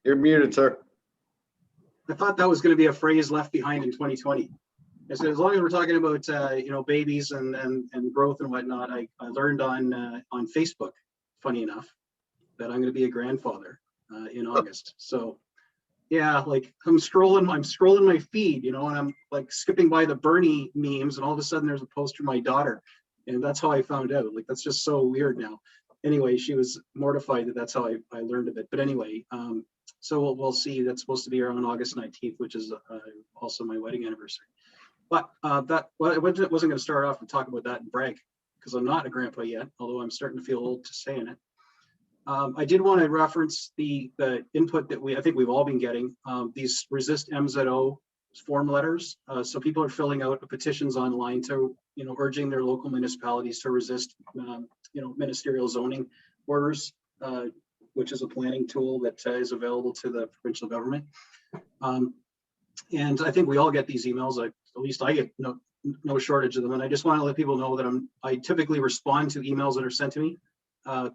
You're muted, sir. I thought that was going to be a phrase left behind in 2020. I said, as long as we're talking about you know, babies and growth and whatnot, I learned on Facebook, funny enough, that I'm going to be a grandfather in August. So yeah, like I'm scrolling my feed, you know, and I'm like skipping by the Bernie memes, and all of a sudden there's a post from my daughter, and that's how I found out. Like, that's just so weird now. Anyway, she was mortified that that's how I learned of it. But anyway, so we'll see. That's supposed to be around August 19th, which is also my wedding anniversary. But I wasn't going to start off and talk about that and brag, because I'm not a grandpa yet, although I'm starting to feel old to saying it. I did want to reference the input that I think we've all been getting, these resist MZO form letters. So people are filling out petitions online to, you know, urging their local municipalities to resist, you know, ministerial zoning orders, which is a planning tool that is available to the provincial government. And I think we all get these emails. At least I get no shortage of them. And I just want to let people know that I typically respond to emails that are sent to me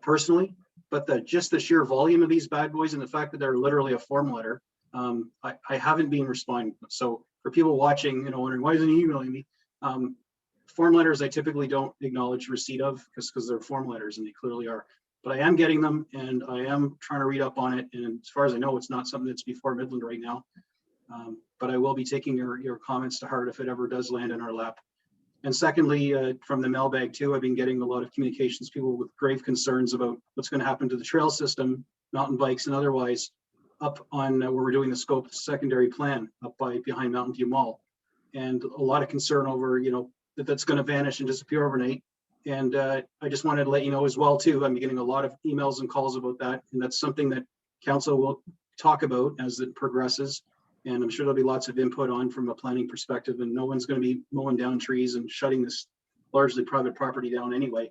personally, but just the sheer volume of these bad boys and the fact that they're literally a form letter, I haven't been responding. So for people watching, you know, wondering why isn't he emailing me? Form letters I typically don't acknowledge receipt of because they're form letters, and they clearly are. But I am getting them, and I am trying to read up on it. And as far as I know, it's not something that's before Midland right now. But I will be taking your comments to heart if it ever does land in our lap. And secondly, from the mailbag too, I've been getting a lot of communications, people with grave concerns about what's going to happen to the trail system, mountain bikes and otherwise, up on where we're doing the scope secondary plan up behind Mountain View Mall. And a lot of concern over, you know, that's going to vanish and disappear overnight. And I just wanted to let you know as well too, I'm getting a lot of emails and calls about that. And that's something that council will talk about as it progresses. And I'm sure there'll be lots of input on from a planning perspective, and no one's going to be mowing down trees and shutting this largely private property down anyway,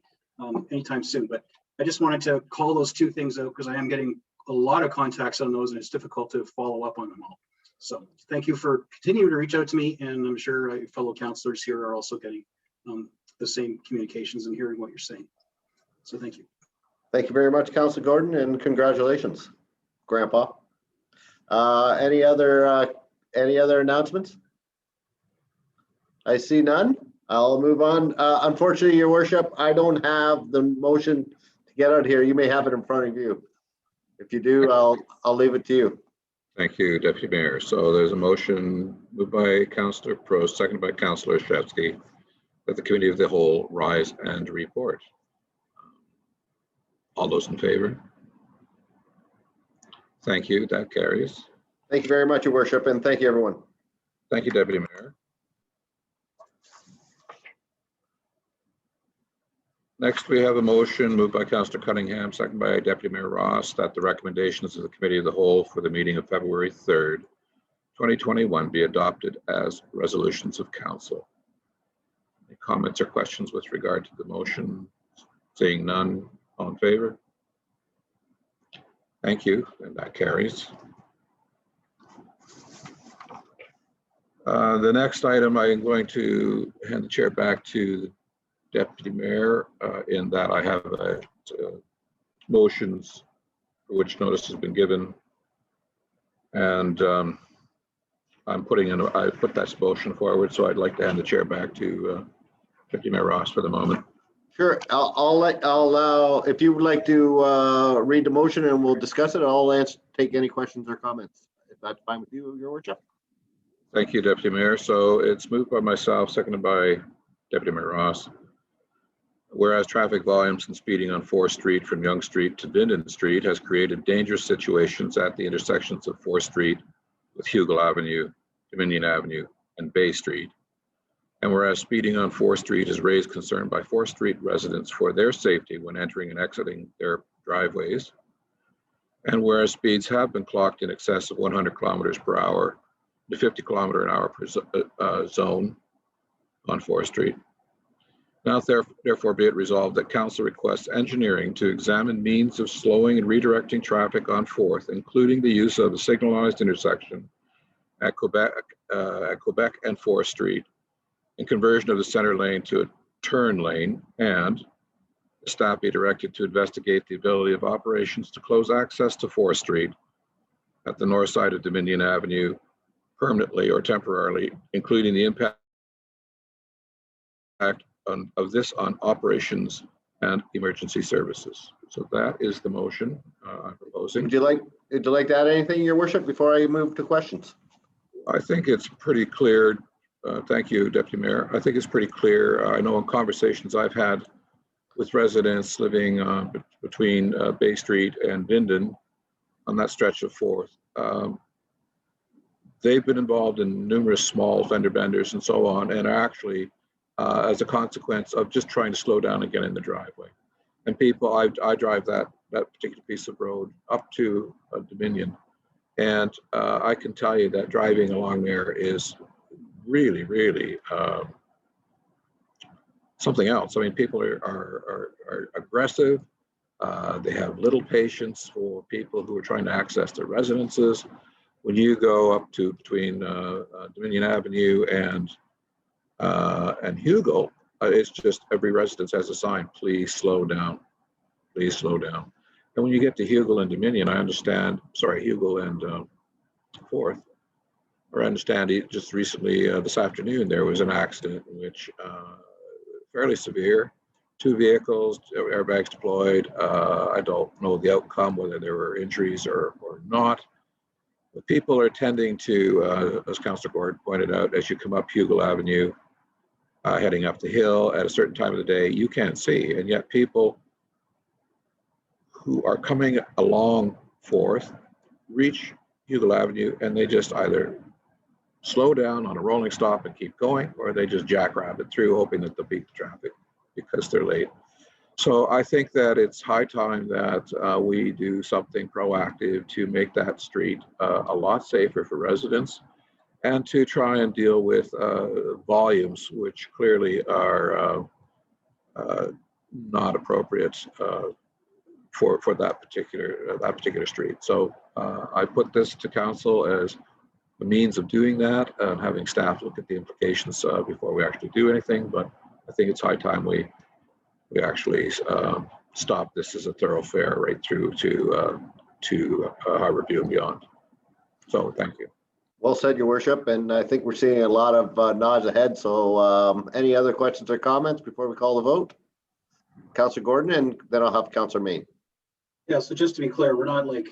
anytime soon. But I just wanted to call those two things out because I am getting a lot of contacts on those, and it's difficult to follow up on them all. So thank you for continuing to reach out to me, and I'm sure fellow councillors here are also getting the same communications and hearing what you're saying. So thank you. Thank you very much, Councilor Gordon, and congratulations, Grandpa. Any other announcements? I see none. I'll move on. Unfortunately, Your Worship, I don't have the motion to get out here. You may have it in front of you. If you do, I'll leave it to you. Thank you, Deputy Mayor. So there's a motion moved by Councillor Prost, seconded by Councillor Shevsky, that the Committee of the Whole rise and report. All those in favor? Thank you. That carries. Thank you very much, Your Worship, and thank you, everyone. Thank you, Deputy Mayor. Next, we have a motion moved by Councillor Cunningham, seconded by Deputy Mayor Ross, that the recommendations of the Committee of the Whole for the meeting of February 3rd, 2021 be adopted as resolutions of Council. Any comments or questions with regard to the motion? Seeing none, all in favor? Thank you, and that carries. The next item, I am going to hand the chair back to the Deputy Mayor in that I have motions for which notice has been given. And I put that motion forward, so I'd like to hand the chair back to Deputy Mayor Ross for the moment. Sure, I'll if you would like to read the motion and we'll discuss it, I'll take any questions or comments, if that's fine with you, Your Worship. Thank you, Deputy Mayor. So it's moved by myself, seconded by Deputy Mayor Ross. Whereas traffic volumes and speeding on 4th Street from Yonge Street to Minden Street has created dangerous situations at the intersections of 4th Street with Hugel Avenue, Dominion Avenue, and Bay Street. And whereas speeding on 4th Street has raised concern by 4th Street residents for their safety when entering and exiting their driveways. And whereas speeds have been clocked in excess of 100 kilometers per hour, the 50 kilometer an hour per zone on 4th Street. Now therefore be it resolved that Council requests engineering to examine means of slowing and redirecting traffic on 4th, including the use of a signalized intersection at Quebec and 4th Street, and conversion of the center lane to a turn lane, and staff be directed to investigate the ability of operations to close access to 4th Street at the north side of Dominion Avenue permanently or temporarily, including the impact of this on operations and emergency services. So that is the motion I'm proposing. Would you like to add anything, Your Worship, before I move to questions? I think it's pretty clear. Thank you, Deputy Mayor. I think it's pretty clear. I know in conversations I've had with residents living between Bay Street and Minden on that stretch of 4th, they've been involved in numerous small fender benders and so on, and are actually as a consequence of just trying to slow down and get in the driveway. And people, I drive that particular piece of road up to Dominion, and I can tell you that driving along there is really, really something else. I mean, people are aggressive. They have little patience for people who are trying to access their residences. When you go up to between Dominion Avenue and Hugel, it's just every residence has a sign, please slow down, please slow down. And when you get to Hugel and Dominion, Hugel and 4th, I understand just recently this afternoon, there was an accident in which fairly severe, 2 vehicles, airbags deployed. I don't know the outcome, whether there were injuries or not. But people are tending to, as Councillor Gordon pointed out, as you come up Hugel Avenue, heading up the hill at a certain time of the day, you can't see. And yet people who are coming along 4th reach Hugel Avenue and they just either slow down on a rolling stop and keep going, or they just jackrabbit through hoping that they'll beat the traffic because they're late. So I think that it's high time that we do something proactive to make that street a lot safer for residents, and to try and deal with volumes which clearly are not appropriate for that particular street. So I put this to council as a means of doing that, having staff look at the implications before we actually do anything. But I think it's high time we actually stop this as a thoroughfare right through to Harborview and beyond. So thank you. Well said, Your Worship, and I think we're seeing a lot of nods ahead. So any other questions or comments before we call the vote? Councillor Gordon, and then I'll have Councillor Main. Yeah, so just to be clear, we're not like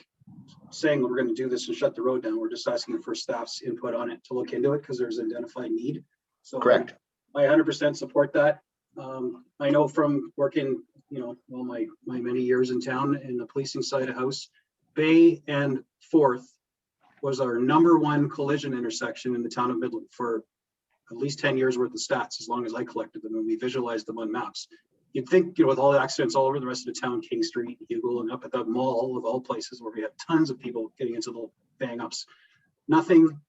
saying we're going to do this and shut the road down. We're just asking for staff's input on it to look into it because there's identified need. So correct. I 100% support that. I know from working, my many years in town in the policing side of house, Bay and 4th was our #1 collision intersection in the town of Midland for at least 10 years worth of stats, as long as I collected them and we visualized them on maps. You'd think, with all the accidents all over the rest of the town, King Street, Hugel, and up at the mall of all places where we have tons of people getting into the bang ups, nothing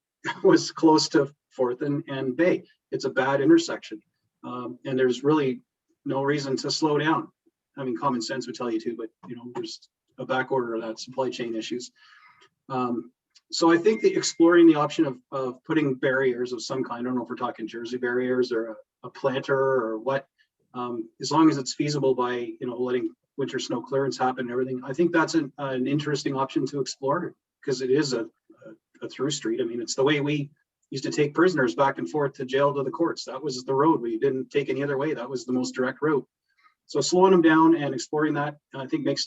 was close to 4th and Bay. It's a bad intersection. And there's really no reason to slow down. I mean, common sense would tell you to, but there's a back order of that, supply chain issues. So I think that exploring the option of putting barriers of some kind, I don't know if we're talking Jersey barriers or a planter or what, as long as it's feasible by, letting winter snow clearance happen and everything, I think that's an interesting option to explore, because it is a through street. I mean, it's the way we used to take prisoners back and forth to jail to the courts. That was the road. We didn't take any other way. That was the most direct route. So slowing them down and exploring that, I think makes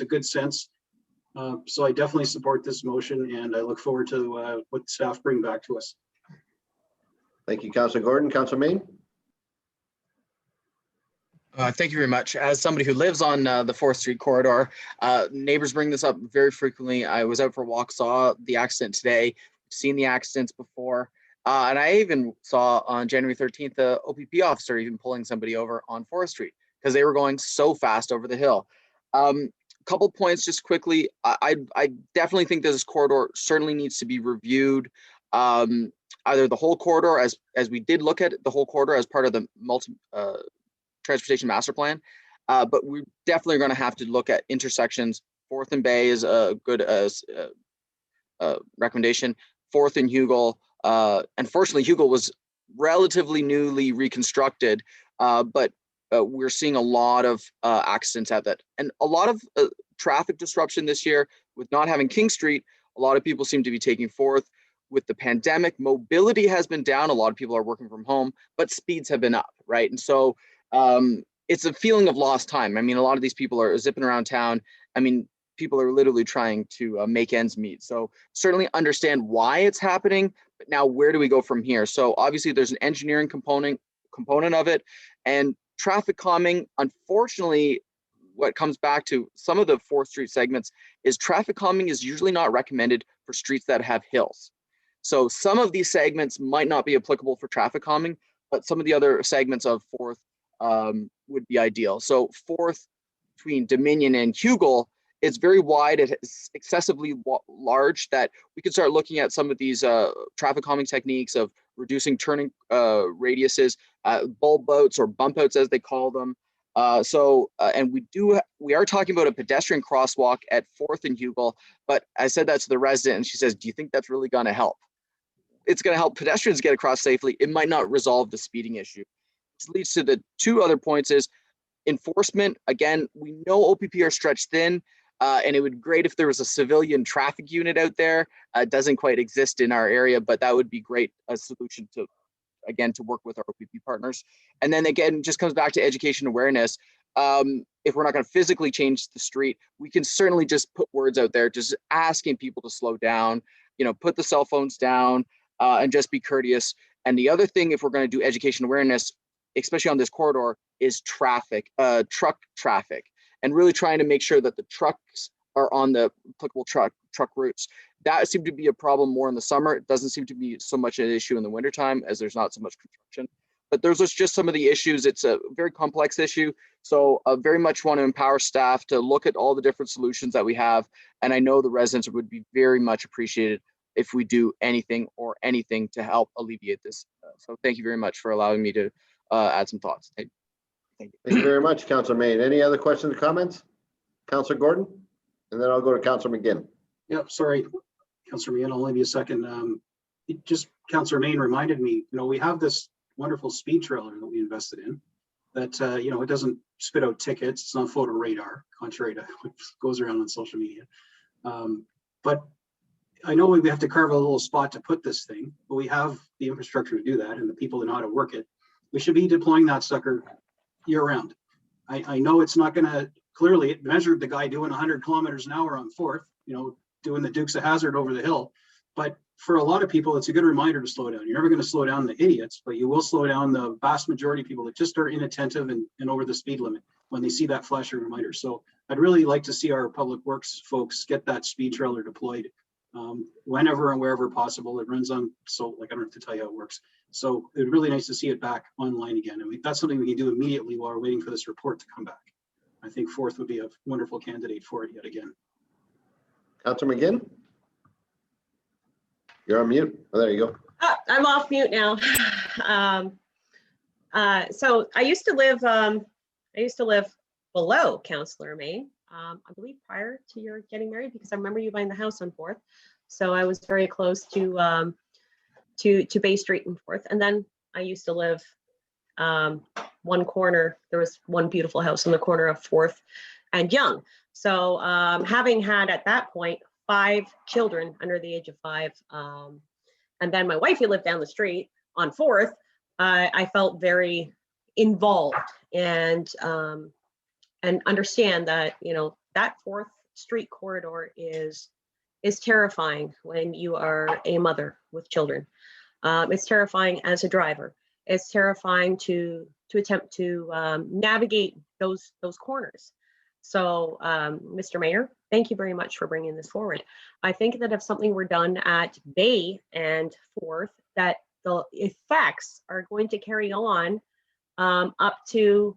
a good sense. So I definitely support this motion, and I look forward to what staff bring back to us. Thank you, Councillor Gordon. Councillor Main. Thank you very much. As somebody who lives on the 4th Street corridor, neighbors bring this up very frequently. I was out for a walk, saw the accident today, seen the accidents before, and I even saw on January 13th, the OPP officer even pulling somebody over on 4th Street because they were going so fast over the hill. Couple points just quickly. I definitely think this corridor certainly needs to be reviewed. Either the whole corridor, as we did look at the whole corridor as part of the transportation master plan, but we definitely are going to have to look at intersections. 4th and Bay is a good recommendation. 4th and Hugel. Unfortunately, Hugel was relatively newly reconstructed, but we're seeing a lot of accidents at that, and a lot of traffic disruption this year with not having King Street. A lot of people seem to be taking 4th. With the pandemic, mobility has been down. A lot of people are working from home, but speeds have been up, right? And so it's a feeling of lost time. I mean, a lot of these people are zipping around town. I mean, people are literally trying to make ends meet. So certainly understand why it's happening, but now where do we go from here? So obviously there's an engineering component of it, and traffic calming. Unfortunately, what comes back to some of the 4th Street segments is traffic calming is usually not recommended for streets that have hills. So some of these segments might not be applicable for traffic calming, but some of the other segments of 4th would be ideal. So 4th between Dominion and Hugel, it's very wide. It's excessively large that we could start looking at some of these traffic calming techniques of reducing turning radiuses, bulb outs or bump outs as they call them. And we are talking about a pedestrian crosswalk at 4th and Hugel, but I said that to the resident and she says, do you think that's really going to help? It's going to help pedestrians get across safely. It might not resolve the speeding issue. This leads to the 2 other points is enforcement. Again, we know OPP are stretched thin, and it would be great if there was a civilian traffic unit out there. It doesn't quite exist in our area, but that would be great, a solution to, again, to work with our OPP partners. And then again, just comes back to education awareness. If we're not going to physically change the street, we can certainly just put words out there, just asking people to slow down, put the cell phones down, and just be courteous. And the other thing, if we're going to do education awareness, especially on this corridor, is truck traffic, and really trying to make sure that the trucks are on the applicable truck routes. That seemed to be a problem more in the summer. It doesn't seem to be so much an issue in the wintertime as there's not so much construction. But those are just some of the issues. It's a very complex issue. So I very much want to empower staff to look at all the different solutions that we have. And I know the residents would be very much appreciated if we do anything to help alleviate this. So thank you very much for allowing me to add some thoughts. Thank you. Thank you very much, Councillor Main. Any other questions or comments? Councillor Gordon? And then I'll go to Councillor McGinn. Yep, sorry, Councillor Main, I'll only be a second. Councillor Main reminded me, we have this wonderful speed trailer that we invested in that, it doesn't spit out tickets. It's not photo radar, contrary to what goes around on social media. But I know we have to carve a little spot to put this thing, but we have the infrastructure to do that and the people that know how to work it. We should be deploying that sucker year round. I know it's not going to, clearly it measured the guy doing 100 kilometers an hour on 4th, doing the Dukes of Hazzard over the hill. But for a lot of people, it's a good reminder to slow down. You're never going to slow down the idiots, but you will slow down the vast majority of people that just are inattentive and over the speed limit when they see that flashing reminder. So I'd really like to see our public works folks get that speed trailer deployed whenever and wherever possible. It runs on, so I don't have to tell you how it works. So it's really nice to see it back online again. I mean, that's something we can do immediately while we're waiting for this report to come back. I think 4th would be a wonderful candidate for it yet again. Councillor McGinn? You're on mute. Oh, there you go. Oh, I'm off mute now. So I used to live below Councillor Main, I believe prior to your getting married, because I remember you buying the house on 4th. So I was very close to Bay Street and Fourth. And then I used to live one corner. There was one beautiful house on the corner of Fourth and Young. So having had at that point 5 children under the age of 5, and then my wife who lived down the street on Fourth, I felt very involved and understand that, you know, that 4th Street corridor is terrifying when you are a mother with children. It's terrifying as a driver. It's terrifying to attempt to navigate those corners. So, Mr. Mayor, thank you very much for bringing this forward. I think that if something were done at Bay and Fourth, that the effects are going to carry on up to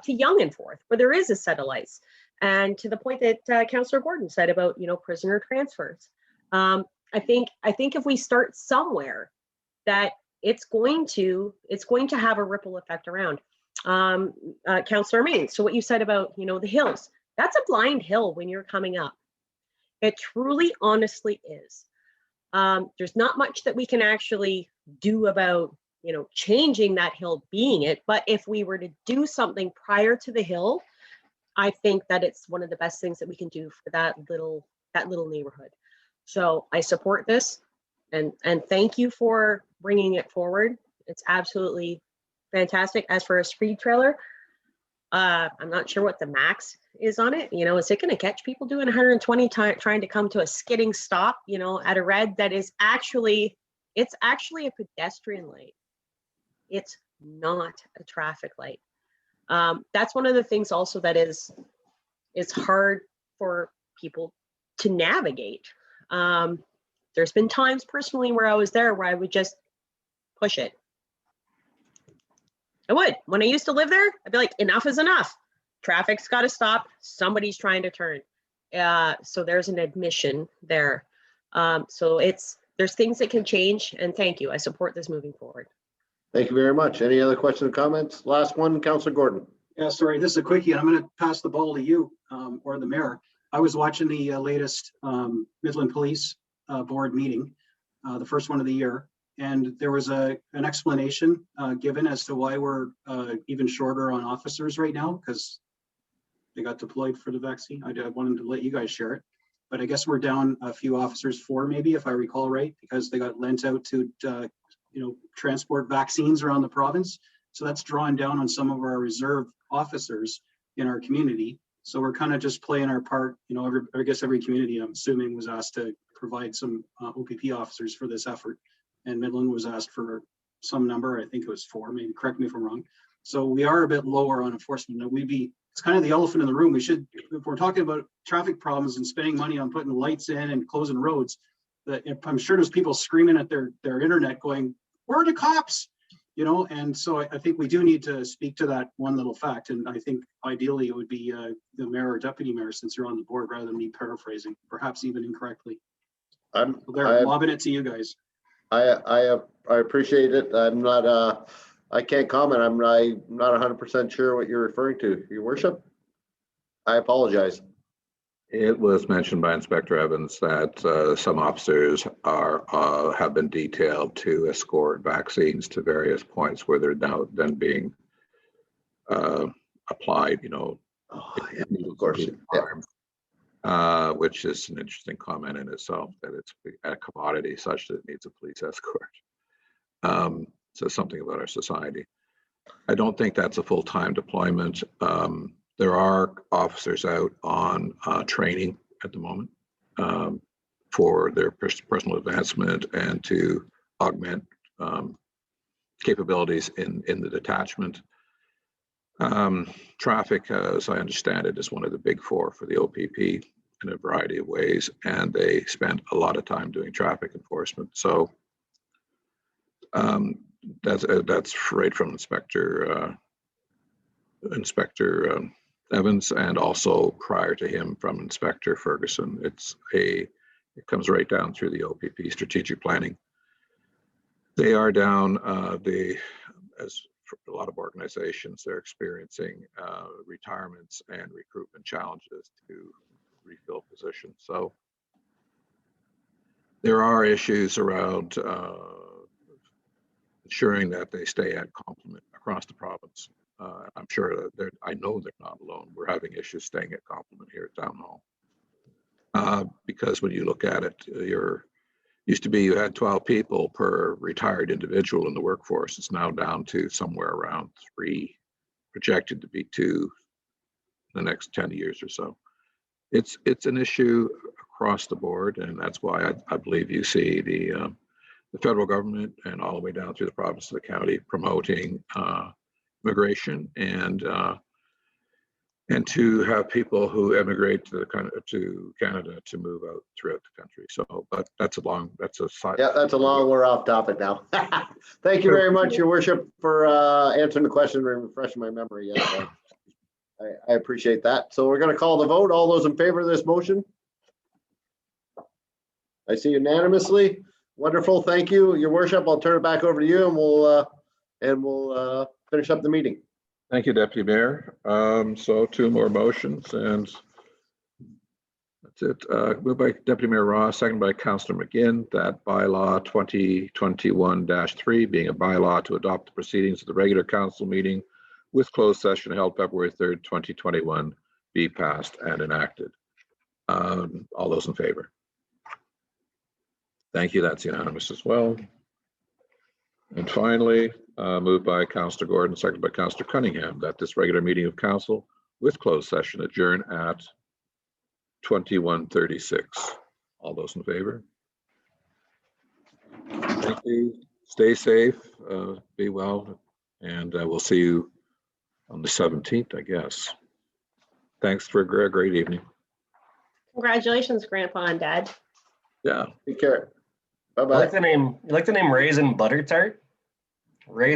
Young and Fourth, where there is a set of lights. And to the point that Councillor Gordon said about, you know, prisoner transfers, I think if we start somewhere, that it's going to have a ripple effect around. Councillor Main, so what you said about, you know, the hills, that's a blind hill when you're coming up. It truly, honestly is. There's not much that we can actually do about, you know, changing that hill being it. But if we were to do something prior to the hill, I think that it's one of the best things that we can do for that little neighborhood. So I support this, and thank you for bringing it forward. It's absolutely fantastic. As for a speed trailer, I'm not sure what the max is on it. You know, is it going to catch people doing 120 trying to come to a skidding stop, you know, at a red that is actually, it's actually a pedestrian light. It's not a traffic light. That's one of the things also that is hard for people to navigate. There's been times personally where I was there where I would just push it. I would. When I used to live there, I'd be like, enough is enough. Traffic's got to stop. Somebody's trying to turn. So there's an admission there. So there's things that can change, and thank you. I support this moving forward. Thank you very much. Any other questions or comments? Last one, Councillor Gordon. Yeah, sorry, this is a quickie. I'm going to pass the ball to you or the mayor. I was watching the latest Midland Police Board meeting, the first one of the year, and there was an explanation given as to why we're even shorter on officers right now, because they got deployed for the vaccine. I wanted to let you guys share it, but I guess we're down a few officers, 4 maybe, if I recall right, because they got lent out to you know, transport vaccines around the province. So that's drawn down on some of our reserve officers in our community. So we're kind of just playing our part. You know, I guess every community, I'm assuming, was asked to provide some OPP officers for this effort. And Midland was asked for some number, I think it was 4, maybe, correct me if I'm wrong. So we are a bit lower on enforcement. It's kind of the elephant in the room. We should, if we're talking about traffic problems and spending money on putting lights in and closing roads, that I'm sure there's people screaming at their internet going, where are the cops? You know, and so I think we do need to speak to that one little fact. And I think ideally it would be the mayor or deputy mayor, since you're on the board, rather than me paraphrasing, perhaps even incorrectly. I'm lobbing it to you guys. I appreciate it. I'm not, I can't comment. I'm not 100% sure what you're referring to, Your Worship. I apologize. It was mentioned by Inspector Evans that some officers have been detailed to escort vaccines to various points where they're now then being applied, you know. Oh, yeah, of course. Yeah. Which is an interesting comment in itself, that it's a commodity such that it needs a police escort. Says something about our society. I don't think that's a full-time deployment. There are officers out on training at the moment for their personal advancement and to augment capabilities in the detachment. Traffic, as I understand it, is one of the big 4 for the OPP in a variety of ways, and they spend a lot of time doing traffic enforcement. So that's right from Inspector Evans, and also prior to him from Inspector Ferguson. It comes right down through the OPP strategic planning. They are down, as for a lot of organizations, they're experiencing retirements and recruitment challenges to refill positions. So there are issues around ensuring that they stay at complement across the province. I'm sure that I know they're not alone. We're having issues staying at complement here at Town Hall. Because when you look at it, used to be you had 12 people per retired individual in the workforce. It's now down to somewhere around 3, projected to be 2 the next 10 years or so. It's an issue across the board, and that's why I believe you see the federal government and all the way down through the province to the county promoting immigration and to have people who emigrate to Canada to move out throughout the country. So, but that's a side. Yeah, that's a long, we're off topic now. Thank you very much, Your Worship, for answering the question and refreshing my memory. Yes, I appreciate that. So we're going to call the vote. All those in favor of this motion? I see unanimously. Wonderful. Thank you, Your Worship. I'll turn it back over to you, and we'll finish up the meeting. Thank you, Deputy Mayor. So 2 more motions, and that's it. Moved by Deputy Mayor Ross, seconded by Councillor McGinn, that bylaw 2021-3, being a bylaw to adopt the proceedings of the regular council meeting with closed session held February 3rd, 2021, be passed and enacted. All those in favor? Thank you. That's unanimous as well. And finally, moved by Councillor Gordon, seconded by Councillor Cunningham, that this regular meeting of council with closed session adjourn at 21:36. All those in favor? Thank you. Stay safe, be well, and we'll see you on the 17th, I guess. Thanks for a great evening. Congratulations, Grandpa and Dad. Yeah. Take care. Bye-bye. You like the name Raisin Butter Tart? Raisin